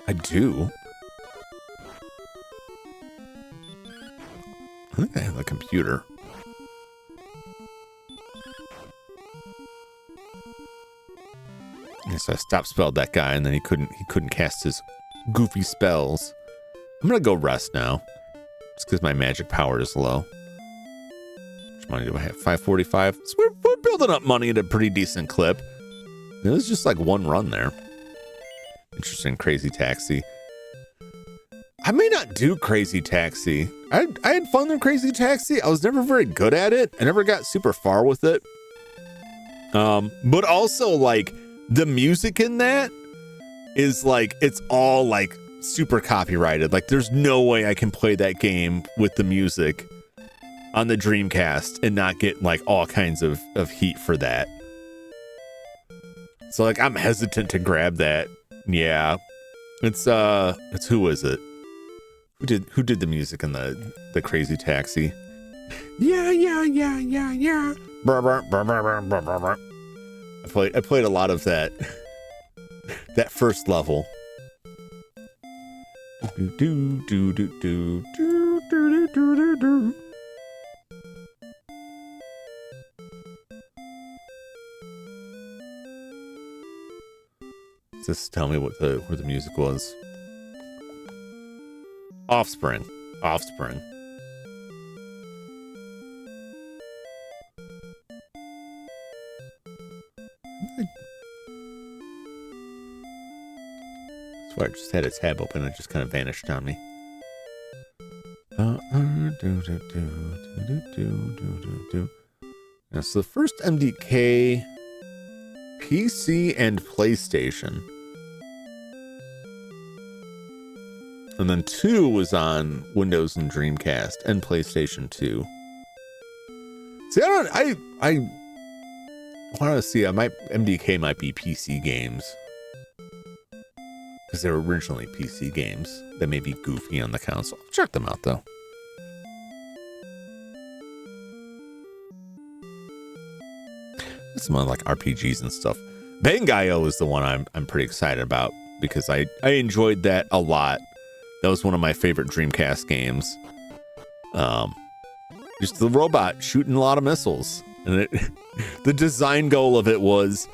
I do. I think I have a computer. So I stop spelled that guy, and then he couldn't cast his goofy spells. I'm gonna go rest now, just because my magic power is low. How much money do I have? 545. So we're building up money at a pretty decent clip. It was just like one run there. Interesting, Crazy Taxi. I may not do Crazy Taxi. I had fun in Crazy Taxi. I was never very good at it. I never got super far with it. But also like the music in that is like, it's all like super copyrighted. Like there's no way I can play that game with the music on the Dreamcast and not get like all kinds of heat for that. So like I'm hesitant to grab that. Yeah. It's who is it? Who did the music in the Crazy Taxi? Yeah. I played a lot of that first level. Just tell me where the music was. Offspring. I just had a tab open. It just kind of vanished on me. Now, so the first MDK, PC and PlayStation. And then 2 was on Windows and Dreamcast and PlayStation 2. See, I want to see, MDK might be PC games. Because they were originally PC games. They may be goofy on the console. Check them out, though. Some like RPGs and stuff. Bangai-O is the one I'm pretty excited about because I enjoyed that a lot. That was one of my favorite Dreamcast games. Just the robot shooting a lot of missiles. And the design goal of it was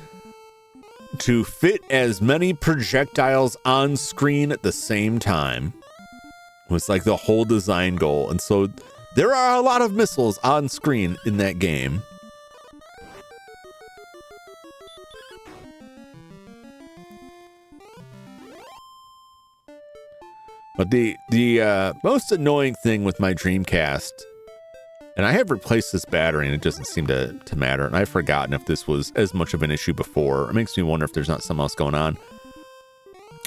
to fit as many projectiles on screen at the same time. It was like the whole design goal. And so there are a lot of missiles on screen in that game. But the most annoying thing with my Dreamcast, and I have replaced this battery and it doesn't seem to matter, and I've forgotten if this was as much of an issue before. It makes me wonder if there's not something else going on.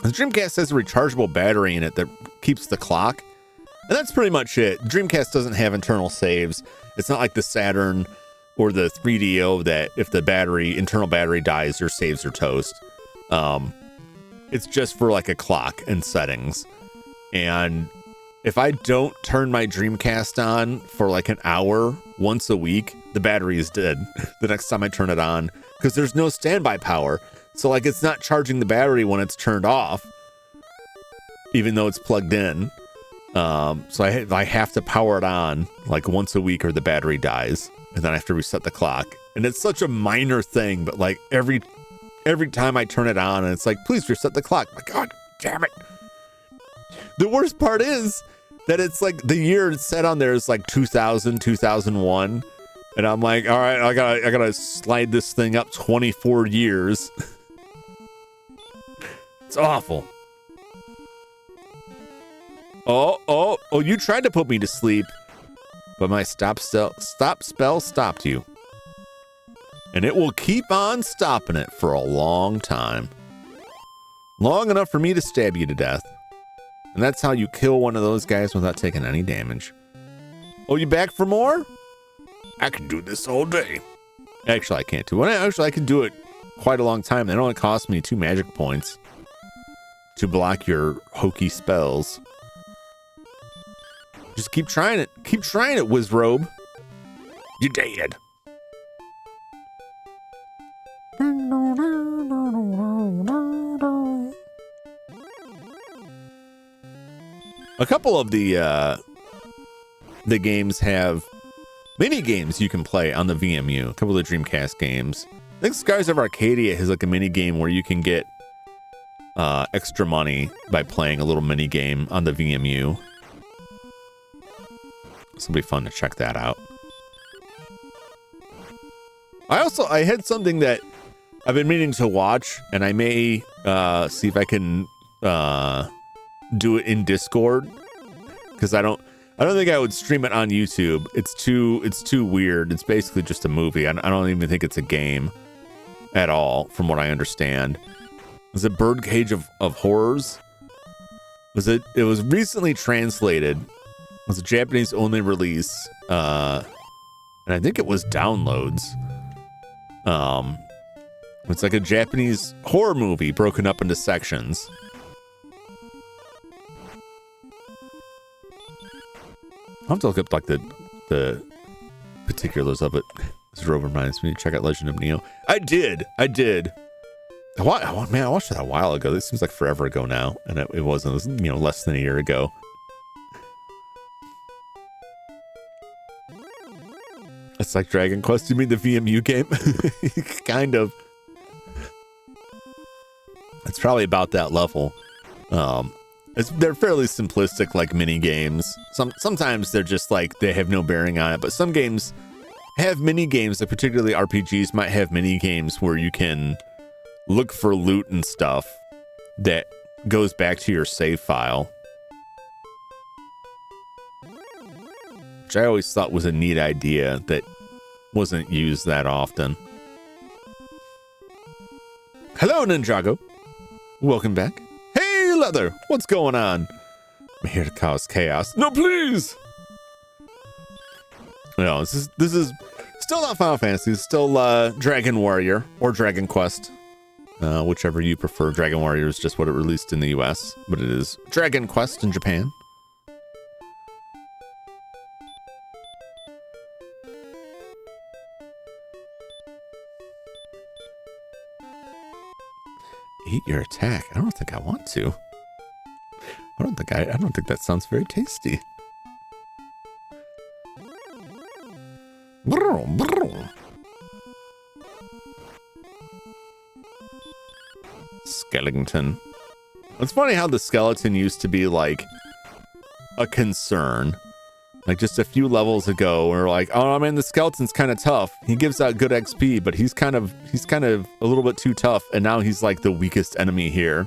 The Dreamcast has a rechargeable battery in it that keeps the clock, and that's pretty much it. Dreamcast doesn't have internal saves. It's not like the Saturn or the 3DO that if the internal battery dies, your saves are toast. It's just for like a clock and settings. And if I don't turn my Dreamcast on for like an hour once a week, the battery is dead the next time I turn it on because there's no standby power. So like it's not charging the battery when it's turned off, even though it's plugged in. So I have to power it on like once a week or the battery dies, and then I have to reset the clock. And it's such a minor thing, but like every time I turn it on and it's like, please reset the clock. My God, damn it. The worst part is that it's like the year it's set on there is like 2000, 2001. And I'm like, all right, I gotta slide this thing up 24 years. It's awful. Oh, you tried to put me to sleep, but my stop spell stopped you. And it will keep on stopping it for a long time. Long enough for me to stab you to death. And that's how you kill one of those guys without taking any damage. Oh, you back for more? I can do this all day. Actually, I can't do it. Actually, I can do it quite a long time. It only costs me 2 magic points to block your hokey spells. Just keep trying it. Keep trying it, Wizrobe. You're dead. A couple of the games have mini games you can play on the VMU. A couple of the Dreamcast games. I think Skies of Arcadia has like a mini game where you can get extra money by playing a little mini game on the VMU. This will be fun to check that out. I had something that I've been meaning to watch, and I may see if I can do it in Discord, because I don't think I would stream it on YouTube. It's too weird. It's basically just a movie. I don't even think it's a game at all, from what I understand. It's a Birdcage of Horrors. It was recently translated. It was a Japanese only release, and I think it was downloads. It's like a Japanese horror movie broken up into sections. I'll have to look up like the particulars of it. This rover reminds me to check out Legend of Neo. I did. Man, I watched it a while ago. This seems like forever ago now, and it wasn't. It was, less than a year ago. It's like Dragon Quest. You mean the VMU game? Kind of. It's probably about that level. They're fairly simplistic, like mini games. Sometimes they're just like they have no bearing on it, but some games have mini games. That particularly RPGs might have mini games where you can look for loot and stuff that goes back to your save file, which I always thought was a neat idea that wasn't used that often. Hello, Ninjago. Welcome back. Hey, Leather. What's going on? I'm here to cause chaos. No, please. No, this is still not Final Fantasy. It's still Dragon Warrior or Dragon Quest. Whichever you prefer. Dragon Warrior is just what it released in the US, but it is Dragon Quest in Japan. Eat your attack. I don't think I want to. I don't think that sounds very tasty. Skeleton. It's funny how the skeleton used to be like a concern. Like just a few levels ago, we were like, oh man, the skeleton's kind of tough. He gives out good XP, but he's kind of a little bit too tough. And now he's like the weakest enemy here.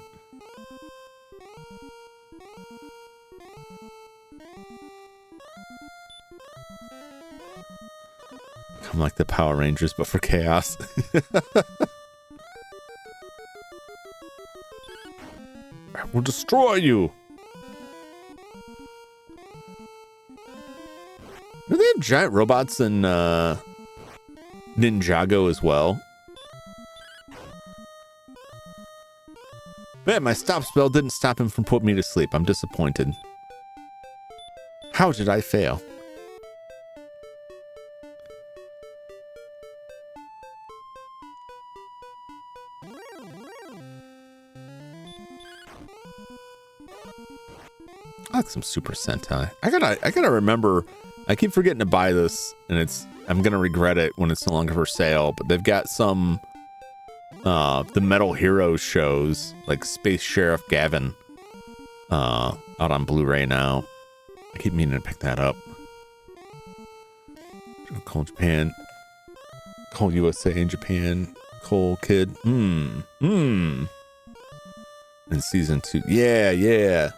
Come like the Power Rangers, but for chaos. I will destroy you. Do they have giant robots in Ninjago as well? Man, my stop spell didn't stop him from putting me to sleep. I'm disappointed. How did I fail? I like some Super Sentai. I gotta remember. I keep forgetting to buy this, and I'm gonna regret it when it's no longer for sale. But they've got some the Metal Heroes shows, like Space Sheriff Gavin, out on Blu-ray now. I keep meaning to pick that up. Coal Japan, Coal USA in Japan, Coal Kid. In season 2, yeah.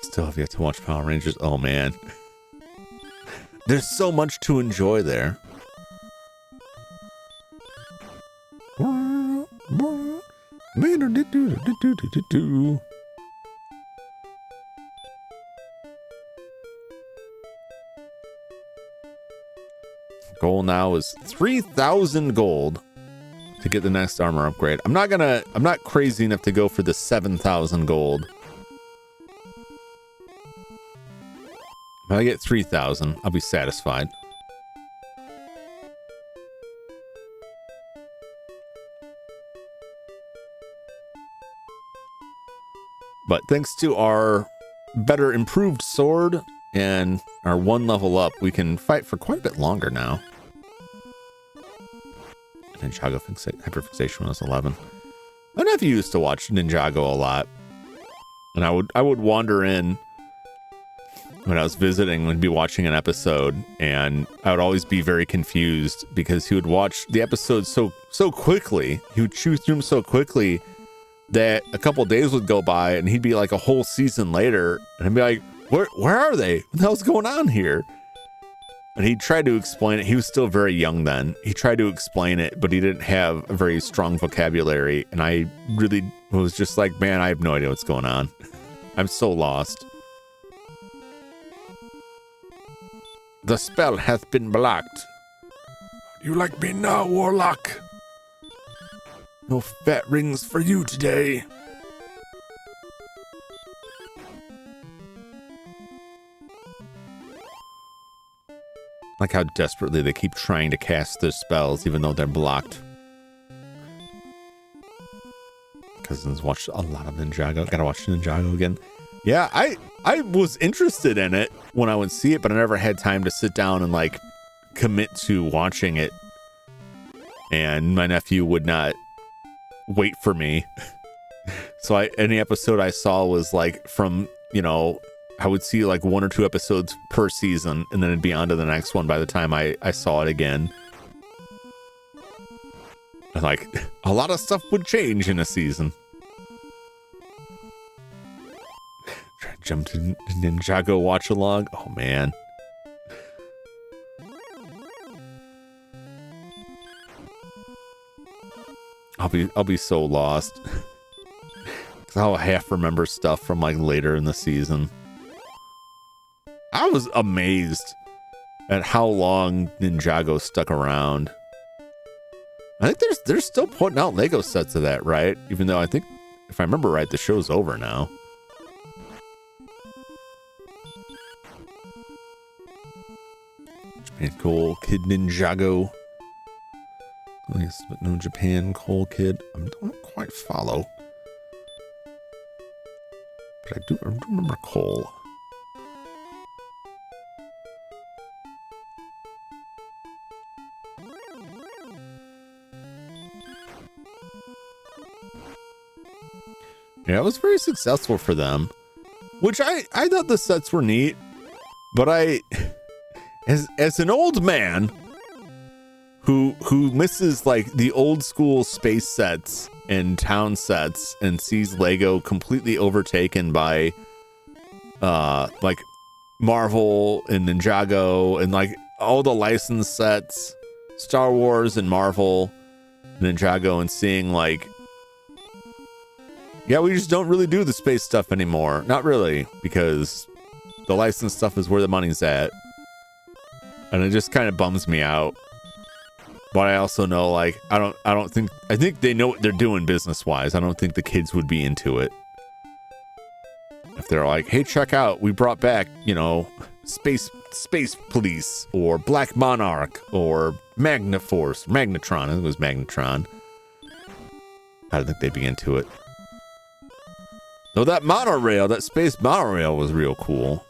Still have yet to watch Power Rangers. Oh man, there's so much to enjoy there. Goal now is 3,000 gold to get the next armor upgrade. I'm not crazy enough to go for the 7,000 gold. If I get 3,000, I'll be satisfied. But thanks to our better improved sword and our one level up, we can fight for quite a bit longer now. Ninjago hyperfixation when I was 11. My nephew used to watch Ninjago a lot, and I would wander in when I was visiting, would be watching an episode, and I would always be very confused because he would watch the episode so quickly. He would chew through them so quickly that a couple of days would go by, and he'd be like a whole season later, and I'd be like, where are they? What the hell's going on here? And he tried to explain it. He was still very young then. He tried to explain it, but he didn't have a very strong vocabulary. And I really was just like, man, I have no idea what's going on. I'm so lost. The spell hath been blocked. You like me now, Warlock? No fat rings for you today. Like how desperately they keep trying to cast their spells even though they're blocked. Cousins watched a lot of Ninjago. Gotta watch Ninjago again. Yeah, I was interested in it when I would see it, but I never had time to sit down and like commit to watching it. And my nephew would not wait for me. So any episode I saw was like from, you know, I would see like 1 or 2 episodes per season, and then it'd be on to the next one by the time I saw it again. And like, a lot of stuff would change in a season. Jump to Ninjago watch along. Oh man. I'll be so lost. Cause I'll half remember stuff from like later in the season. I was amazed at how long Ninjago stuck around. I think they're still putting out Lego sets of that, right? Even though I think, if I remember right, the show's over now. Japan Coal Kid Ninjago. Yes, but no Japan Coal Kid. I don't quite follow. But I do remember Coal. Yeah, it was very successful for them, which I thought the sets were neat, but as an old man who misses like the old school space sets and town sets and sees Lego completely overtaken by like Marvel and Ninjago and like all the licensed sets, Star Wars and Marvel, Ninjago, and seeing like, yeah, we just don't really do the space stuff anymore. Not really, because the licensed stuff is where the money's at. And it just kind of bums me out. But I also know, like, I think they know what they're doing business-wise. I don't think the kids would be into it. If they're like, hey, check out, we brought back, you know, Space Police, or Black Monarch, or Magnetron. I think it was Magnetron. I don't think they'd be into it. Though that monorail, that space monorail was real cool.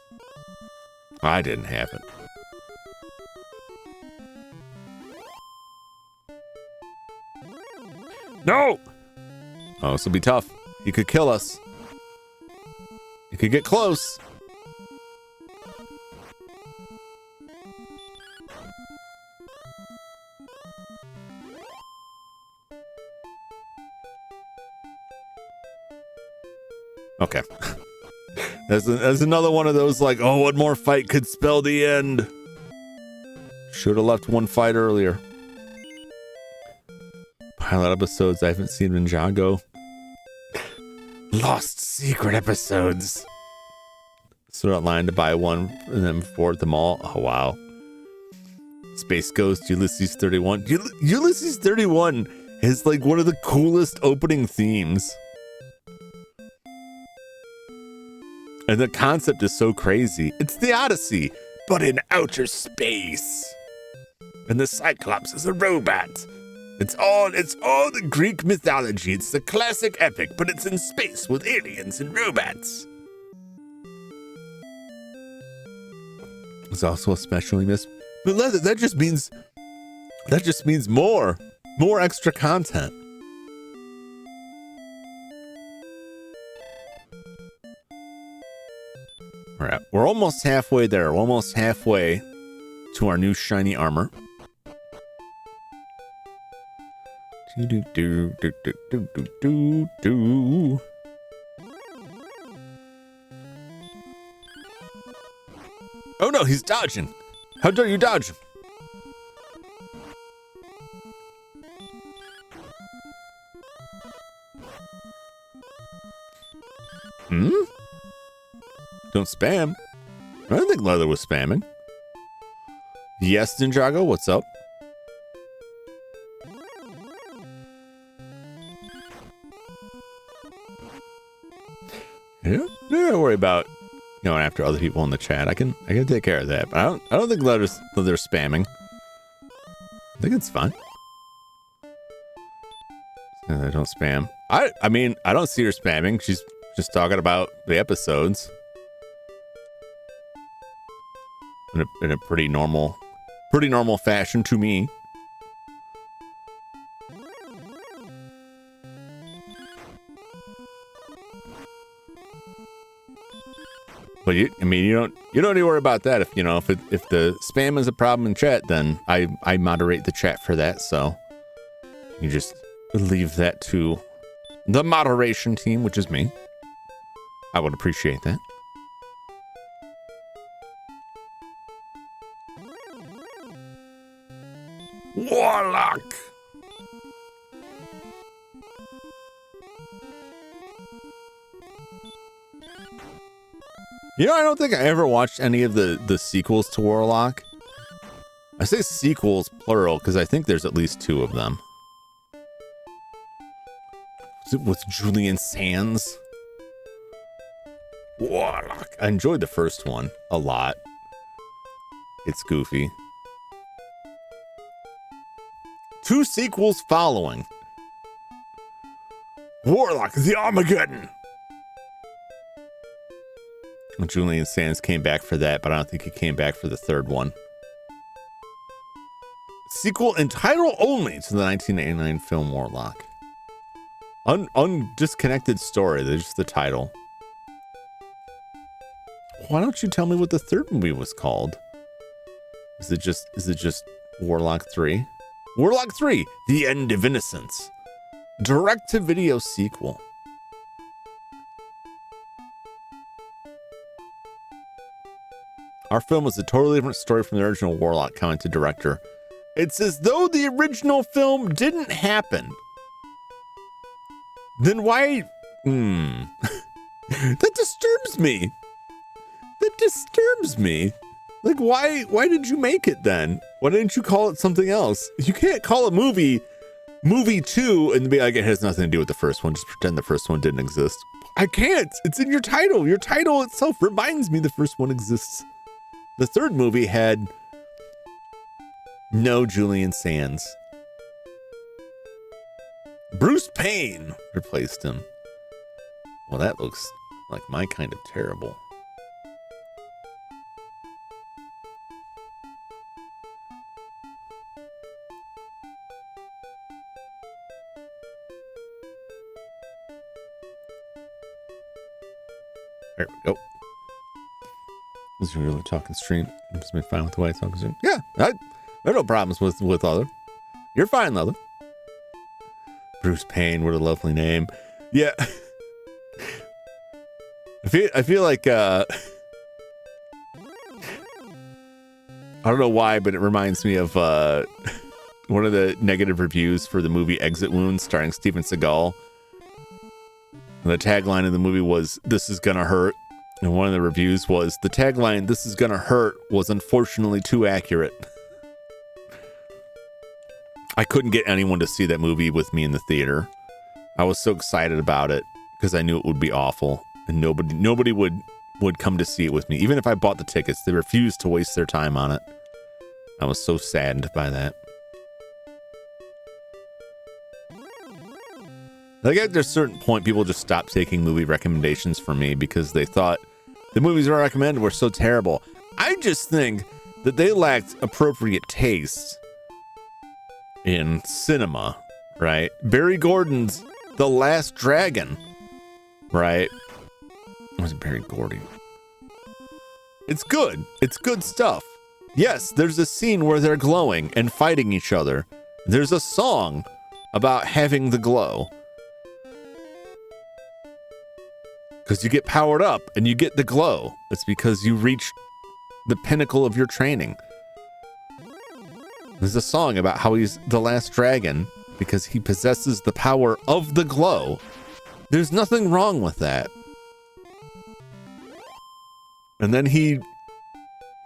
I didn't have it. No! Oh, this will be tough. He could kill us. He could get close. Okay. There's another one of those like, oh, one more fight could spell the end. Should have left one fight earlier. pilot episodes I haven't seen in Ninjago. Lost secret episodes. Stood online to buy one and then for at the mall. Oh, wow. Space Ghost, Ulysses 31. Ulysses 31 is like one of the coolest opening themes. And the concept is so crazy. It's the Odyssey, but in outer space. And the Cyclops is a robot. It's all the Greek mythology. It's the classic epic, but it's in space with aliens and robots. It's also especially missed. But that just means more extra content. All right, we're almost halfway there. We're almost halfway to our new shiny armor. Oh no, he's dodging. How dare you dodge him? Don't spam. I don't think Leather was spamming. Yes, Ninjago, what's up? Yeah, don't worry about going after other people in the chat. I can take care of that. But I don't think Leather's spamming. I think it's fine. I don't spam. I mean, I don't see her spamming. She's just talking about the episodes in a pretty normal fashion to me. But you don't need to worry about that. If if the spam is a problem in chat, then I moderate the chat for that. So you just leave that to the moderation team, which is me. I would appreciate that. Warlock. I don't think I ever watched any of the sequels to Warlock. I say sequels plural because I think there's at least 2 of them. With Julian Sands. Warlock. I enjoyed the first one a lot. It's goofy. 2 sequels following. Warlock, the Armageddon. Julian Sands came back for that, but I don't think he came back for the 3rd one. Sequel in title only to the 1989 film Warlock. Undisconnected story. There's just the title. Why don't you tell me what the 3rd movie was called? Is it just Warlock 3? Warlock 3, The End of Innocence. Direct-to-video sequel. Our film was a totally different story from the original Warlock, commented director. It's as though the original film didn't happen. Then why? That disturbs me. Like, why did you make it then? Why didn't you call it something else? You can't call a movie 2 and be like, it has nothing to do with the first one. Just pretend the first one didn't exist. I can't. It's in your title. Your title itself reminds me the first one exists. The 3rd movie had no Julian Sands. Bruce Payne replaced him. Well, that looks like my kind of terrible. There we go. Is you really talking stream? Is me fine with the way I talk stream? Yeah, there are no problems with Leather. You're fine, Leather. Bruce Payne, what a lovely name. Yeah. I feel like I don't know why, but it reminds me of negative reviews for the movie Exit Wounds starring Steven Seagal. And the tagline of the movie was, "This is gonna hurt." And one of the reviews was, the tagline, "This is gonna hurt," was unfortunately too accurate. I couldn't get anyone to see that movie with me in the theater. I was so excited about it because I knew it would be awful, and nobody would come to see it with me. Even if I bought the tickets, they refused to waste their time on it. I was so saddened by that. Like at a certain point, people just stopped taking movie recommendations from me because they thought the movies I recommended were so terrible. I just think that they lacked appropriate taste in cinema, right? Barry Gordon's The Last Dragon, right? It was Barry Gordy. It's good. It's good stuff. Yes, there's a scene where they're glowing and fighting each other. There's a song about having the glow. Because you get powered up and you get the glow. It's because you reach the pinnacle of your training. There's a song about how he's the last dragon because he possesses the power of the glow. There's nothing wrong with that. And then he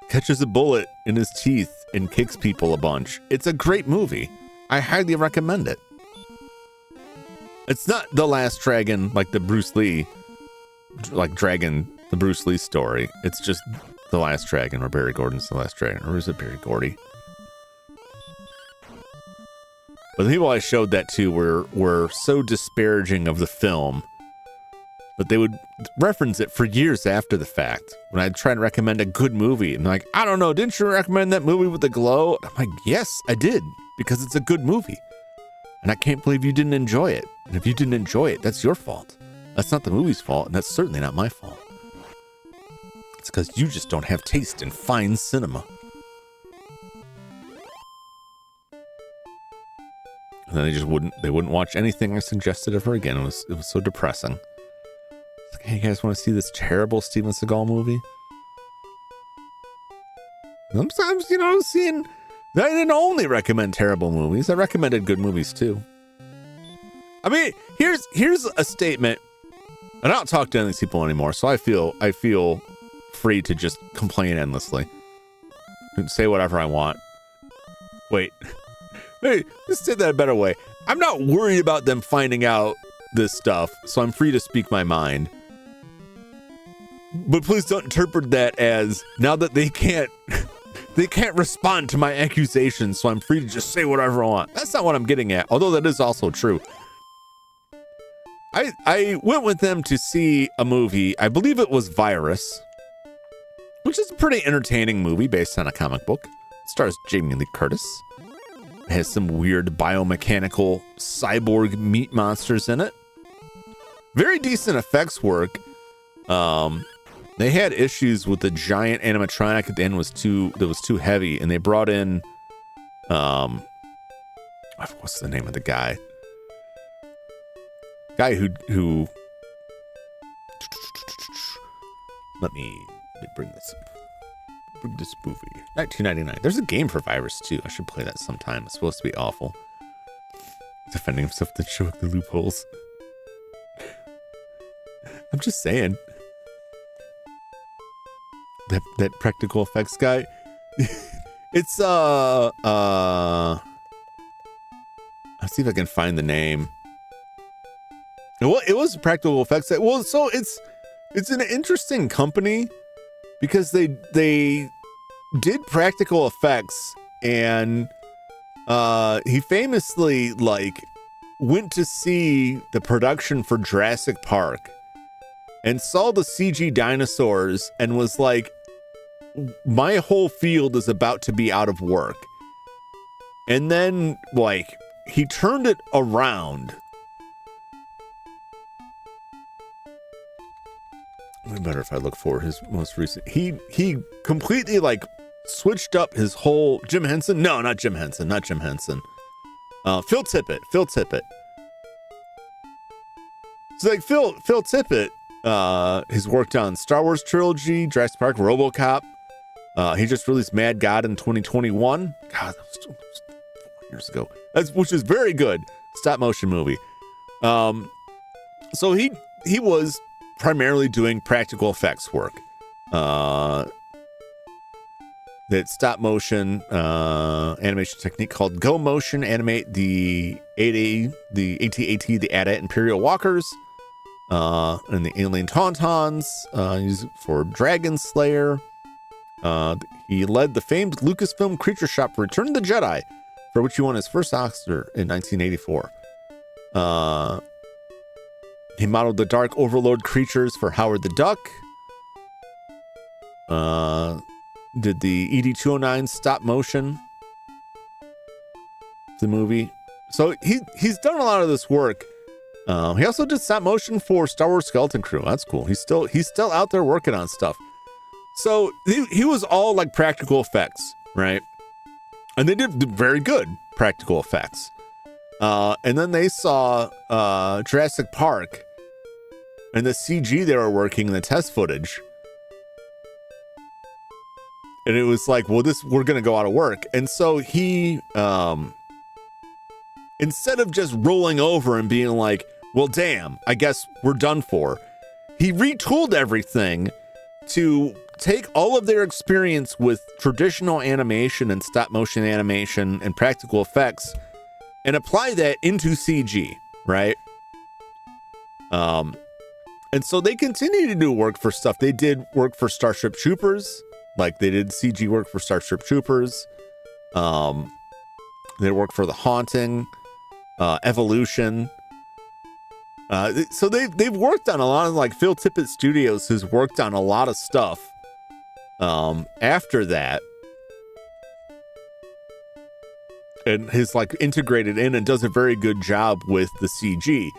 catches a bullet in his teeth and kicks people a bunch. It's a great movie. I highly recommend it. It's not The Last Dragon like the Bruce Lee, like Dragon, the Bruce Lee story. It's just The Last Dragon, or Barry Gordon's The Last Dragon. Or is it Barry Gordy? But the people I showed that to were so disparaging of the film, but they would reference it for years after the fact. When I'd try to recommend a good movie, and they're like, "I don't know, didn't you recommend that movie with the glow?" I'm like, "Yes, I did, because it's a good movie. And I can't believe you didn't enjoy it. And if you didn't enjoy it, that's your fault. That's not the movie's fault, and that's certainly not my fault. It's because you just don't have taste in fine cinema." And then they wouldn't watch anything I suggested ever again. It was so depressing. It's like, "Hey, you guys want to see this terrible Steven Seagal movie?" Sometimes, seeing, I didn't only recommend terrible movies. I recommended good movies too. I mean, here's a statement. I don't talk to any of these people anymore, so I feel free to just complain endlessly and say whatever I want. Wait, let's say that a better way. I'm not worried about them finding out this stuff, so I'm free to speak my mind. But please don't interpret that as now that they can't respond to my accusations, so I'm free to just say whatever I want. That's not what I'm getting at, although that is also true. I went with them to see a movie, I believe it was Virus, which is a pretty entertaining movie based on a comic book. It stars Jamie Lee Curtis. It has some weird biomechanical cyborg meat monsters in it. Very decent effects work. They had issues with the giant animatronic at the end was too heavy, and they brought in what's the name of the guy? Guy who let me bring this movie. 1999. There's a game for Virus too. I should play that sometime. It's supposed to be awful. Defending himself to show the loopholes. I'm just saying. That practical effects guy. It's I'll see if I can find the name. Well, it was practical effects. Well, so it's an interesting company because they did practical effects, and he famously went to see the production for Jurassic Park and saw the CG dinosaurs and was like, "My whole field is about to be out of work." And then he turned it around. It'd be better if I look for his most recent. He completely switched up his whole Jim Henson. No, not Jim Henson. Phil Tippett. So Phil Tippett, he's worked on Star Wars trilogy, Jurassic Park, RoboCop. He just released Mad God in 2021. God, that was years ago, which is very good stop motion movie. So he was primarily doing practical effects work. That stop motion animation technique called Go Motion animate the AT-AT, the AT-AT Imperial Walkers, and the alien Tauntauns, used for Dragon Slayer. He led the famed Lucasfilm creature shop for Return of the Jedi, for which he won his first Oscar in 1984. He modeled the Dark Overlord creatures for Howard the Duck. Did the ED-209 stop motion, the movie. So he's done a lot of this work. He also did stop motion for Star Wars Skeleton Crew. That's cool. He's still out there working on stuff. So he was all like practical effects, right? And they did very good practical effects. And then they saw Jurassic Park and the CG they were working in the test footage. And it was like, well, we're going to go out of work. And so he, instead of just rolling over and being like, well, damn, I guess we're done for, he retooled everything to take all of their experience with traditional animation and stop motion animation and practical effects and apply that into CG, right? And so they continue to do work for stuff. They did work for Starship Troopers. Like they did CG work for Starship Troopers. They worked for The Haunting, Evolution. So they've worked on a lot of, like, Phil Tippett Studios has worked on a lot of stuff after that. And has like integrated in and does a very good job with the CG.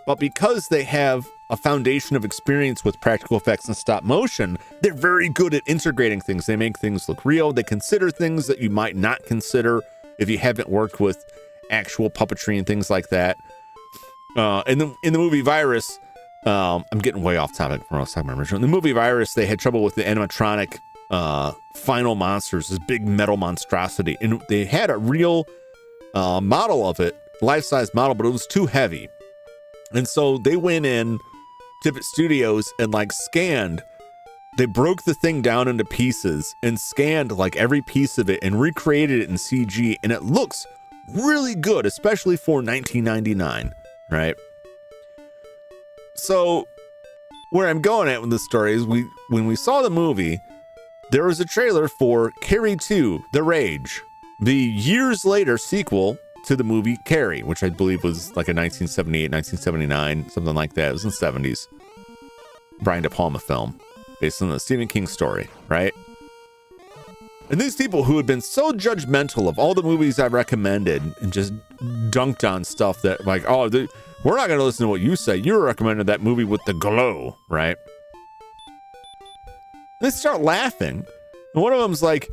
But because they have a foundation of experience with practical effects and stop motion, they're very good at integrating things. They make things look real. They consider things that you might not consider if you haven't worked with actual puppetry and things like that. In the movie Virus, I'm getting way off topic from what I was talking about originally. In the movie Virus, they had trouble with the animatronic final monsters, this big metal monstrosity. And they had a real model of it, life-size model, but it was too heavy. And so they went in Tippett Studios and like scanned, they broke the thing down into pieces and scanned like every piece of it and recreated it in CG. And it looks really good, especially for 1999, right? So where I'm going at with this story is when we saw the movie, there was a trailer for Carrie 2, The Rage, the years later sequel to the movie Carrie, which I believe was like a 1978, 1979, something like that. It was in the 70s. Brian De Palma film based on the Stephen King story, right? And these people who had been so judgmental of all the movies I recommended and just dunked on stuff that like, oh, we're not going to listen to what you say. You recommended that movie with the glow, right? They start laughing. And one of them's like,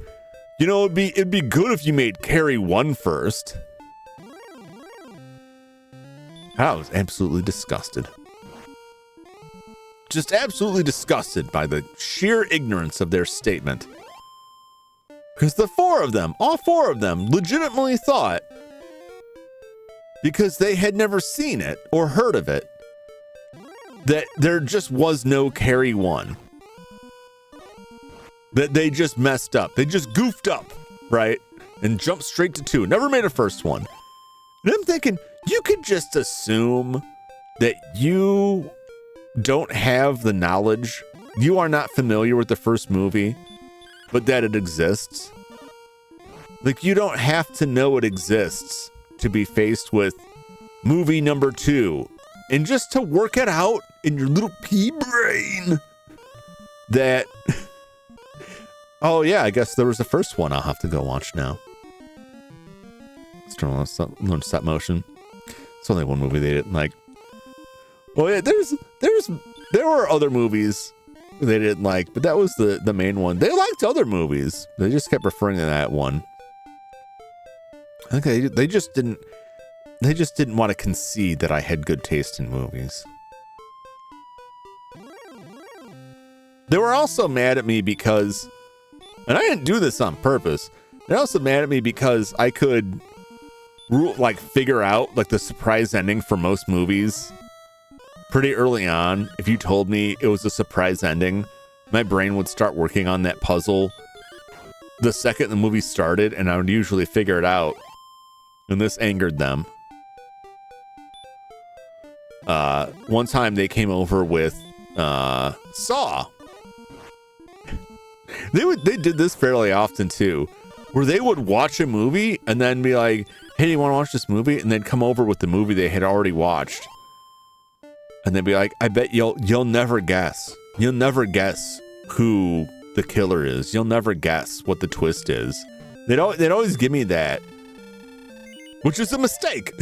you know, it'd be good if you made Carrie 1 first. I was absolutely disgusted. Just absolutely disgusted by the sheer ignorance of their statement. Because the all four of them, legitimately thought, because they had never seen it or heard of it, that there just was no Carrie 1. That they just messed up. They just goofed up, right? And jumped straight to 2. Never made a first one. And I'm thinking, you could just assume that you don't have the knowledge. You are not familiar with the first movie, but that it exists. Like, you don't have to know it exists to be faced with movie number 2. And just to work it out in your little pea brain that, oh yeah, I guess there was the first one I'll have to go watch now. Let's learn stop motion. It's only one movie they didn't like. Well, yeah, there were other movies they didn't like, but that was the main one. They liked other movies. They just kept referring to that one. I think they just didn't want to concede that I had good taste in movies. They were also mad at me because, and I didn't do this on purpose, They're also mad at me because I could figure out like the surprise ending for most movies pretty early on. If you told me it was a surprise ending, my brain would start working on that puzzle the second the movie started, and I would usually figure it out. And this angered them. One time they came over with Saw. They did this fairly often too, where they would watch a movie and then be like, hey, you want to watch this movie? And then come over with the movie they had already watched. And they'd be like, I bet you'll never guess. You'll never guess who the killer is. You'll never guess what the twist is. They'd always give me that, which is a mistake.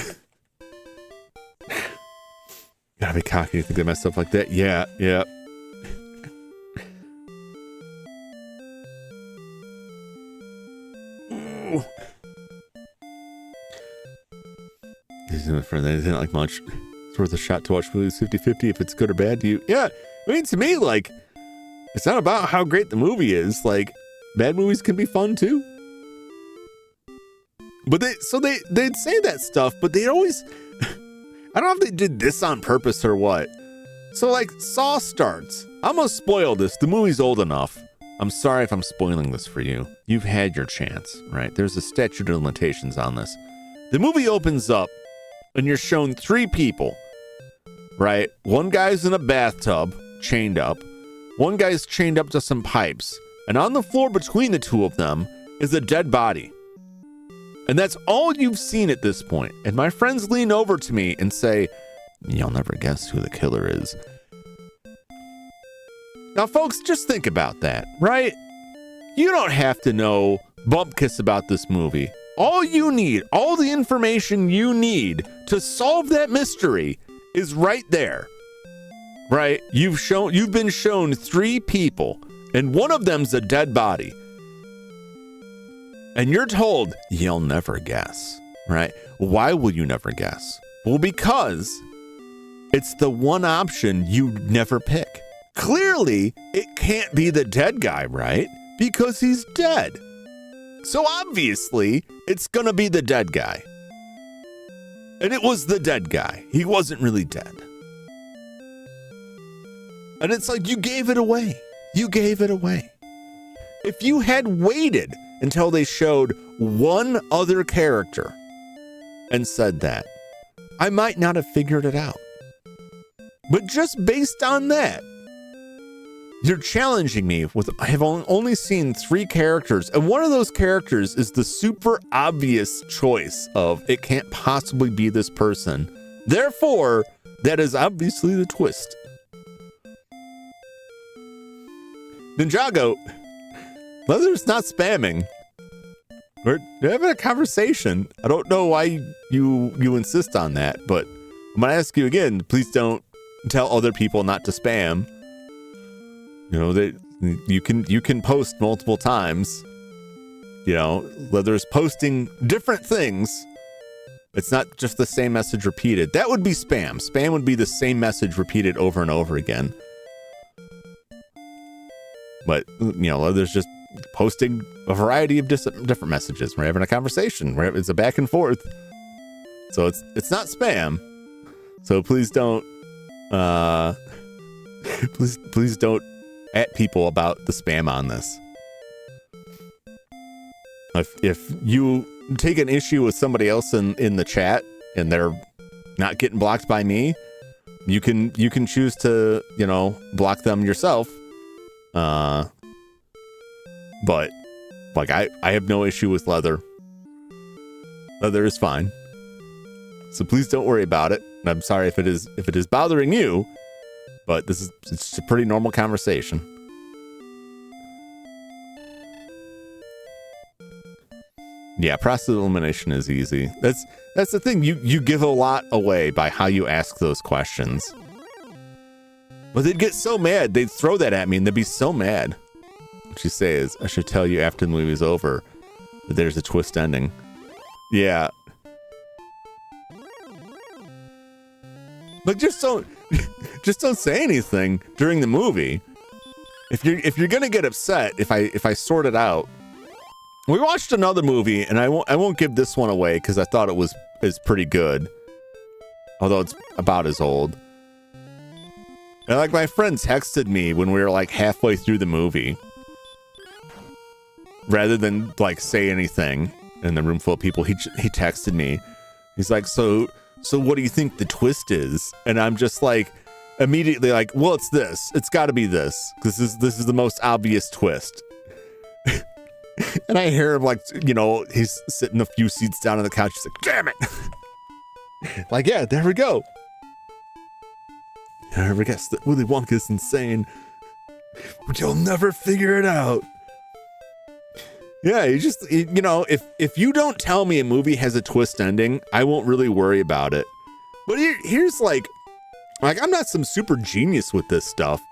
Gotta be cocky to think they messed up like that. Yeah. They didn't like much. It's worth a shot to watch movies 50-50 if it's good or bad to you. Yeah, I mean, to me, like, it's not about how great the movie is. Like, bad movies can be fun too. But they'd say that stuff, but they'd always, I don't know if they did this on purpose or what. So like, Saw starts. I'm gonna spoil this. The movie's old enough. I'm sorry if I'm spoiling this for you. You've had your chance, right? There's a statute of limitations on this. The movie opens up and you're shown 3 people, right? One guy's in a bathtub, chained up. One guy's chained up to some pipes. And on the floor between the two of them is a dead body. And that's all you've seen at this point. And my friends lean over to me and say, you'll never guess who the killer is. Now, folks, just think about that, right? You don't have to know bump kiss about this movie. All you need, all the information you need to solve that mystery is right there, right? You've been shown 3 people, and one of them's a dead body. And you're told, you'll never guess, right? Why will you never guess? Well, because it's the one option you never pick. Clearly, it can't be the dead guy, right? Because he's dead. So obviously, it's gonna be the dead guy. And it was the dead guy. He wasn't really dead. And it's like, you gave it away. You gave it away. If you had waited until they showed one other character and said that, I might not have figured it out. But just based on that, you're challenging me with, I have only seen 3 characters, and one of those characters is the super obvious choice of, it can't possibly be this person. Therefore, that is obviously the twist. Ninjago, Leather's not spamming. We're having a conversation. I don't know why you insist on that, but I'm gonna ask you again. Please don't tell other people not to spam. You know, that you can post multiple times. You know, Leather's posting different things. It's not just the same message repeated. That would be spam. Spam would be the same message repeated over and over again. But, you know, Leather's just posting a variety of different messages. We're having a conversation. It's a back and forth. So it's not spam. So please don't please don't at people about the spam on this. If you take an issue with somebody else in the chat and they're not getting blocked by me, you can choose to, you know, block them yourself. But like I have no issue with Leather. Leather is fine. So please don't worry about it. And I'm sorry if it is bothering you, but it's a pretty normal conversation. Yeah, process of elimination is easy. That's the thing. You give a lot away by how you ask those questions. But they'd get so mad. They'd throw that at me and they'd be so mad. What she says, I should tell you after the movie's over that there's a twist ending. Yeah. But just don't say anything during the movie. If you're gonna get upset if I sort it out, We watched another movie, and I won't give this one away because I thought is pretty good, although it's about as old. And like my friend texted me when we were like halfway through the movie, rather than like say anything in the room full of people, he texted me. He's like, so what do you think the twist is? And I'm just like, immediately like, well, it's this. It's got to be this. This is the most obvious twist. And I hear him like, you know, he's sitting a few seats down on the couch. He's like, damn it. Like, yeah, there we go. Whoever guessed that Willy Wonka's insane, but you'll never figure it out. Yeah, you know, if you don't tell me a movie has a twist ending, I won't really worry about it. But here's like I'm not some super genius with this stuff.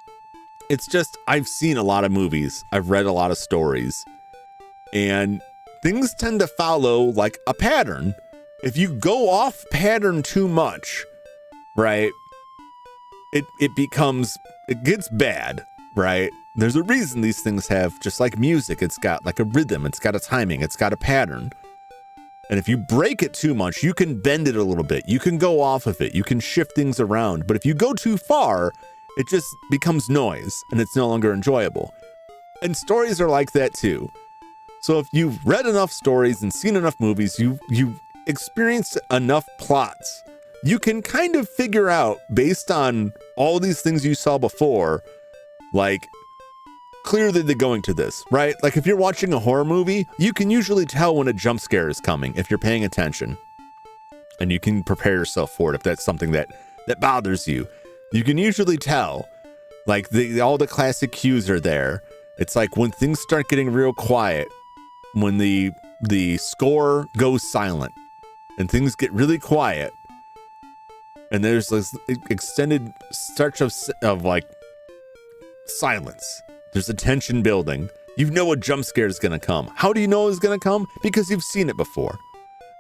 It's just I've seen a lot of movies. I've read a lot of stories. And things tend to follow like a pattern. If you go off pattern too much, right? It gets bad, right? There's a reason these things have, just like music, it's got like a rhythm, it's got a timing, it's got a pattern. And if you break it too much, you can bend it a little bit. You can go off of it. You can shift things around. But if you go too far, it just becomes noise and it's no longer enjoyable. And stories are like that too. So if you've read enough stories and seen enough movies, you've experienced enough plots, you can kind of figure out, based on all these things you saw before, like, clearly they're going to this, right? Like if you're watching a horror movie, you can usually tell when a jump scare is coming if you're paying attention. And you can prepare yourself for it if that's something that bothers you. You can usually tell, like all the classic cues are there. It's like when things start getting real quiet, when the score goes silent and things get really quiet, and there's this extended stretch of like silence. There's a tension building. You know a jump scare is going to come. How do you know it's going to come? Because you've seen it before.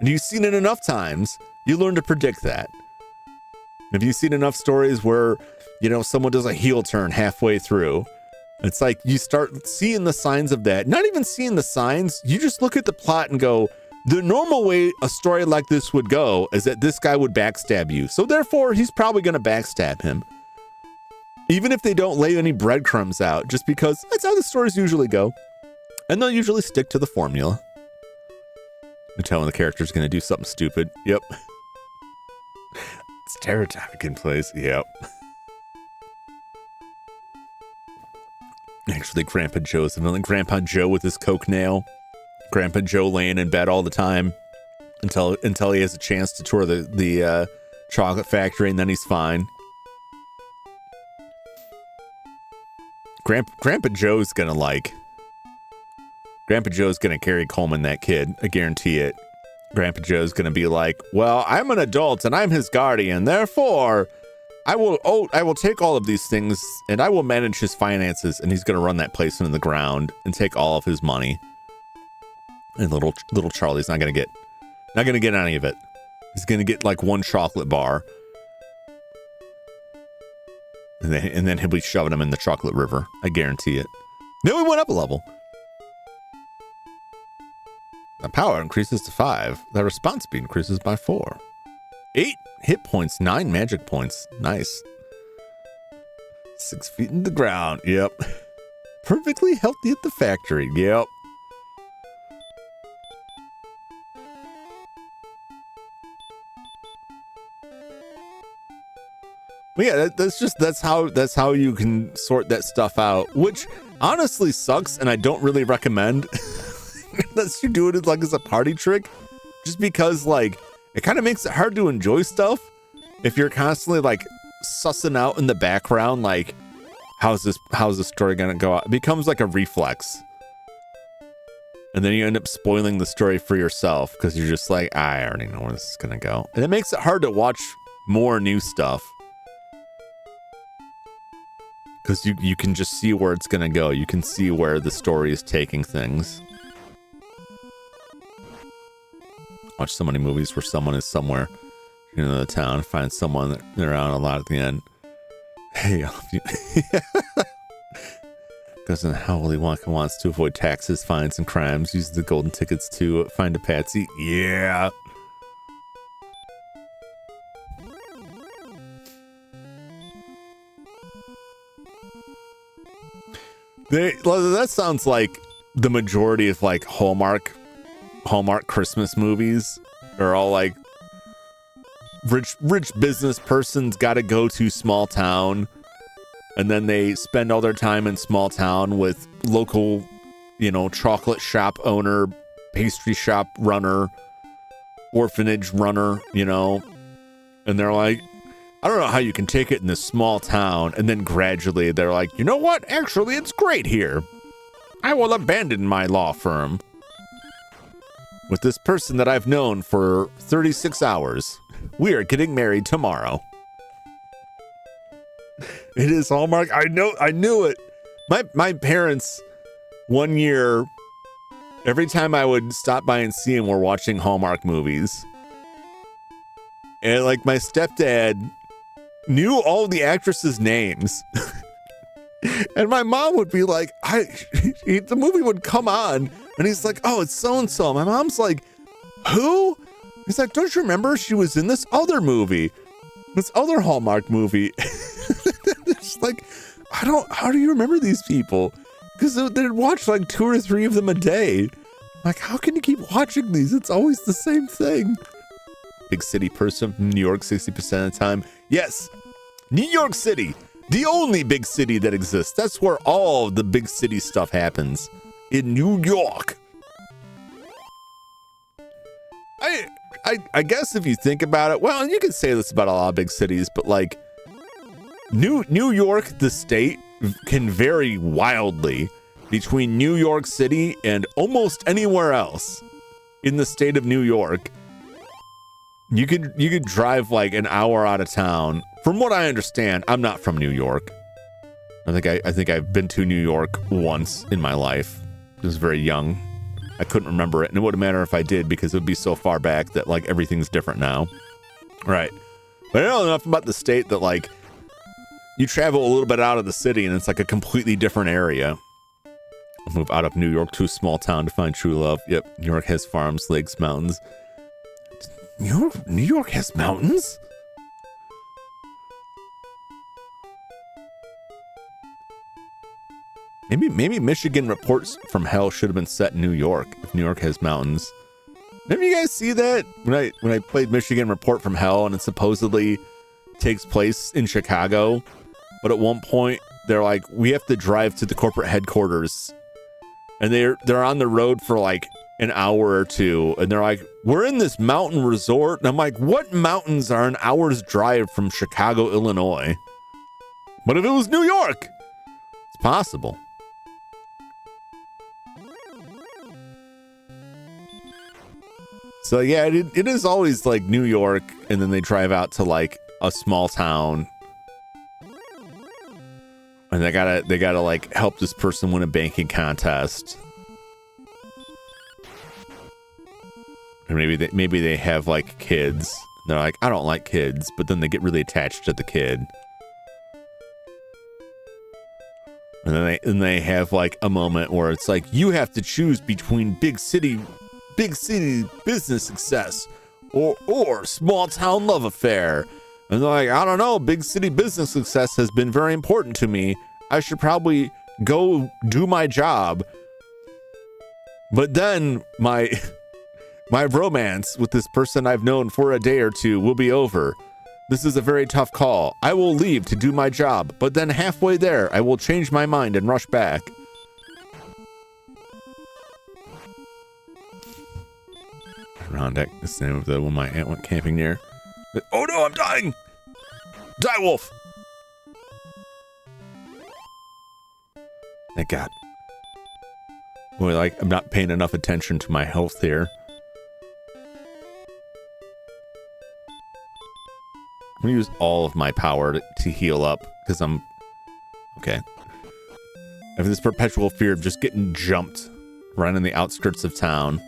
And you've seen it enough times, you learn to predict that. If you've seen enough stories where, you know, someone does a heel turn halfway through, it's like you start seeing the signs of that. Not even seeing the signs, you just look at the plot and go, the normal way a story like this would go is that this guy would backstab you. So therefore, he's probably going to backstab him. Even if they don't lay any breadcrumbs out, just because that's how the stories usually go. And they'll usually stick to the formula. You're telling the character's going to do something stupid. Yep. It's terror topic in place. Yep. Actually, Grandpa Joe's the villain. Grandpa Joe with his coke nail. Grandpa Joe laying in bed all the time until he has a chance to tour the chocolate factory, and then he's fine. Grandpa Joe's gonna carry Coleman, that kid. I guarantee it. Grandpa Joe's gonna be like, well, I'm an adult and I'm his guardian, therefore I will take all of these things and I will manage his finances, and he's gonna run that place into the ground and take all of his money. And little Charlie's not gonna get any of it. He's gonna get like one chocolate bar. And then he'll be shoving him in the chocolate river. I guarantee it. Then we went up a level. The power increases to 5. The response speed increases by 4. 8 hit points, 9 magic points. Nice. 6 feet in the ground. Yep. Perfectly healthy at the factory. Yep. But yeah, that's how you can sort that stuff out, which honestly sucks, and I don't really recommend unless you do it like as a party trick, just because like it kind of makes it hard to enjoy stuff if you're constantly like sussing out in the background, like how's this story gonna go out? It becomes like a reflex, and then you end up spoiling the story for yourself because you're just like, I already know where this is gonna go, and it makes it hard to watch more new stuff. Because you can just see where it's going to go. You can see where the story is taking things. Watch so many movies where someone is somewhere in the town, find someone they're around a lot at the end. Hey, Goes in how Willy Wonka wants to avoid taxes, fines, and crimes. Uses the golden tickets to find a patsy. Yeah. That sounds like the majority of like Hallmark Christmas movies are all like rich business person's got to go to small town, and then they spend all their time in small town with local, chocolate shop owner, pastry shop runner, orphanage runner, and they're like, I don't know how you can take it in this small town, and then gradually they're like, you know what? Actually, it's great here. I will abandon my law firm with this person that I've known for 36 hours. We are getting married tomorrow. It is Hallmark. I knew it. My parents, one year, every time I would stop by and see them, were watching Hallmark movies. And like my stepdad knew all the actresses' names. And my mom would be like, the movie would come on and he's like, oh, it's so-and-so. My mom's like, who? He's like, don't you remember she was in this other movie? This other Hallmark movie. It's like, how do you remember these people? Because they'd watch like 2 or 3 of them a day. Like, how can you keep watching these? It's always the same thing. Big city person from New York 60% of the time. Yes, New York City, the only big city that exists. That's where all the big city stuff happens, in New York. I guess if you think about it, well, you can say this about a lot of big cities, but like New York, the state, can vary wildly between New York City and almost anywhere else in the state of New York. You could drive like an hour out of town. From what I understand, I'm not from New York. I think I've been to New York once in my life. I was very young. I couldn't remember it, and it wouldn't matter if I did because it would be so far back that like everything's different now. Right. But I know enough about the state that like you travel a little bit out of the city and it's like a completely different area. I'll move out of New York to a small town to find true love. Yep, New York has farms, lakes, mountains. New York has mountains? Maybe Michigan Reports from Hell should have been set in New York if New York has mountains. Didn't you guys see that when I played Michigan Report from Hell and it supposedly takes place in Chicago, but at one point they're like, we have to drive to the corporate headquarters, and they're on the road for like an hour or two, and they're like, we're in this mountain resort, and I'm like, what mountains are an hour's drive from Chicago, Illinois? But if it was New York, it's possible. So yeah, it is always like New York, and then they drive out to like a small town, and they gotta like help this person win a banking contest. Or maybe they have like kids. They're like, I don't like kids, but then they get really attached to the kid. And then they have like a moment where it's like, you have to choose between big city business success or small town love affair. And they're like, I don't know, big city business success has been very important to me. I should probably go do my job. But then my romance with this person I've known for a day or two will be over. This is a very tough call. I will leave to do my job, but then halfway there, I will change my mind and rush back. Adirondack is the name of the one my aunt went camping near. Oh no, I'm dying! Die, wolf! Thank God. Boy, like, I'm not paying enough attention to my health here. I'm gonna use all of my power to heal up, because I'm... Okay. I have this perpetual fear of just getting jumped right in the outskirts of town.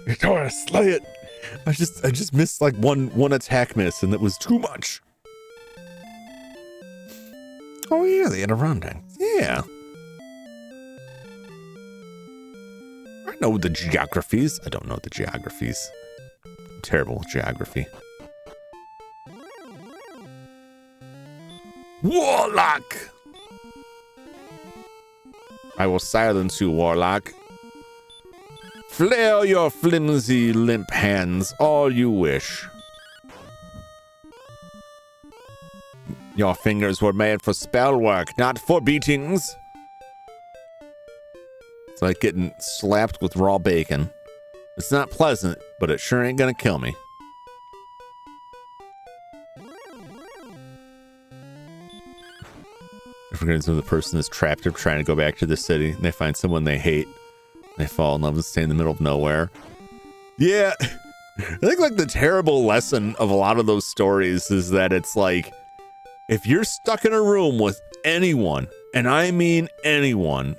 You're trying to slay it! I just missed like one attack miss, and that was too much. Oh, yeah, the Adirondacks. Yeah. I know the geographies. I don't know the geographies. Terrible geography. Warlock! I will silence you, Warlock. Flail your flimsy, limp hands all you wish. Your fingers were made for spell work, not for beatings. It's like getting slapped with raw bacon. It's not pleasant, but it sure ain't gonna kill me. Forgetting the person is trapped or trying to go back to the city, and they find someone they hate. They fall in love and stay in the middle of nowhere. Yeah, I think like the terrible lesson of a lot of those stories is that it's like, if you're stuck in a room with anyone, and I mean anyone,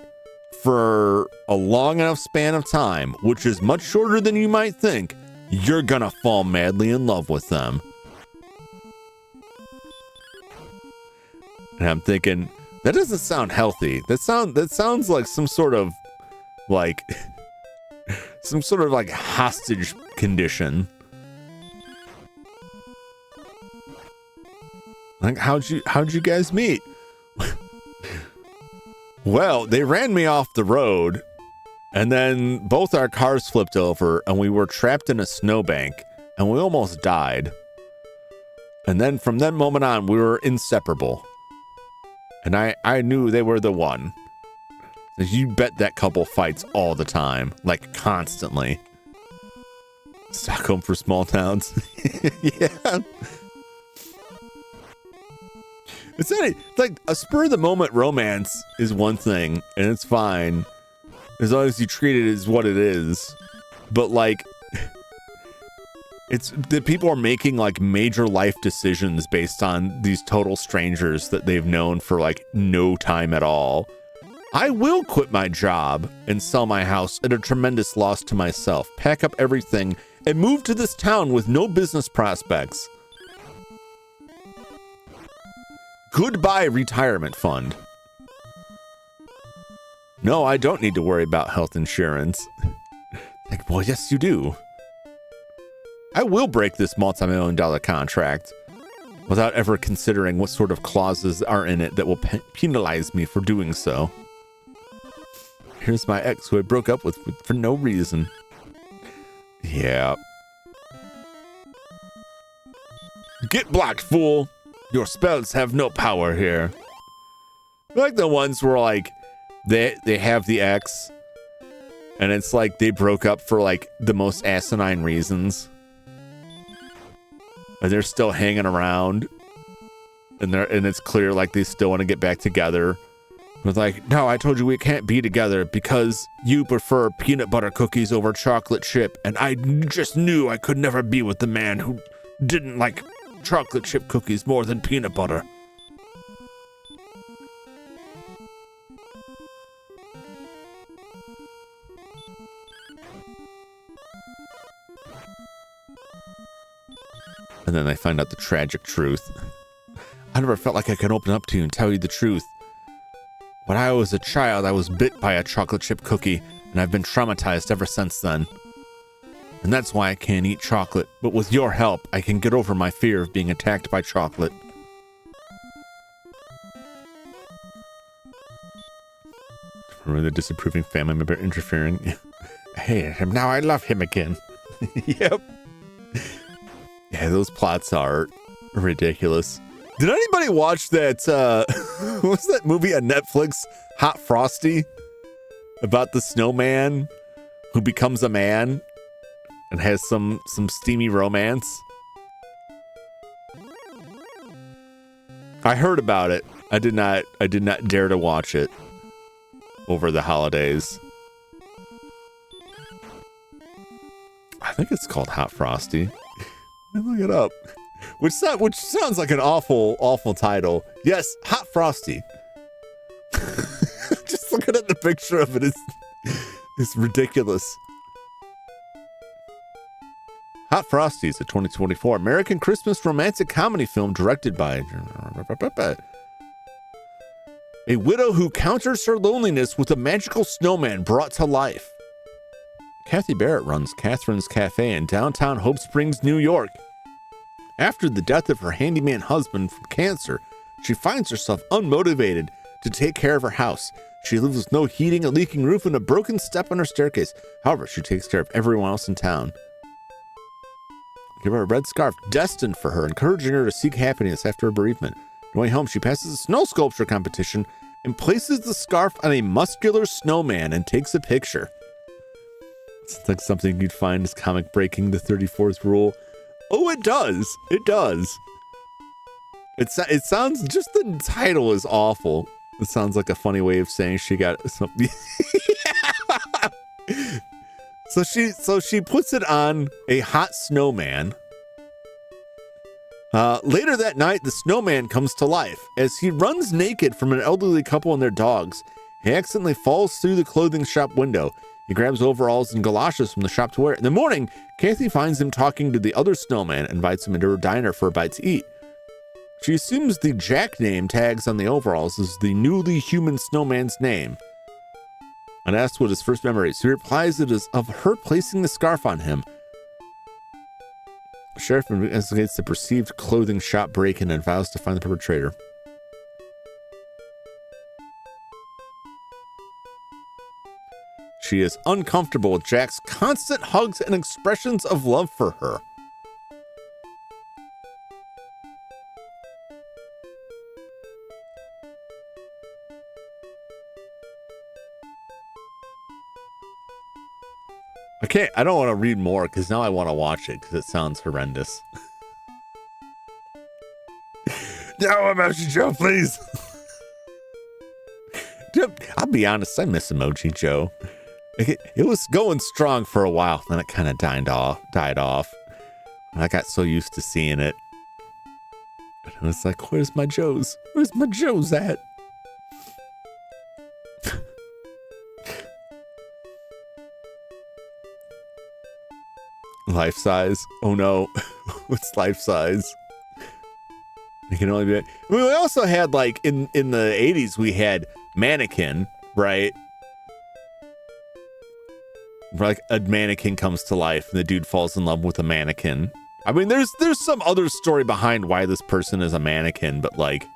for a long enough span of time, which is much shorter than you might think, you're gonna fall madly in love with them. And I'm thinking, that doesn't sound healthy. That sounds like some sort of like hostage condition. Like, how'd you guys meet? Well, they ran me off the road, and then both our cars flipped over, and we were trapped in a snowbank, and we almost died. And then from that moment on, we were inseparable. And I knew they were the one. You bet that couple fights all the time, like constantly. Stockholm for small towns. Yeah. It's like a spur of the moment romance is one thing, and it's fine as long as you treat it as what it is. But like, it's that people are making like major life decisions based on these total strangers that they've known for like no time at all. I will quit my job and sell my house at a tremendous loss to myself, pack up everything, and move to this town with no business prospects. Goodbye, retirement fund. No, I don't need to worry about health insurance. Like, well, yes, you do. I will break this multi-million-dollar contract without ever considering what sort of clauses are in it that will penalize me for doing so. Here's my ex who I broke up with for no reason. Yeah. Get blocked, fool. Your spells have no power here. I like the ones where like they have the ex and it's like they broke up for like the most asinine reasons. And they're still hanging around, and it's clear like they still want to get back together. But like, no, I told you we can't be together because you prefer peanut butter cookies over chocolate chip, and I just knew I could never be with the man who didn't like chocolate chip cookies more than peanut butter. And then they find out the tragic truth. I never felt like I could open up to you and tell you the truth. When I was a child, I was bit by a chocolate chip cookie, and I've been traumatized ever since then. And that's why I can't eat chocolate, but with your help, I can get over my fear of being attacked by chocolate. Remember the disapproving family member interfering? I hated him, now I love him again. Yep. Yeah, those plots are ridiculous. Did anybody watch that, what's that movie on Netflix, Hot Frosty? About the snowman who becomes a man and has some steamy romance? I heard about it. I did not dare to watch it over the holidays. I think it's called Hot Frosty. Look it up. Which sounds like an awful title. Yes, Hot Frosty. Just looking at the picture of it is ridiculous. Hot Frosty is a 2024 American Christmas romantic comedy film directed by A widow who counters her loneliness with a magical snowman brought to life. Kathy Barrett runs Catherine's Cafe in downtown Hope Springs, New York. After the death of her handyman husband from cancer, she finds herself unmotivated to take care of her house. She lives with no heating, a leaking roof, and a broken step on her staircase. However, she takes care of everyone else in town. Give her a red scarf destined for her, encouraging her to seek happiness after her bereavement. On the way home, she passes a snow sculpture competition and places the scarf on a muscular snowman and takes a picture. It's like something you'd find as comic breaking the 34th rule. Oh, it does. It does. It sounds, just the title is awful. It sounds like a funny way of saying she got something. So she puts it on a hot snowman. Later that night, the snowman comes to life. As he runs naked from an elderly couple and their dogs, he accidentally falls through the clothing shop window. He grabs overalls and galoshes from the shop to wear. In the morning, Kathy finds him talking to the other snowman and invites him into her diner for a bite to eat. She assumes the Jack name tags on the overalls is the newly human snowman's name. And asks what his first memory is. He replies it is of her placing the scarf on him. The sheriff investigates the perceived clothing shop break-in and vows to find the perpetrator. She is uncomfortable with Jack's constant hugs and expressions of love for her. I don't want to read more because now I want to watch it because it sounds horrendous. No, Emoji Joe, please. I'll be honest, I miss Emoji Joe. It was going strong for a while, then it kind of died off. And I got so used to seeing it. And I was like, where's my Joes? Where's my Joes at? Life size. Oh no. What's life size? It can only be. I mean, we also had like in the 80s we had mannequin, right? Where like a mannequin comes to life and the dude falls in love with a mannequin. I mean, there's some other story behind why this person is a mannequin, but like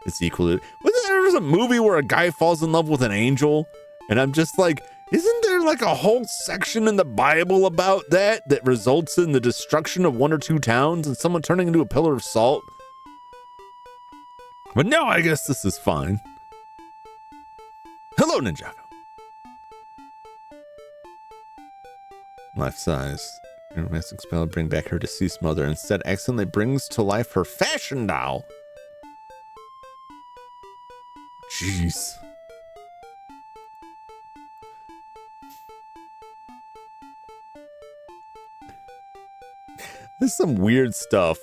it's equally. There was a movie where a guy falls in love with an angel, and I'm just like, isn't there like a whole section in the Bible about that results in the destruction of one or two towns and someone turning into a pillar of salt? But no, I guess this is fine. Hello, Ninjago. Life size. Romantic spell bring back her deceased mother. Instead, accidentally brings to life her fashion doll. Jeez. There's some weird stuff.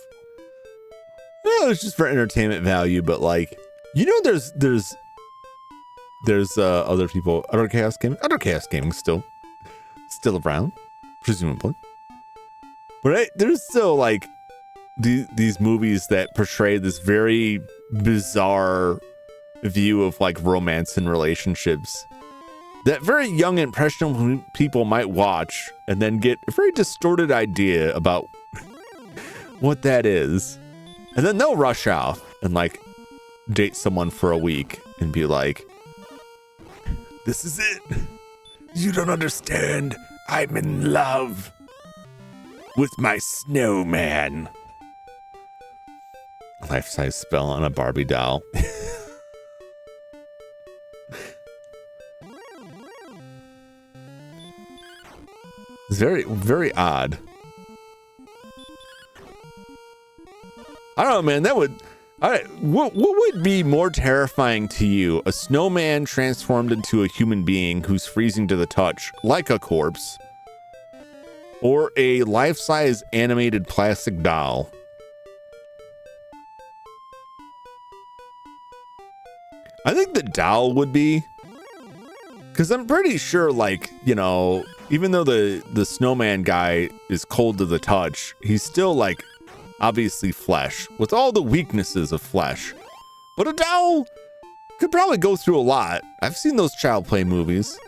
It's just for entertainment value, but like, you know, there's other people. Other Chaos Gaming still around, presumably. But there's still like these movies that portray this very bizarre view of like romance and relationships that very young impressionable people might watch and then get a very distorted idea about what that is. And then they'll rush out and like date someone for a week and be like, this is it. You don't understand. I'm in love with my snowman. Life-size spell on a Barbie doll. It's very, very odd. I don't know, man. What would be more terrifying to you? A snowman transformed into a human being who's freezing to the touch, like a corpse, or a life-size animated plastic doll? I think the doll would be, because I'm pretty sure, like, you know, even though the snowman guy is cold to the touch, he's still like obviously flesh with all the weaknesses of flesh. But a doll Could probably go through a lot. I've seen those child play movies.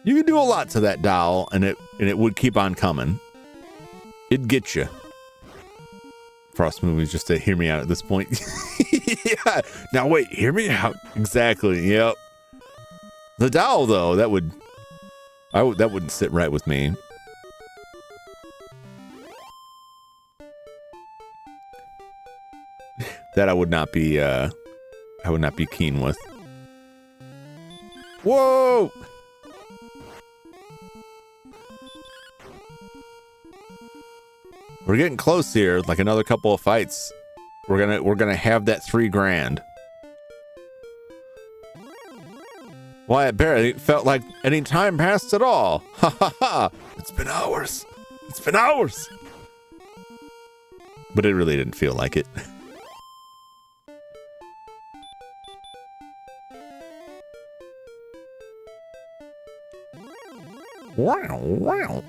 You could do a lot to that doll, and it would keep on coming. It'd get you. Frost movies just to hear me out at this point. Yeah. Now wait, hear me out. Exactly. Yep. The doll though, that wouldn't sit right with me. That I would not be keen with. Whoa! We're getting close here. Like another couple of fights, we're gonna have that $3,000. Why, it barely felt like any time passed at all. Ha ha ha! It's been hours. It's been hours. But it really didn't feel like it. Wow, wow.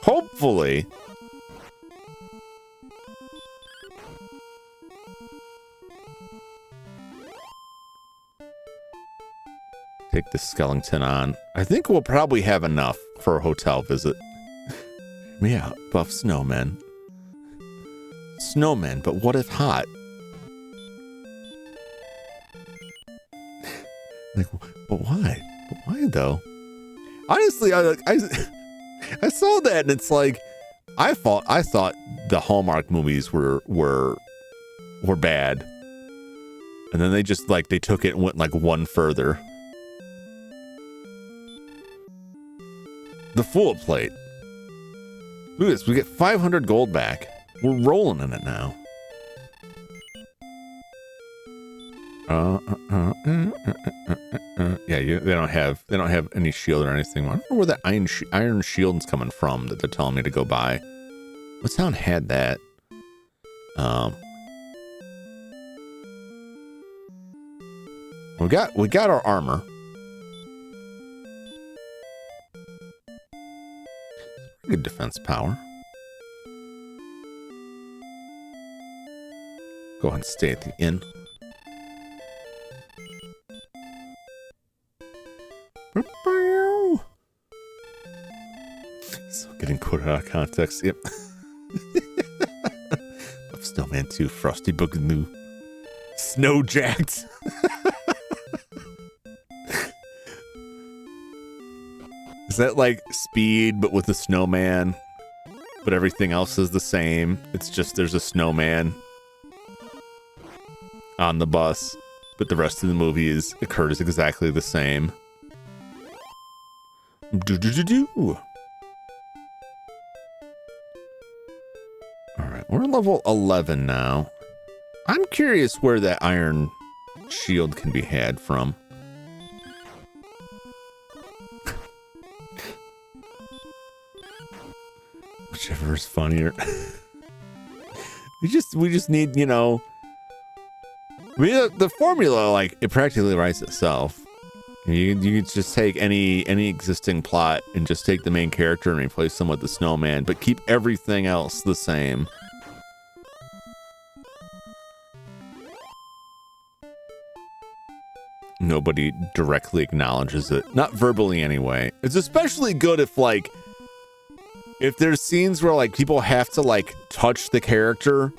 Hopefully. Take the skeleton on. I think we'll probably have enough for a hotel visit. Yeah, buff snowmen. Snowmen, but what if hot? Like, but why? But why though? Honestly, I saw that and it's like, I thought the Hallmark movies were bad, and then they just like they took it and went like one further. The full plate. Look at this. We get 500 gold back. We're rolling in it now. Yeah, they don't have any shield or anything. I wonder where that iron shield's coming from that they're telling me to go buy. What town had that? We got our armor. Good defense power. Go ahead and stay at the inn. So getting quoted out of context. Yep. Snowman 2, Frosty Boogaloo. Snowjacked. Is that like Speed, but with a snowman? But everything else is the same. It's just there's a snowman on the bus, but the rest of the movie occurs exactly the same. Alright, we're level 11 now. I'm curious where that iron shield can be had from. Whichever is funnier. we just need, you know, the formula, like, it practically writes itself. You can just take any existing plot and just take the main character and replace them with the snowman, but keep everything else the same. Nobody directly acknowledges it. Not verbally anyway. It's especially good if there's scenes where like people have to like touch the character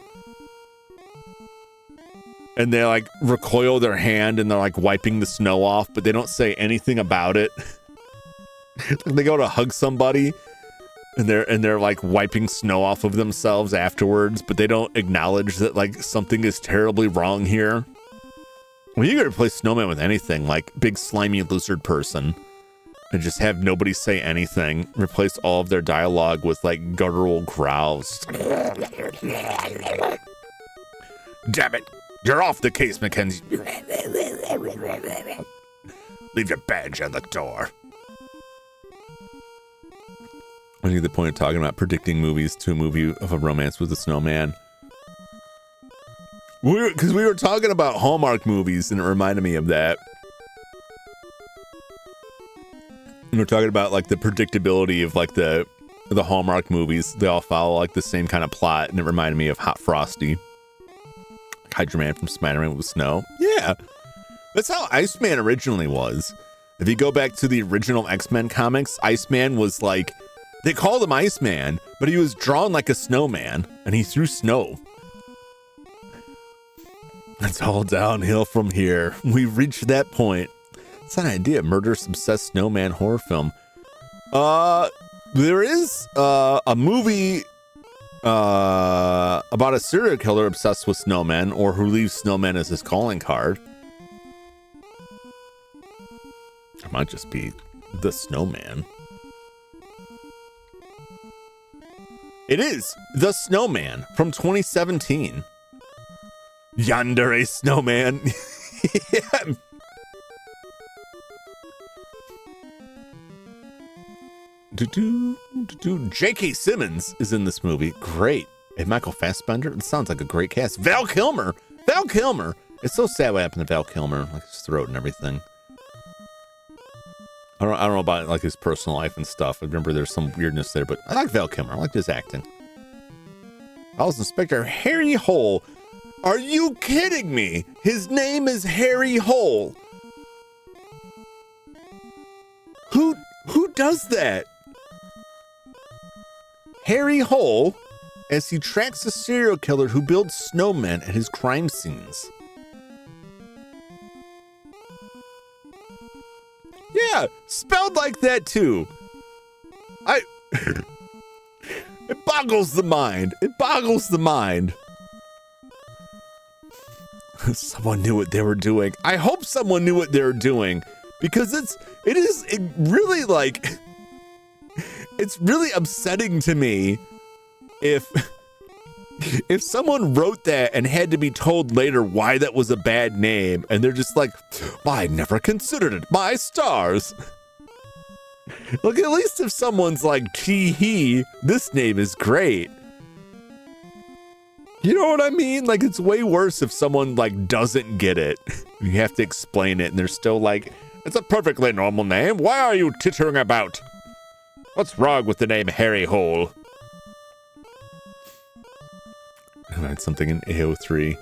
and they like recoil their hand and they're like wiping the snow off, but they don't say anything about it. They go to hug somebody and they're like wiping snow off of themselves afterwards, but they don't acknowledge that like something is terribly wrong here. Well, you could replace snowman with anything, like big slimy lizard person, and just have nobody say anything. Replace all of their dialogue with like guttural growls. Damn it! You're off the case, Mackenzie. Leave your badge on the door. I think the point of talking about predicting movies to a movie of a romance with a snowman. Because we were talking about Hallmark movies and it reminded me of that. And we're talking about like the predictability of like the Hallmark movies. They all follow like the same kind of plot, and it reminded me of Hot Frosty. Hydro Man from Spider-Man with snow. Yeah. That's how Iceman originally was. If you go back to the original X-Men comics, Iceman was like, they called him Iceman, but he was drawn like a snowman, and he threw snow. It's all downhill from here. We've reached that point. It's an idea, murderous obsessed snowman horror film. There is a movie about a serial killer obsessed with snowmen, or who leaves snowmen as his calling card. It might just be The Snowman. It is The Snowman from 2017. Yonder a snowman. Yeah. J.K. Simmons is in this movie. Great. And Michael Fassbender. It sounds like a great cast. Val Kilmer. Val Kilmer. It's so sad what happened to Val Kilmer, like his throat and everything. I don't know about like his personal life and stuff. I remember there's some weirdness there, but I like Val Kilmer. I like his acting. I was Inspector Harry Hole. Are you kidding me? His name is Harry Hole. Who does that? Harry Hole, as he tracks a serial killer who builds snowmen at his crime scenes. Yeah, spelled like that too. It boggles the mind. It boggles the mind. Someone knew what they were doing. I hope someone knew what they were doing, because it really like, it's really upsetting to me if someone wrote that and had to be told later why that was a bad name, and they're just like, I never considered it. My stars. Look, at least if someone's like, tee-hee, this name is great. You know what I mean? Like, it's way worse if someone like doesn't get it. You have to explain it, and they're still like, it's a perfectly normal name. Why are you tittering about? What's wrong with the name Harry Hole? I had something in AO3.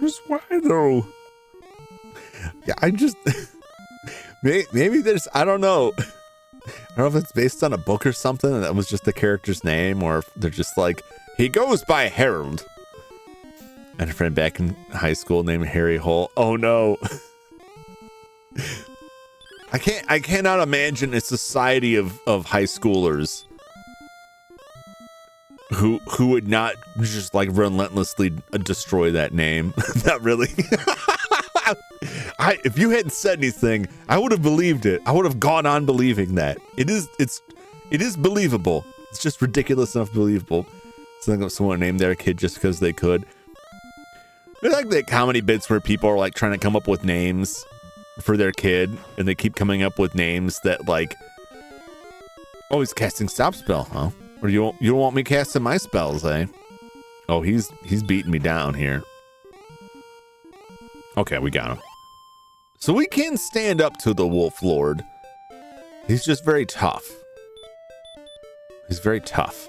Just why though? Yeah, I just maybe there's, I don't know. I don't know if it's based on a book or something and that was just the character's name, or if they're just like, he goes by Harold. I had a friend back in high school named Harry Hole. Oh no. I cannot imagine a society of high schoolers who would not just like relentlessly destroy that name. Not really. If you hadn't said anything, I would have believed it. I would have gone on believing that. It is believable. It's just ridiculous enough believable. Something someone named their kid just because they could. There's like the comedy bits where people are like trying to come up with names for their kid, and they keep coming up with names that like, oh, he's casting stop spell, huh? Or you don't want me casting my spells, eh? Oh, he's beating me down here. Okay, we got him. So we can stand up to the Wolf Lord. He's just very tough. He's very tough.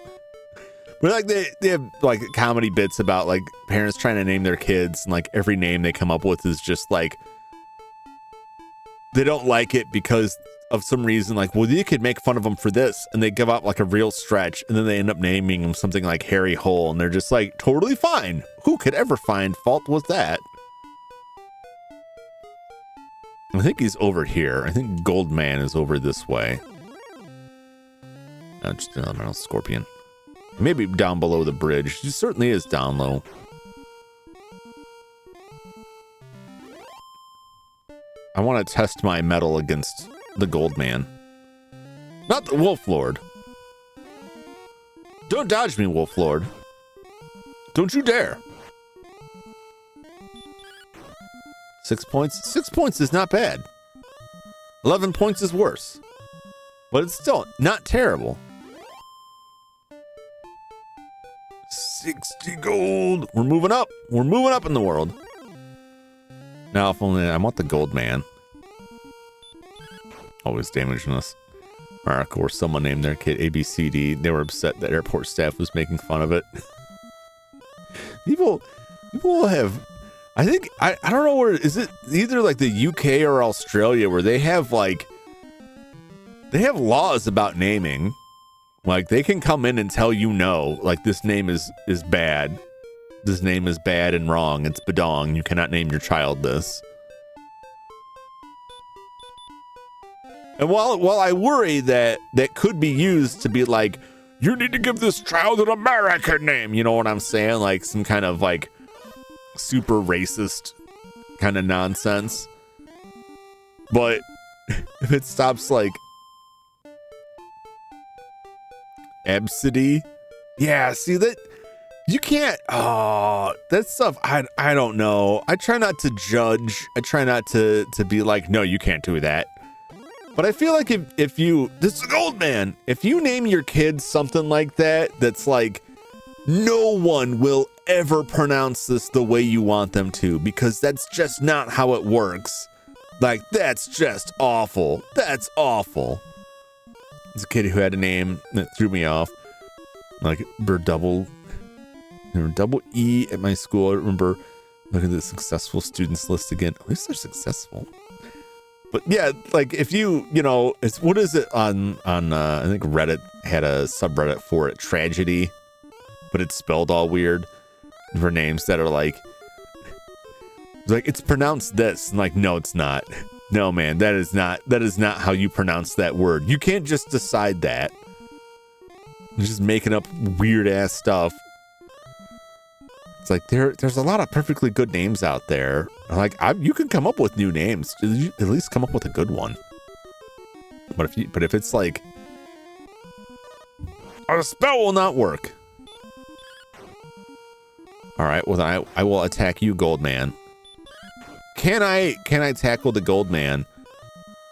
But like they have like comedy bits about like parents trying to name their kids, and like every name they come up with is just like, they don't like it because of some reason, like, well, you could make fun of them for this, and they give out like a real stretch, and then they end up naming him something like Harry Hole, and they're just like, totally fine. Who could ever find fault with that? I think he's over here. I think Goldman is over this way. Just another scorpion. Maybe down below the bridge. He certainly is down low. I want to test my metal against the Goldman. Not the Wolf Lord. Don't dodge me, Wolf Lord. Don't you dare. 6 points? 6 points is not bad. 11 points is worse. But it's still not terrible. 60 gold. We're moving up. We're moving up in the world. Now, if only I want the gold man. Always damaging us. article where someone named their kid ABCD. They were upset that airport staff was making fun of it. People have, I think, I don't know where, is it either like the UK or Australia where they have laws about naming. Like they can come in and tell you no, like this name is bad. This name is bad and wrong. It's badong. You cannot name your child this. And while I worry that could be used to be like, you need to give this child an American name. You know what I'm saying? Like some kind of like super racist kind of nonsense. But if it stops like Absidy, yeah, see that you can't. Oh, that stuff. I don't know. I try not to judge. I try not to be like, no, you can't do that. But I feel like if you, this is Gold Man, if you name your kids something like that, that's like, no one will ever pronounce this the way you want them to, because that's just not how it works. Like, that's just awful. That's awful. There's a kid who had a name that threw me off. Like, there were double E at my school. I remember looking at the successful students list again. At least they're successful. But yeah, like if you know, it's, what is it on I think Reddit had a subreddit for it, tragedy, but it's spelled all weird for names that are like it's pronounced this. And like, no, it's not. No, man, that is not how you pronounce that word. You can't just decide that. You're just making up weird ass stuff. It's like there's a lot of perfectly good names out there. Like you can come up with new names. At least come up with a good one. But if it's like a spell will not work. All right, well then I will attack you, Goldman. Can I tackle the Goldman?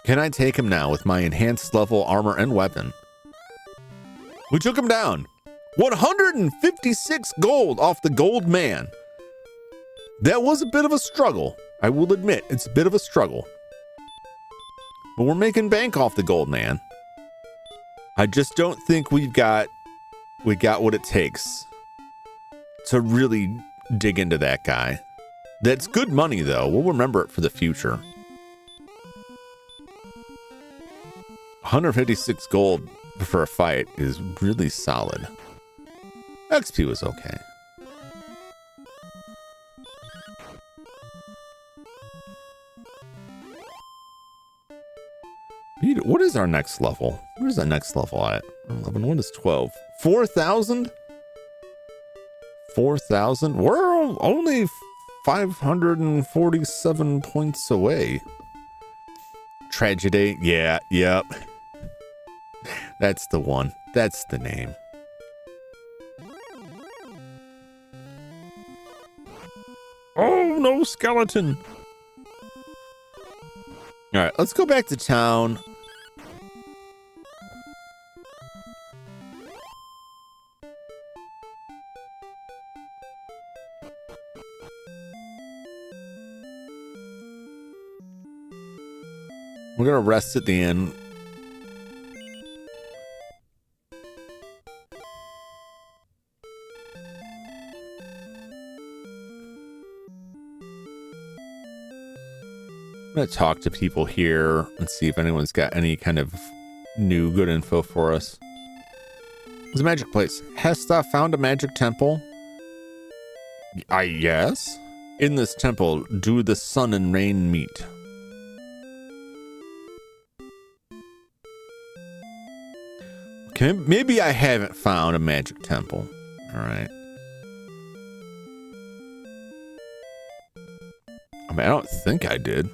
Can I take him now with my enhanced level armor and weapon? We took him down. 156 gold off the Gold Man. That was a bit of a struggle. I will admit, it's a bit of a struggle. But we're making bank off the Gold Man. I just don't think we got what it takes to really dig into that guy. That's good money, though. We'll remember it for the future. 156 gold for a fight is really solid. XP was okay. What is our next level? Where's the next level at? 11. What is 12? 4,000? 4,000? We're only 547 points away. Tragedy. Yeah, yep. That's the one. That's the name. Oh, no skeleton. All right, let's go back to town. We're going to rest at the inn. I'm going to talk to people here and see if anyone's got any kind of new good info for us. There's a magic place. Hesta found a magic temple? Yes. In this temple, do the sun and rain meet? Okay, maybe I haven't found a magic temple. All right. I mean, I don't think I did.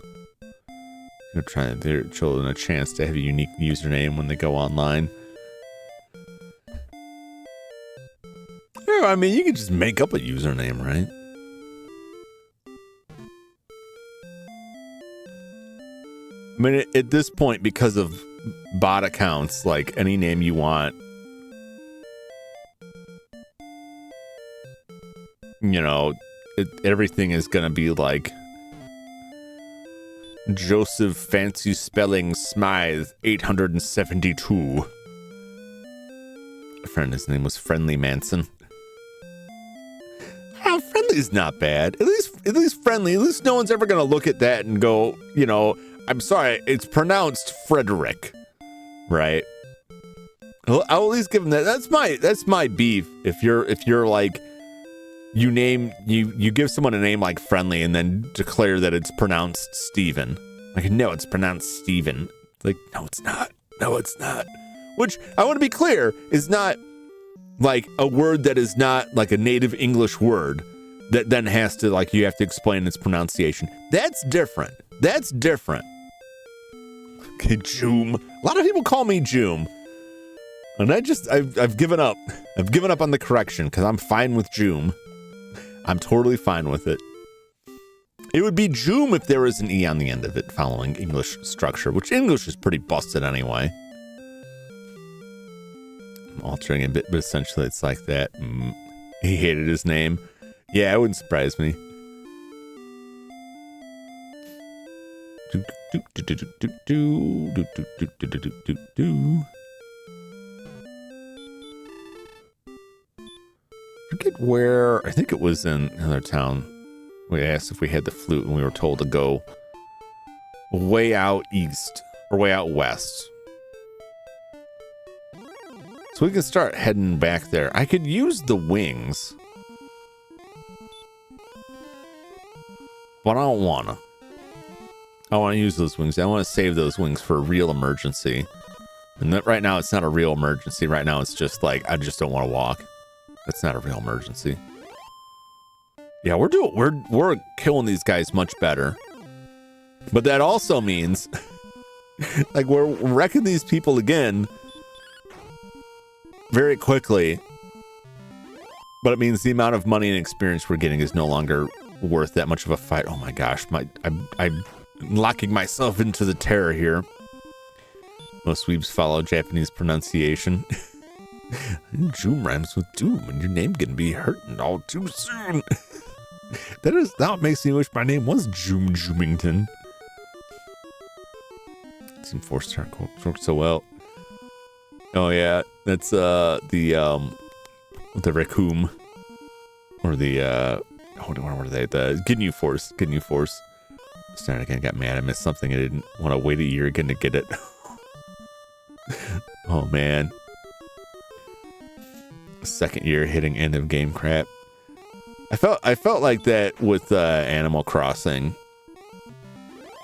I'm trying to give children a chance to have a unique username when they go online. Yeah, I mean, you can just make up a username, right? I mean, at this point, because of bot accounts, like any name you want, you know, everything is going to be like Joseph Fancy Spelling Smythe 872. A friend, his name was Friendly Manson. Oh, Friendly's not bad. At least Friendly. At least no one's ever gonna look at that and go, you know, I'm sorry, it's pronounced Frederick, right? I'll at least give him that. That's my beef. If you're like, you give someone a name like Friendly and then declare that it's pronounced Steven. Like, no, it's pronounced Steven. Like, no, it's not. No, it's not. Which, I want to be clear, is not like a word that is not like a native English word that then has to, like, you have to explain its pronunciation. That's different. That's different. Okay, Jum. A lot of people call me Jum. And I've given up. I've given up on the correction because I'm fine with Jum. I'm totally fine with it. It would be Jum if there was an E on the end of it following English structure, which English is pretty busted anyway. I'm altering a bit, but essentially it's like that. He hated his name. Yeah, it wouldn't surprise me. Forget where. I think it was in another town. We asked if we had the flute, and we were told to go way out east or way out west. So we can start heading back there. I could use the wings, but I don't wanna. I want to use those wings. I want to save those wings for a real emergency. And that right now, it's not a real emergency. Right now, it's just like, I just don't want to walk. That's not a real emergency. Yeah, we're killing these guys much better. But that also means, like, we're wrecking these people again very quickly. But it means the amount of money and experience we're getting is no longer worth that much of a fight. Oh my gosh, I'm locking myself into the terror here. Most weebs follow Japanese pronunciation. Jum rhymes with doom, and your name can be hurting all too soon. That makes me wish my name was Jum Jumington. Seemed 4-star worked so well. Oh yeah, that's the Raccoon, or the what are they? The Ginyu Force. Ginyu Force. Started again, got mad. I missed something. I didn't want to wait a year again to get it. Oh man. Second year hitting end of game crap. I felt like that with Animal Crossing.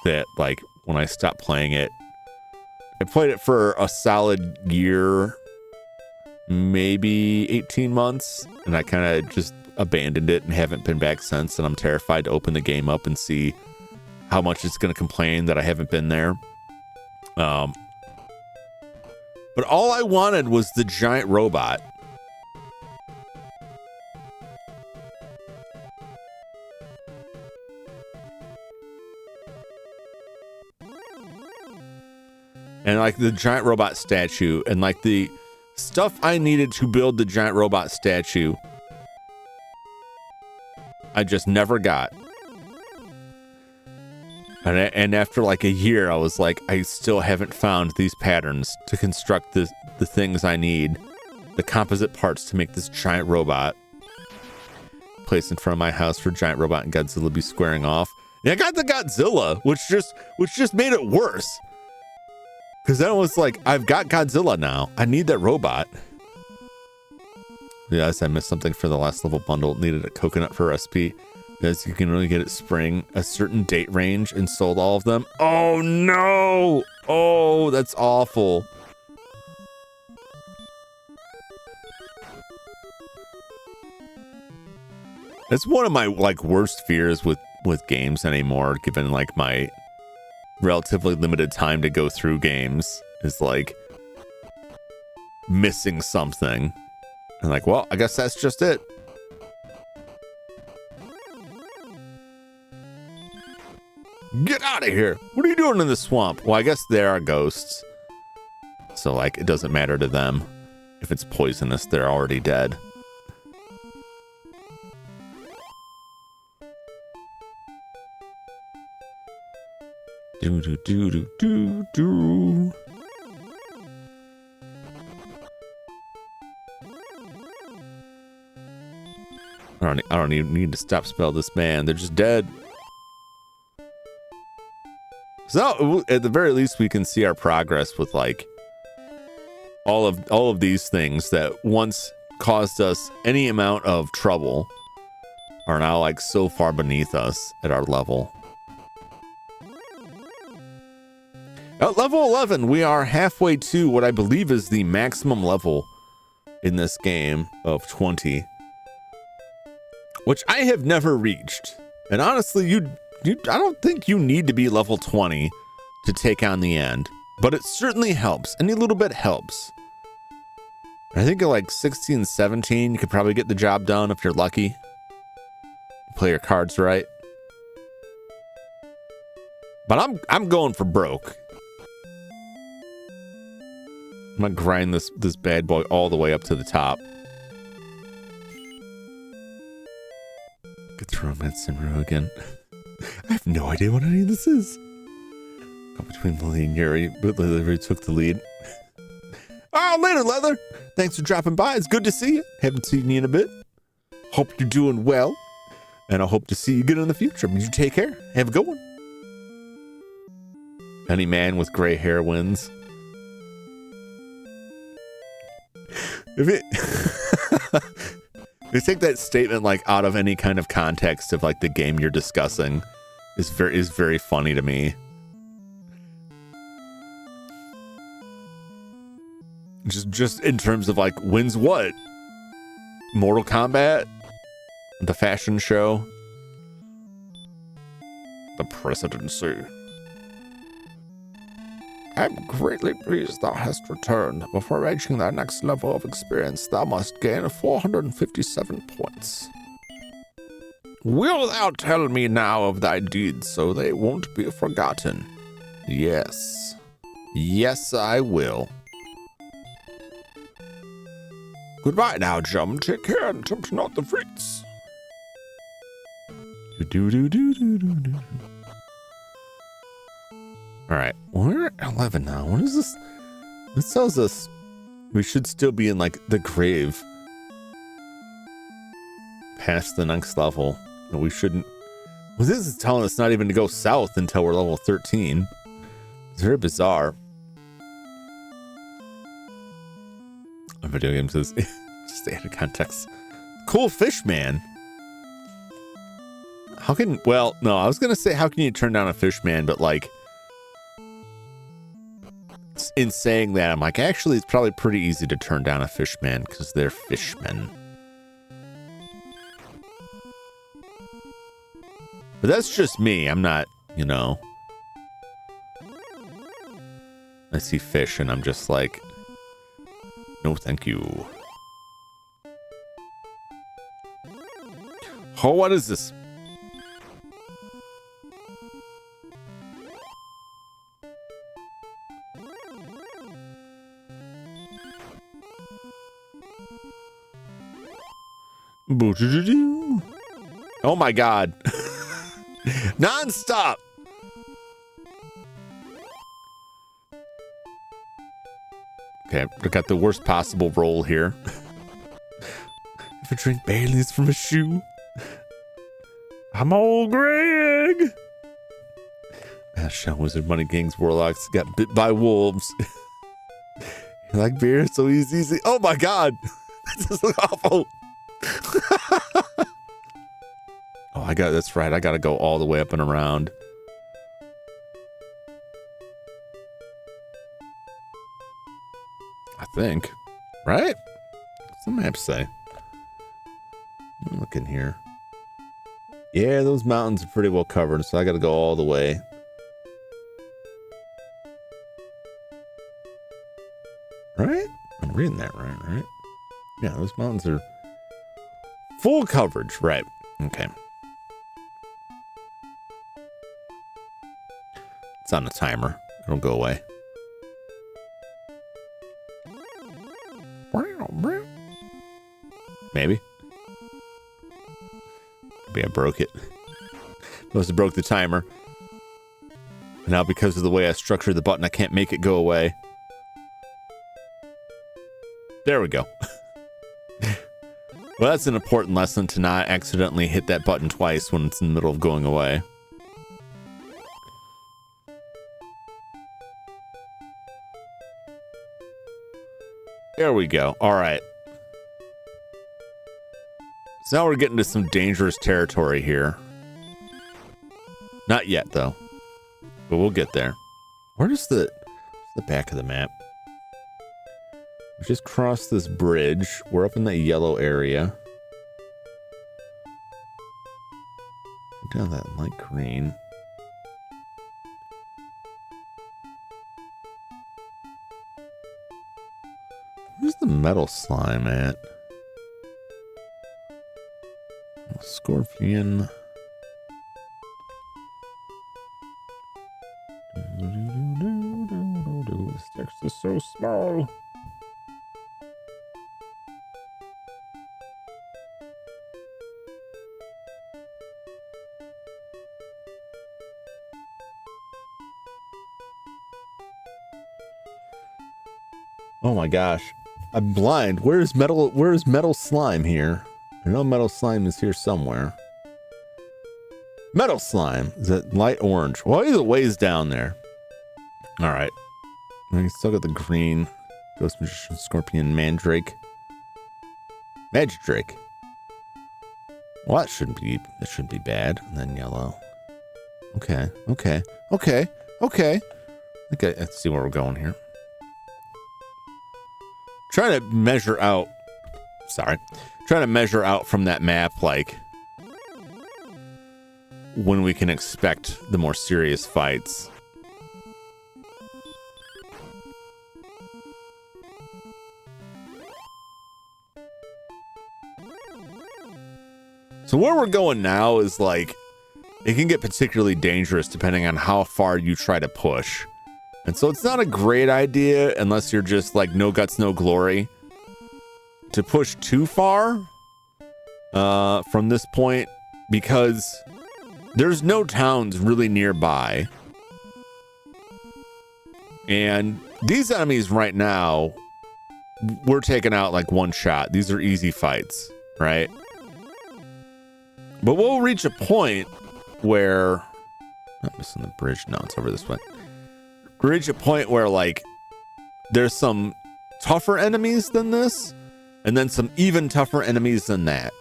That like when I stopped playing it, I played it for a solid year, maybe 18 months, and I kind of just abandoned it and haven't been back since. And I'm terrified to open the game up and see how much it's going to complain that I haven't been there. But all I wanted was the giant robot. And like the giant robot statue and like the stuff I needed to build the giant robot statue, I just never got. And after like a year, I was like, I still haven't found these patterns to construct the things I need, the composite parts to make this giant robot. Placed in front of my house for giant robot and Godzilla be squaring off. And I got the Godzilla, which just made it worse. Because then it was like, I've got Godzilla now. I need that robot. Yes, I missed something for the last level bundle. Needed a coconut for recipe. Because you can only get it spring a certain date range and sold all of them. Oh no! Oh, that's awful. That's one of my like worst fears with games anymore, given like my relatively limited time to go through games, is like missing something. And like, well, I guess that's just it. Get out of here. What are you doing in the swamp? Well, I guess there are ghosts. So, like, it doesn't matter to them. If it's poisonous, they're already dead. Do do do do do do. I don't even need to stop spell this man. They're just dead. So at the very least, we can see our progress with like all of these things that once caused us any amount of trouble are now like so far beneath us at our level. At level 11, we are halfway to what I believe is the maximum level in this game of 20, which I have never reached. And honestly, I don't think you need to be level 20 to take on the end, but it certainly helps. Any little bit helps. I think at like 16, 17, you could probably get the job done if you're lucky. Play your cards right. But I'm going for broke. I'm gonna grind this bad boy all the way up to the top. Get the romance in row again. I have no idea what any of this is. Go between Lily and Yuri, but Lily took the lead. Oh, later, Leather. Thanks for dropping by. It's good to see you. Haven't seen you in a bit. Hope you're doing well. And I hope to see you again in the future. You take care. Have a good one. Any man with gray hair wins. If you take that statement like out of any kind of context of like the game you're discussing, is very funny to me. Just in terms of like wins what? Mortal Kombat? The fashion show? The presidency. I'm greatly pleased thou hast returned. Before reaching thy next level of experience, thou must gain 457 points. Will thou tell me now of thy deeds, so they won't be forgotten? Yes. Yes, I will. Goodbye now, Jum. Take care and tempt not the fates. Alright, we're at 11 now. What is this? This tells us we should still be in, like, the grave. Past the next level. No, we shouldn't. Well, this is telling us not even to go south until we're level 13. It's very bizarre. A video game says, just out of context. Cool fish, man. How can, well, no, I was going to say, how can you turn down a fish man, but like, in saying that, I'm like, actually, it's probably pretty easy to turn down a fishman because they're fishmen. But that's just me. I'm not, you know. I see fish and I'm just like, no, thank you. Oh, what is this? Oh my god. Non-stop. Okay, I got the worst possible roll here. If I drink Bailey's from a shoe. I'm old Greg. Shell Wizard, Money Gangs, Warlocks got bit by wolves. You like beer? So easy. Oh my god. This is awful. Oh, that's right. I gotta go all the way up and around. I think. Right? What's the map say? I'm looking here. Yeah, those mountains are pretty well covered, so I gotta go all the way. Right? I'm reading that right? Yeah, those mountains are full coverage, right? Okay. It's on a timer. It'll go away. Maybe. Maybe I broke it. Must have broke the timer. Now, because of the way I structured the button, I can't make it go away. There we go. Well, that's an important lesson, to not accidentally hit that button twice when it's in the middle of going away. There we go. All right. So now we're getting to some dangerous territory here. Not yet, though. But we'll get there. Where's the back of the map? We just crossed this bridge. We're up in that yellow area. Down that light green. Where's the metal slime at? Scorpion. This text is so small. Oh my gosh. I'm blind. Where's metal slime here? I know metal slime is here somewhere. Metal slime. Is it light orange? Well, he's a ways down there. All right. We still got the green. Ghost Magician, Scorpion, Mandrake. Magidrake. Well, that shouldn't be bad. And then yellow. Okay. Let's see where we're going here. Trying to measure out from that map, like, when we can expect the more serious fights. So where we're going now is, like, it can get particularly dangerous depending on how far you try to push. And so it's not a great idea, unless you're just like no guts, no glory, to push too far from this point, because there's no towns really nearby. And these enemies right now, we're taking out like one shot. These are easy fights, right? But we'll reach a point where... Not missing the bridge. No, it's over this way. Reach a point where, like, there's some tougher enemies than this, and then some even tougher enemies than that.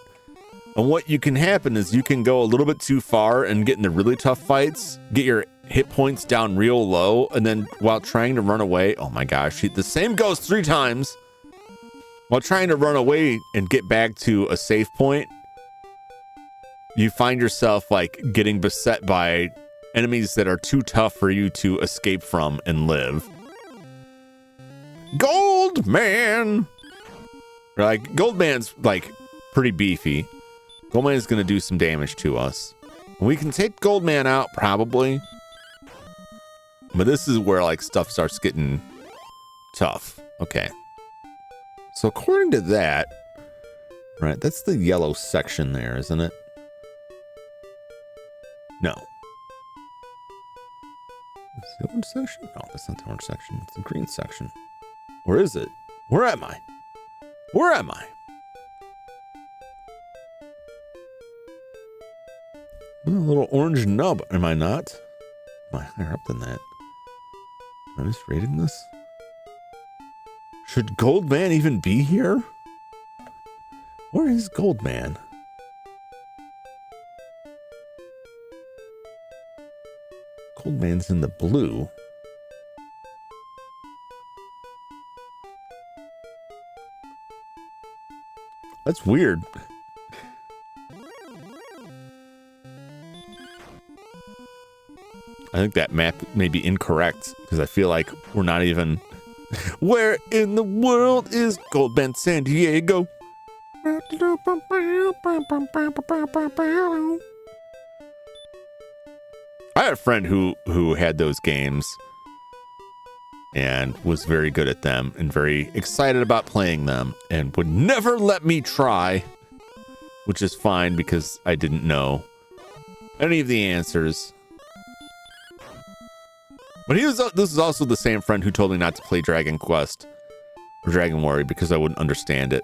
And what you can happen is you can go a little bit too far and get into really tough fights, get your hit points down real low, and then while trying to run away, oh my gosh, the same goes 3 times. While trying to run away and get back to a safe point, you find yourself, like, getting beset by enemies that are too tough for you to escape from and live. Goldman! Like, Goldman's, like, pretty beefy. Goldman is going to do some damage to us. We can take Goldman out, probably. But this is where, like, stuff starts getting tough. Okay. So according to that, right, that's the yellow section there, isn't it? No. Is it the orange section? No, that's not the orange section. It's the green section. Where is it? Where am I? Where am I? A little orange nub, am I not? Am I higher up than that? Am I misreading this? Should Goldman even be here? Where is Goldman? Goldman's in the blue. That's weird. I think that map may be incorrect, because I feel like we're not even... Where in the world is Goldman San Diego? I had a friend who had those games and was very good at them and very excited about playing them and would never let me try, which is fine because I didn't know any of the answers. But this is also the same friend who told me not to play Dragon Quest or Dragon Warrior because I wouldn't understand it.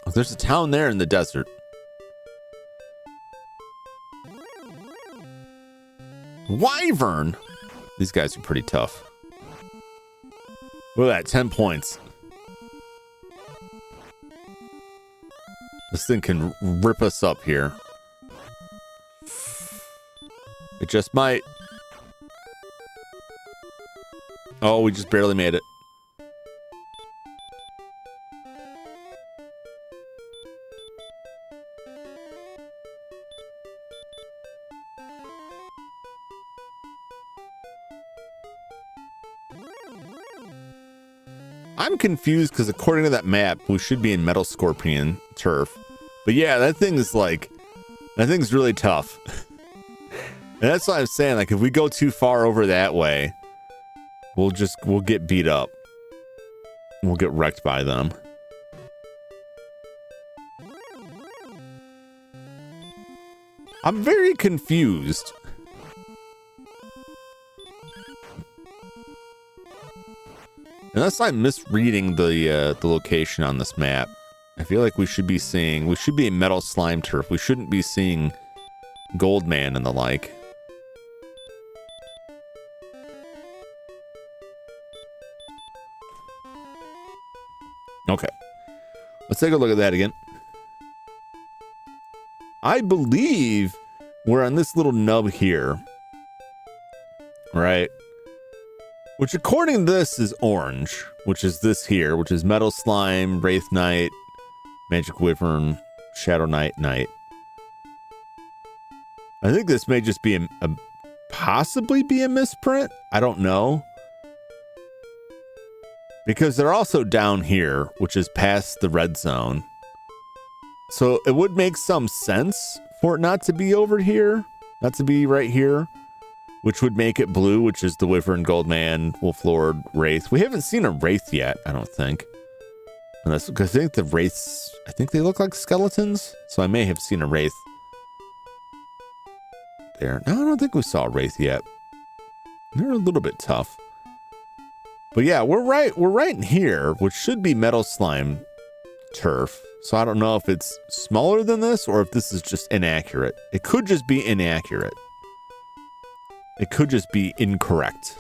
Oh, there's a town there in the desert. Wyvern. These guys are pretty tough. Look at that, 10 points. This thing can rip us up here. It just might. Oh, we just barely made it. I'm confused because according to that map, we should be in Metal Scorpion turf. But yeah, that thing's really tough. And that's what I'm saying. Like, if we go too far over that way, we'll get beat up. We'll get wrecked by them. I'm very confused. Unless I'm misreading the location on this map. I feel like we should be in Metal Slime Turf. We shouldn't be seeing Goldman and the like. Okay. Let's take a look at that again. I believe we're on this little nub here. Right? Which according to this is orange, which is this here, which is Metal Slime, Wraith Knight, Magic Wyvern, Shadow Knight, Knight. I think this may just be possibly be a misprint. I don't know. Because they're also down here, which is past the red zone. So it would make some sense for it not to be over here, not to be right here. Which would make it blue, which is the Wyvern, Goldman, Wolflord, Wraith. We haven't seen a Wraith yet, I don't think. And that's because I think the Wraiths, I think they look like skeletons. So I may have seen a Wraith there. No, I don't think we saw a Wraith yet. They're a little bit tough. But yeah, we're right in here, which should be Metal Slime Turf. So I don't know if it's smaller than this or if this is just inaccurate. It could just be inaccurate. It could just be incorrect.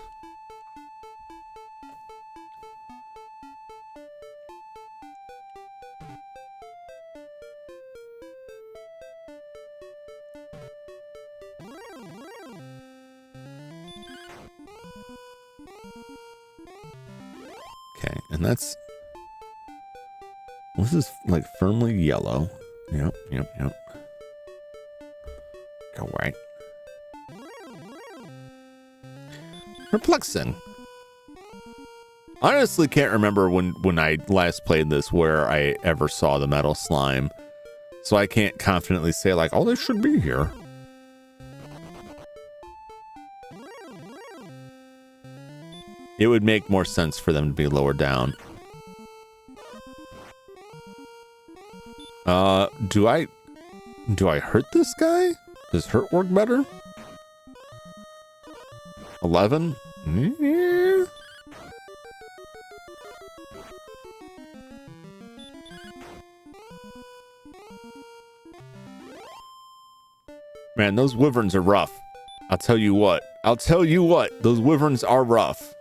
Okay, and this is like firmly yellow. Yep. Go right. Perplexing. Honestly, can't remember when I last played this where I ever saw the Metal Slime, so I can't confidently say like, oh, they should be here. It would make more sense for them to be lower down. Do I hurt this guy? Does hurt work better? 11? Yeah. Man, those wyverns are rough. I'll tell you what. Those wyverns are rough.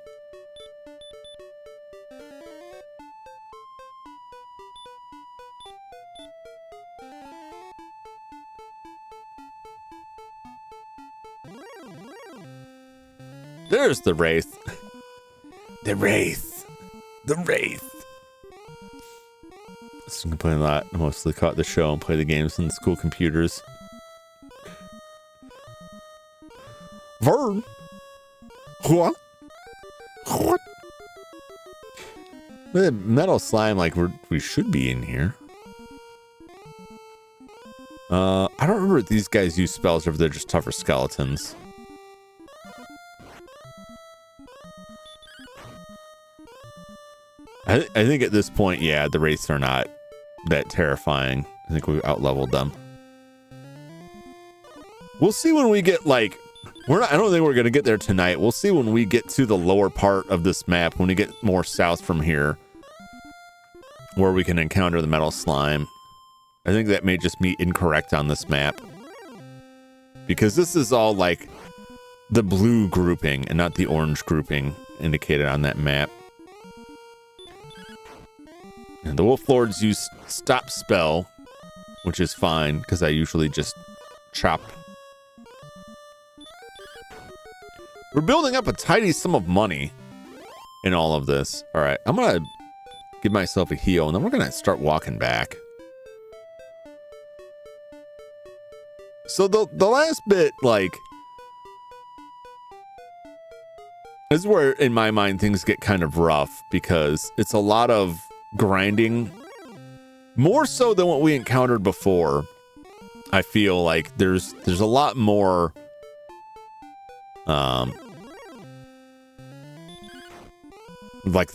There's the Wraith. The Wraith. So I'm playing a lot. Mostly caught the show and play the games on the school computers. Vern. What? The Metal Slime, like we should be in here. I don't remember if these guys use spells or if they're just tougher skeletons. I think at this point, yeah, the Wraiths are not that terrifying. I think we outleveled them. We'll see when we get like I don't think we're going to get there tonight. We'll see when we get to the lower part of this map, when we get more south from here, where we can encounter the metal slime. I think that may just be incorrect on this map, because this is all like the blue grouping and not the orange grouping indicated on that map. And the Wolf Lords use stop spell, which is fine because I usually just chop. We're building up a tidy sum of money in all of this. All right, I'm gonna give myself a heal, and then we're gonna start walking back. So the last bit, like, this is where, in my mind, things get kind of rough, because it's a lot of grinding, more so than what we encountered before. I feel like there's a lot more like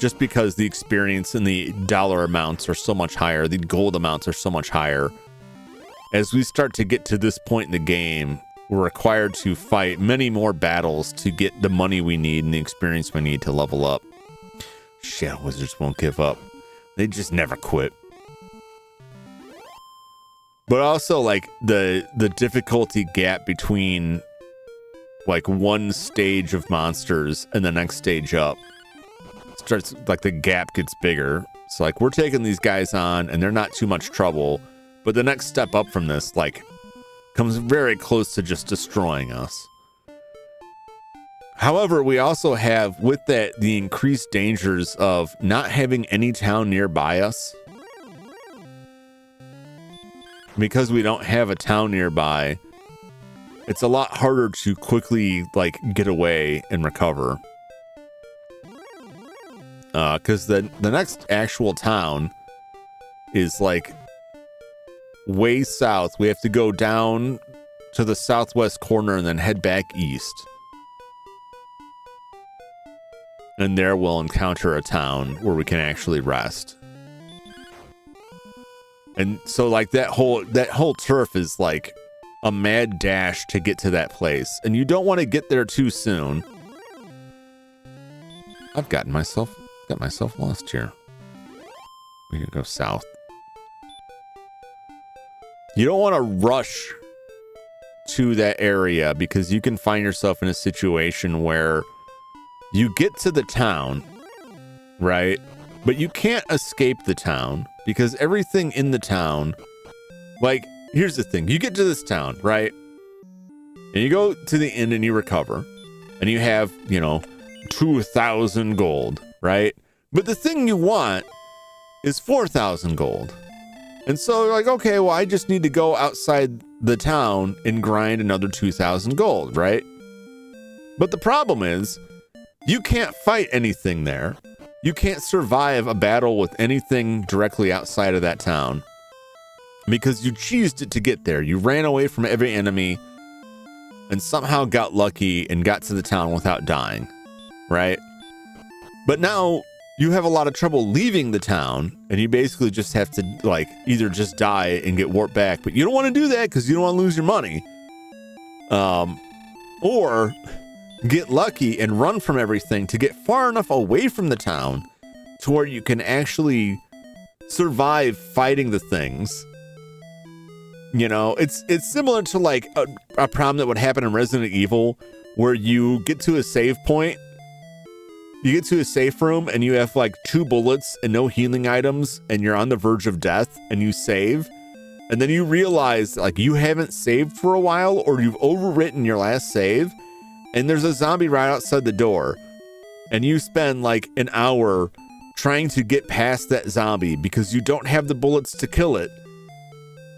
just because the experience and the dollar amounts are so much higher, the gold amounts are so much higher. As we start to get to this point in the game, we're required to fight many more battles to get the money we need and the experience we need to level up. Shadow Wizards won't give up. They just never quit. But also, like, the difficulty gap between, like, one stage of monsters and the next stage up starts, like, the gap gets bigger. So, like, we're taking these guys on, and they're not too much trouble. But the next step up from this, like, comes very close to just destroying us. However, we also have, with that, the increased dangers of not having any town nearby us. Because we don't have a town nearby, it's a lot harder to quickly, like, get away and recover. Because the next actual town is, like, way south. We have to go down to the southwest corner and then head back east. And there we'll encounter a town where we can actually rest. And so, like, that whole turf is like a mad dash to get to that place, and you don't want to get there too soon. I've got myself lost here. We can go south. You don't want to rush to that area, because you can find yourself in a situation where you get to the town, right? But you can't escape the town, because everything in the town, like, here's the thing. You get to this town, right? And you go to the inn and you recover. And you have, 2,000 gold, right? But the thing you want is 4,000 gold. And so you're like, okay, well, I just need to go outside the town and grind another 2,000 gold, right? But the problem is, you can't fight anything there. You can't survive a battle with anything directly outside of that town, because you cheesed it to get there. You ran away from every enemy and somehow got lucky and got to the town without dying, right? But now you have a lot of trouble leaving the town, and you basically just have to, like, either just die and get warped back. But you don't want to do that because you don't want to lose your money. Or get lucky and run from everything to get far enough away from the town to where you can actually survive fighting the things. It's similar to, like, a problem that would happen in Resident Evil, where you get to a save point, you get to a safe room, and you have, like, 2 bullets and no healing items, and you're on the verge of death, and you save, and then you realize, like, you haven't saved for a while, or you've overwritten your last save, and there's a zombie right outside the door, and you spend, like, an hour trying to get past that zombie because you don't have the bullets to kill it,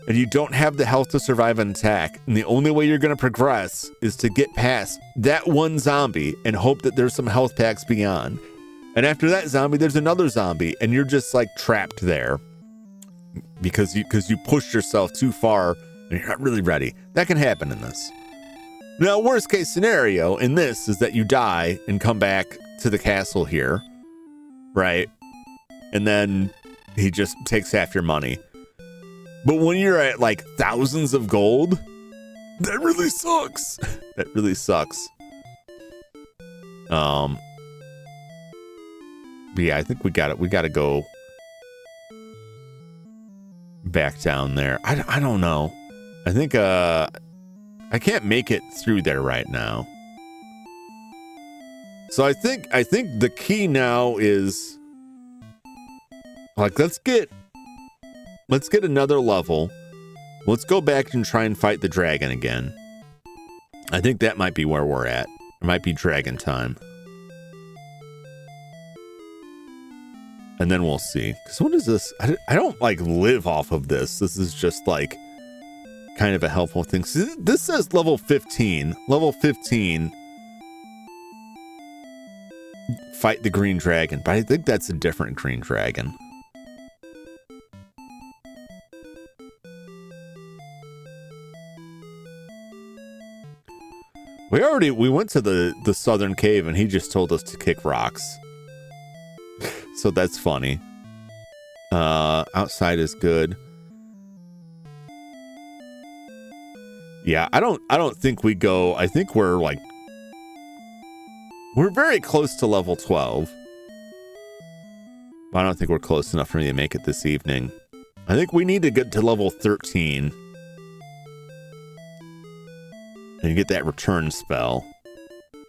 and you don't have the health to survive an attack, and the only way you're going to progress is to get past that one zombie and hope that there's some health packs beyond. And after that zombie, there's another zombie, and you're just, like, trapped there because you pushed yourself too far and you're not really ready. That can happen in this. Now, worst case scenario in this is that you die and come back to the castle here, right? And then he just takes half your money. But when you're at, like, thousands of gold, That really sucks. That really sucks. But yeah, I think we got it. We got to go back down there. I don't know. I think I can't make it through there right now. So I think the key now is like let's get another level. Let's go back and try and fight the dragon again. I think that might be where we're at. It might be dragon time. And then we'll see. Because what is this? I don't like live off of this. This is just like kind of a helpful thing. So this says level 15. Level 15. Fight the green dragon. But I think that's a different green dragon. We went to the southern cave and he just told us to kick rocks. So that's funny. Outside is good. Yeah, I don't think we go. I think we're very close to level 12. I don't think we're close enough for me to make it this evening. I think we need to get to level 13 and get that return spell,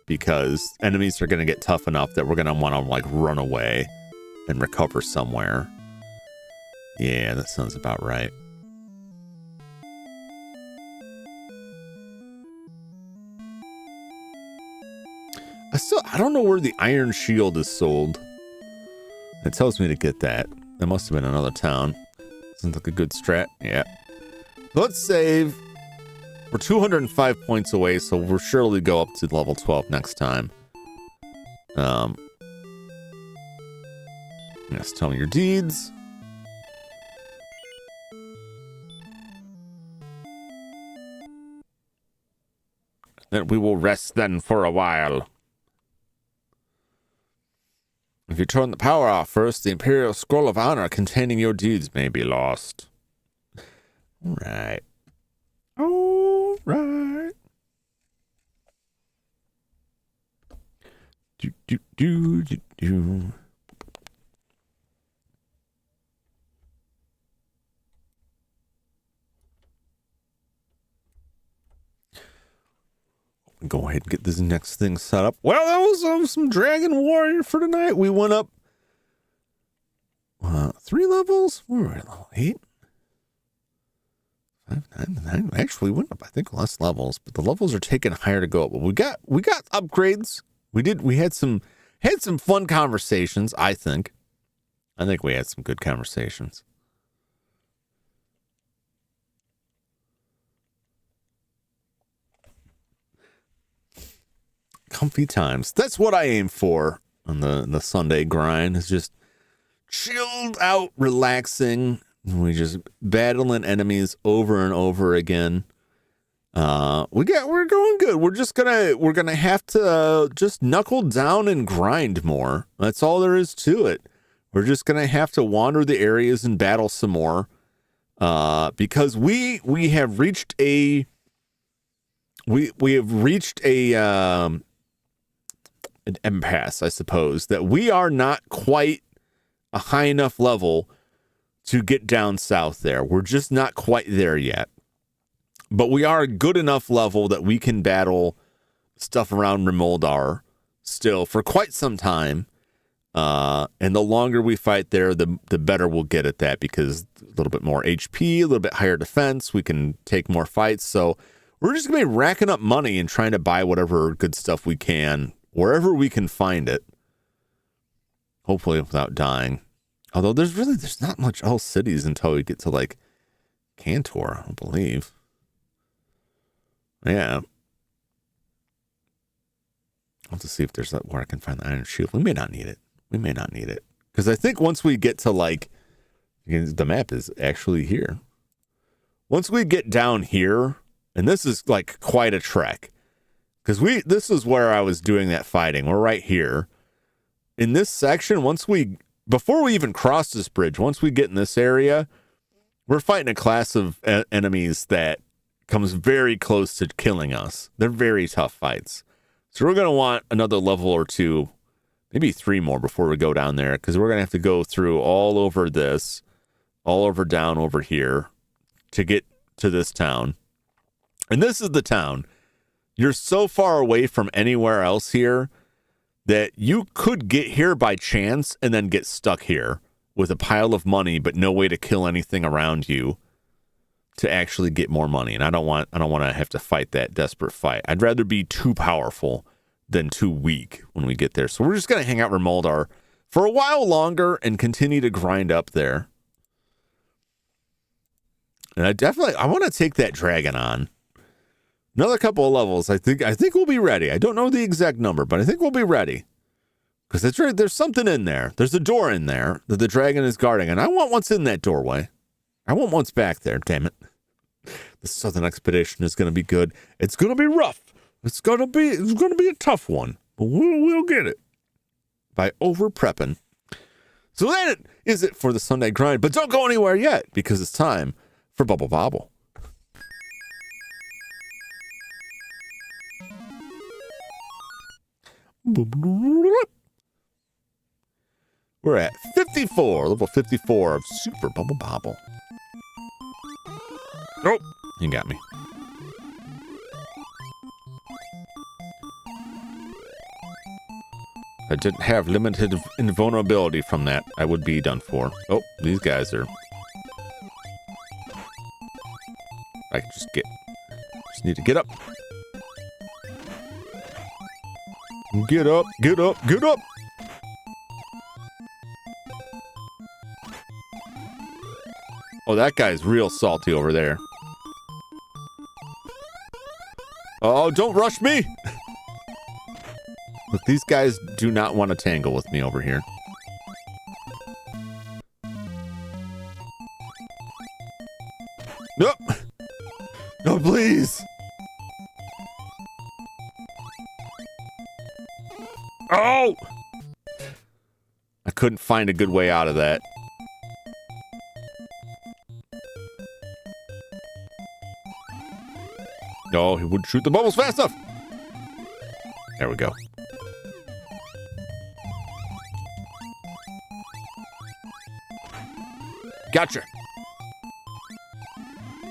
because enemies are going to get tough enough that we're going to want to like run away and recover somewhere. Yeah, that sounds about right. I don't know where the iron shield is sold. It tells me to get that. That must have been another town. Sounds like a good strat. Yeah. Let's save. We're 205 points away, so we'll surely go up to level 12 next time. Yes, tell me your deeds. Then we will rest then for a while. If you turn the power off first, the Imperial Scroll of Honor containing your deeds may be lost. All right. All right. Do. Go ahead and get this next thing set up. Well, that was some Dragon Warrior for tonight. We went up 3 levels. We were at level 8. 5, 9, 9. Actually, we went up, I think, less levels, but the levels are taking higher to go up. But we got upgrades. We had some fun conversations, I think. I think we had some good conversations. Comfy times. That's what I aim for on the Sunday grind. Is just chilled out, relaxing. We just battling enemies over and over again. We're going good. We're gonna have to just knuckle down and grind more. That's all there is to it. We're just gonna have to wander the areas and battle some more. Because we have reached a an impasse, I suppose, that we are not quite a high enough level to get down south there. We're just not quite there yet. But we are a good enough level that we can battle stuff around Remoldar still for quite some time. And the longer we fight there, the better we'll get at that, because a little bit more HP, a little bit higher defense, we can take more fights. So we're just going to be racking up money and trying to buy whatever good stuff we can, wherever we can find it. Hopefully without dying. Although there's not much else cities until we get to like Cantor, I believe. Yeah. I'll have to see if there's where I can find the Iron Shield. We may not need it. Because I think once we get to like, the map is actually here. Once we get down here, and this is like quite a trek. Because this is where I was doing that fighting. We're right here. In this section, before we even cross this bridge, once we get in this area, we're fighting a class of enemies that comes very close to killing us. They're very tough fights. So we're going to want another level or 2, maybe 3 more before we go down there, because we're going to have to go through all over this, all over down over here to get to this town. And this is the town. You're so far away from anywhere else here that you could get here by chance and then get stuck here with a pile of money, but no way to kill anything around you to actually get more money. And I don't want to have to fight that desperate fight. I'd rather be too powerful than too weak when we get there. So we're just going to hang out Remoldar for a while longer and continue to grind up there. And I want to take that dragon on. Another couple of levels. I think we'll be ready. I don't know the exact number, but I think we'll be ready. Because that's right, there's something in there. There's a door in there that the dragon is guarding, and I want what's in that doorway. I want what's back there, damn it. The Southern Expedition is going to be good. It's going to be rough. It's going to be a tough one, but we'll get it by over prepping. So that is it for the Sunday grind, but don't go anywhere yet because it's time for Bubble Bobble. We're at 54, level 54 of Super Bubble Bobble. Nope, you got me. I didn't have limited invulnerability from that. I would be done for. Oh, these guys are... I can just need to get up. Get up, get up, get up! Oh, that guy's real salty over there. Oh, don't rush me! Look, these guys do not want to tangle with me over here. Nope! No, please! Oh! I couldn't find a good way out of that. No, he wouldn't shoot the bubbles fast enough. There we go. Gotcha.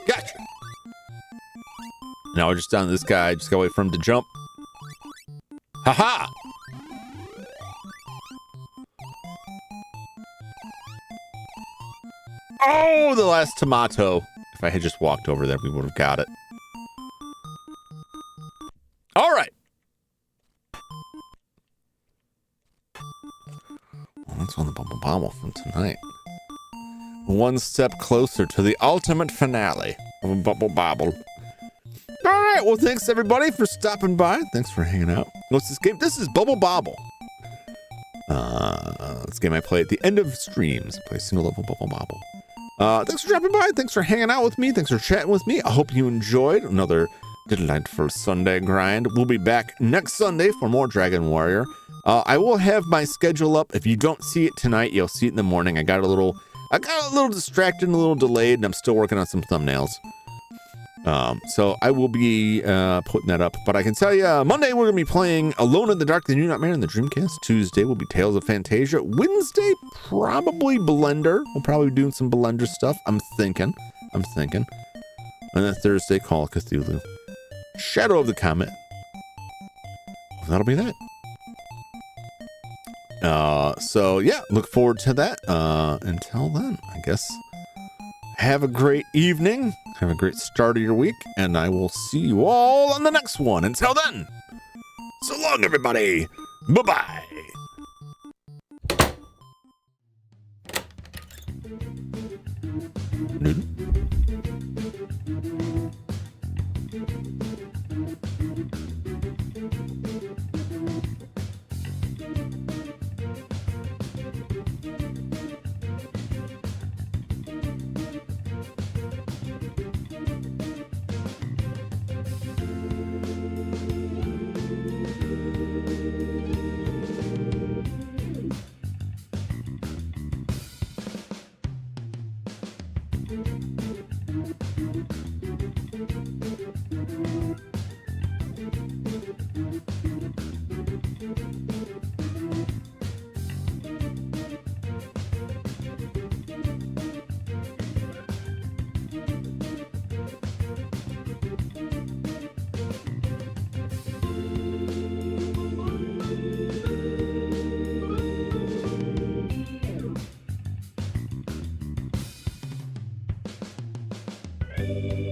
Gotcha. Now we're just down to this guy. Just gotta wait for him to jump. Haha! Oh, the last tomato. If I had just walked over there, we would have got it. All right. Well, that's on the Bubble Bobble from tonight. One step closer to the ultimate finale of Bubble Bobble. All right. Well, thanks everybody for stopping by. Thanks for hanging out. What's this game? This is Bubble Bobble. This game I play at the end of streams. I play single level Bubble Bobble. Thanks for dropping by. Thanks for hanging out with me. Thanks for chatting with me. I hope you enjoyed another delightful Sunday grind. We'll be back next Sunday for more Dragon Warrior. I will have my schedule up. If you don't see it tonight, you'll see it in the morning. I got a little distracted and a little delayed, and I'm still working on some thumbnails. So I will be putting that up. But I can tell you, Monday we're going to be playing Alone in the Dark, the New Nightmare in the Dreamcast. Tuesday will be Tales of Fantasia. Wednesday, probably Blender. We'll probably be doing some Blender stuff. I'm thinking. And then Thursday, Call of Cthulhu. Shadow of the Comet. That'll be that. So yeah, look forward to that. Until then, I guess have a great evening. Have a great start of your week, and I will see you all on the next one. Until then, so long, everybody. Bye-bye.